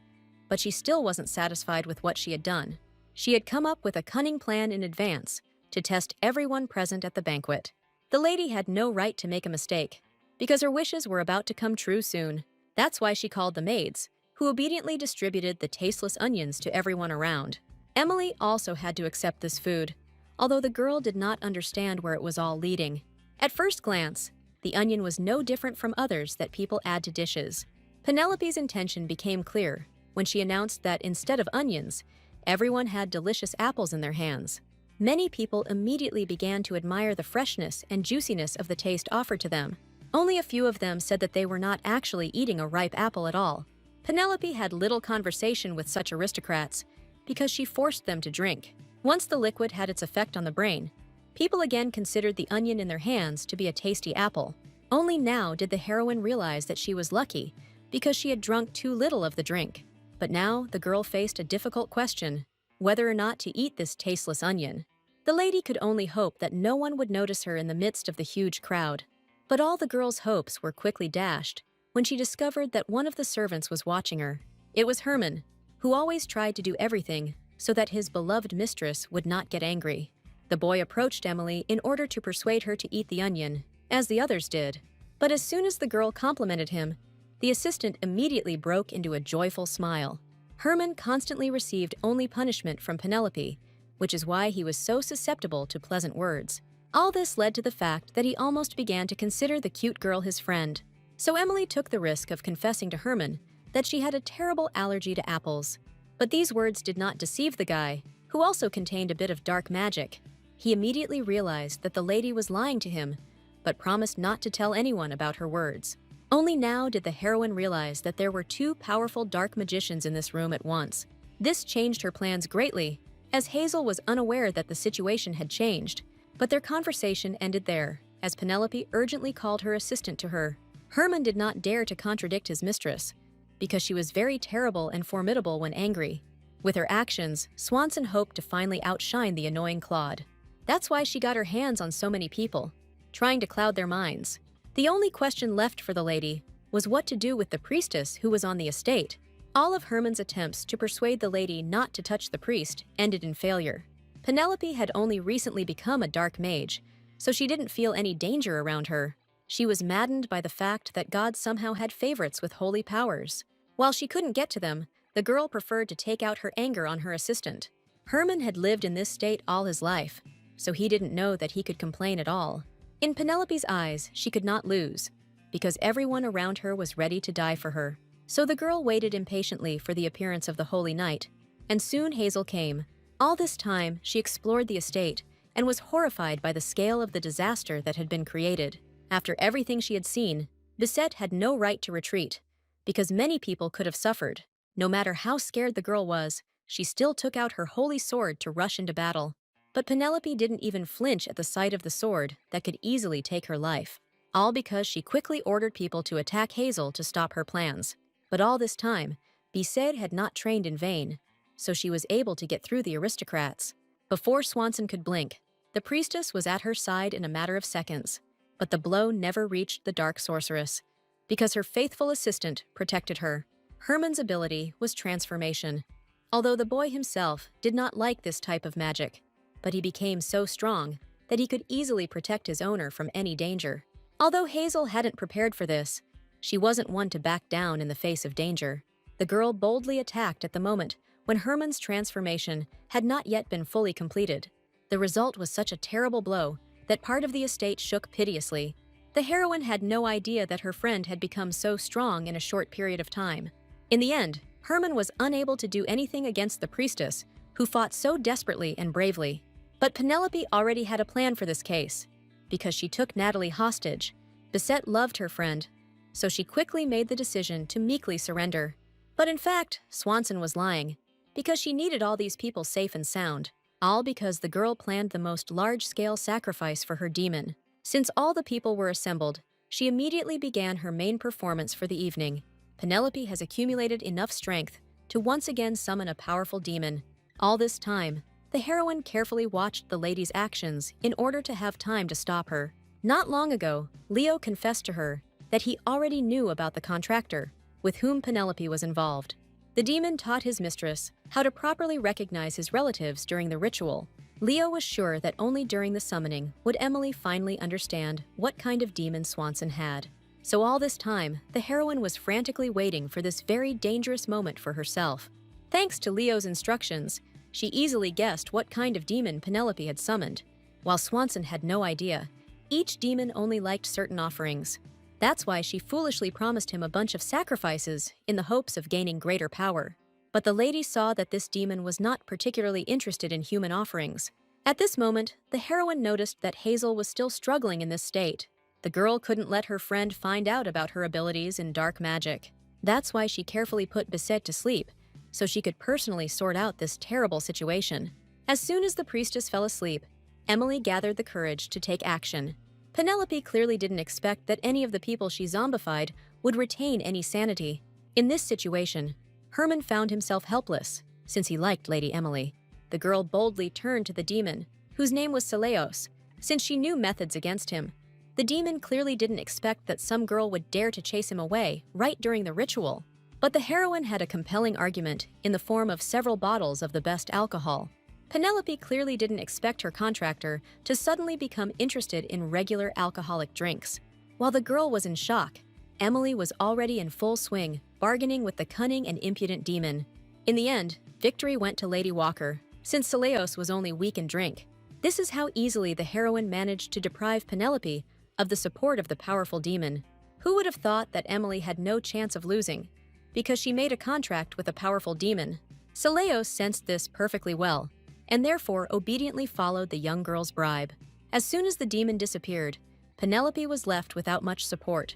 but she still wasn't satisfied with what she had done. She had come up with a cunning plan in advance to test everyone present at the banquet. The lady had no right to make a mistake, because her wishes were about to come true soon. That's why she called the maids, who obediently distributed the tasteless onions to everyone around. Emily also had to accept this food, although the girl did not understand where it was all leading. At first glance, the onion was no different from others that people add to dishes. Penelope's intention became clear when she announced that instead of onions, everyone had delicious apples in their hands. Many people immediately began to admire the freshness and juiciness of the taste offered to them. Only a few of them said that they were not actually eating a ripe apple at all. Penelope had little conversation with such aristocrats because she forced them to drink. Once the liquid had its effect on the brain, people again considered the onion in their hands to be a tasty apple. Only now did the heroine realize that she was lucky because she had drunk too little of the drink. But now the girl faced a difficult question, whether or not to eat this tasteless onion. The lady could only hope that no one would notice her in the midst of the huge crowd. But all the girl's hopes were quickly dashed when she discovered that one of the servants was watching her. It was Herman, who always tried to do everything so that his beloved mistress would not get angry. The boy approached Emily in order to persuade her to eat the onion, as the others did. But as soon as the girl complimented him, the assistant immediately broke into a joyful smile. Herman constantly received only punishment from Penelope, which is why he was so susceptible to pleasant words. All this led to the fact that he almost began to consider the cute girl his friend. So Emily took the risk of confessing to Herman that she had a terrible allergy to apples. But these words did not deceive the guy, who also contained a bit of dark magic. He immediately realized that the lady was lying to him, but promised not to tell anyone about her words. Only now did the heroine realize that there were two powerful dark magicians in this room at once. This changed her plans greatly, as Hazel was unaware that the situation had changed. But their conversation ended there, as Penelope urgently called her assistant to her. Herman did not dare to contradict his mistress, because she was very terrible and formidable when angry. With her actions, Swanson hoped to finally outshine the annoying Claude. That's why she got her hands on so many people, trying to cloud their minds. The only question left for the lady was what to do with the priestess who was on the estate. All of Herman's attempts to persuade the lady not to touch the priest ended in failure. Penelope had only recently become a dark mage, so she didn't feel any danger around her. She was maddened by the fact that God somehow had favorites with holy powers. While she couldn't get to them, the girl preferred to take out her anger on her assistant. Herman had lived in this state all his life, so he didn't know that he could complain at all. In Penelope's eyes, she could not lose, because everyone around her was ready to die for her. So the girl waited impatiently for the appearance of the holy knight, and soon Hazel came. All this time, she explored the estate and was horrified by the scale of the disaster that had been created. After everything she had seen, Bisette had no right to retreat, because many people could have suffered. No matter how scared the girl was, she still took out her holy sword to rush into battle. But Penelope didn't even flinch at the sight of the sword that could easily take her life, all because she quickly ordered people to attack Hazel to stop her plans. But all this time, Bisette had not trained in vain, so she was able to get through the aristocrats. Before Swanson could blink, the priestess was at her side in a matter of seconds. But the blow never reached the dark sorceress, because her faithful assistant protected her. Herman's ability was transformation, although the boy himself did not like this type of magic, but he became so strong that he could easily protect his owner from any danger. Although Hazel hadn't prepared for this, she wasn't one to back down in the face of danger. The girl boldly attacked at the moment when Herman's transformation had not yet been fully completed. The result was such a terrible blow that part of the estate shook piteously. The heroine had no idea that her friend had become so strong in a short period of time. In the end, Herman was unable to do anything against the priestess, who fought so desperately and bravely. But Penelope already had a plan for this case. Because she took Natalie hostage, Bisette loved her friend, so she quickly made the decision to meekly surrender. But in fact, Swanson was lying, because she needed all these people safe and sound. All because the girl planned the most large-scale sacrifice for her demon. Since all the people were assembled, she immediately began her main performance for the evening. Penelope has accumulated enough strength to once again summon a powerful demon. All this time, the heroine carefully watched the lady's actions in order to have time to stop her. Not long ago, Leo confessed to her that he already knew about the contractor, with whom Penelope was involved. The demon taught his mistress how to properly recognize his relatives during the ritual. Leo was sure that only during the summoning would Emily finally understand what kind of demon Swanson had. So all this time, the heroine was frantically waiting for this very dangerous moment for herself. Thanks to Leo's instructions, she easily guessed what kind of demon Penelope had summoned. While Swanson had no idea, each demon only liked certain offerings. That's why she foolishly promised him a bunch of sacrifices in the hopes of gaining greater power. But the lady saw that this demon was not particularly interested in human offerings. At this moment, the heroine noticed that Hazel was still struggling in this state. The girl couldn't let her friend find out about her abilities in dark magic. That's why she carefully put Bisette to sleep, so she could personally sort out this terrible situation. As soon as the priestess fell asleep, Emily gathered the courage to take action. Penelope clearly didn't expect that any of the people she zombified would retain any sanity. In this situation, Herman found himself helpless, since he liked Lady Emily. The girl boldly turned to the demon, whose name was Seleos, since she knew methods against him. The demon clearly didn't expect that some girl would dare to chase him away right during the ritual. But the heroine had a compelling argument in the form of several bottles of the best alcohol. Penelope clearly didn't expect her contractor to suddenly become interested in regular alcoholic drinks. While the girl was in shock, Emily was already in full swing, bargaining with the cunning and impudent demon. In the end, victory went to Lady Walker, since Seleos was only weak in drink. This is how easily the heroine managed to deprive Penelope of the support of the powerful demon. Who would have thought that Emily had no chance of losing? Because she made a contract with a powerful demon. Seleos sensed this perfectly well, and therefore obediently followed the young girl's bribe. As soon as the demon disappeared, Penelope was left without much support,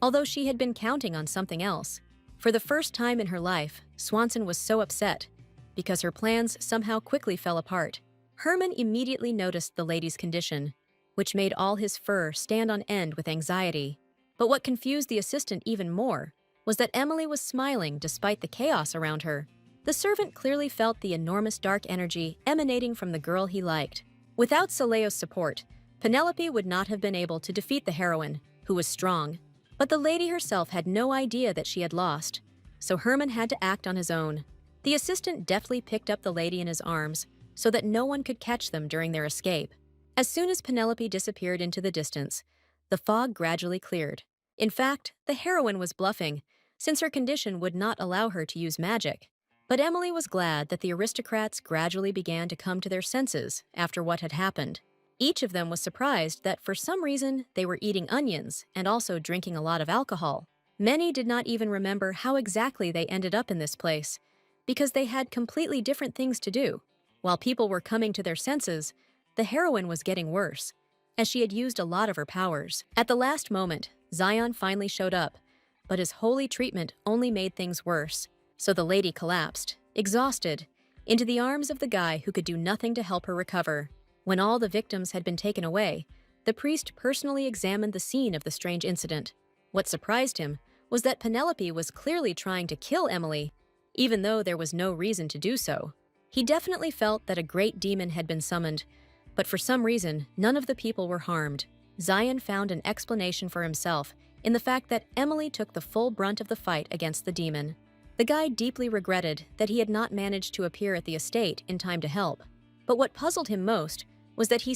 although she had been counting on something else. For the first time in her life, Swanson was so upset, because her plans somehow quickly fell apart. Herman immediately noticed the lady's condition, which made all his fur stand on end with anxiety. But what confused the assistant even more was that Emily was smiling despite the chaos around her. The servant clearly felt the enormous dark energy emanating from the girl he liked. Without Seleos' support, Penelope would not have been able to defeat the heroine, who was strong. But the lady herself had no idea that she had lost, so Herman had to act on his own. The assistant deftly picked up the lady in his arms so that no one could catch them during their escape. As soon as Penelope disappeared into the distance, the fog gradually cleared. In fact, the heroine was bluffing, since her condition would not allow her to use magic. But Emily was glad that the aristocrats gradually began to come to their senses after what had happened. Each of them was surprised that for some reason they were eating onions and also drinking a lot of alcohol. Many did not even remember how exactly they ended up in this place, because they had completely different things to do. While people were coming to their senses, the heroine was getting worse, as she had used a lot of her powers. At the last moment, Zion finally showed up, but his holy treatment only made things worse. So the lady collapsed, exhausted, into the arms of the guy who could do nothing to help her recover. When all the victims had been taken away, the priest personally examined the scene of the strange incident. What surprised him was that Penelope was clearly trying to kill Emily, even though there was no reason to do so. He definitely felt that a great demon had been summoned, but for some reason, none of the people were harmed. Zion found an explanation for himself in the fact that Emily took the full brunt of the fight against the demon. The guy deeply regretted that he had not managed to appear at the estate in time to help. But what puzzled him most was that he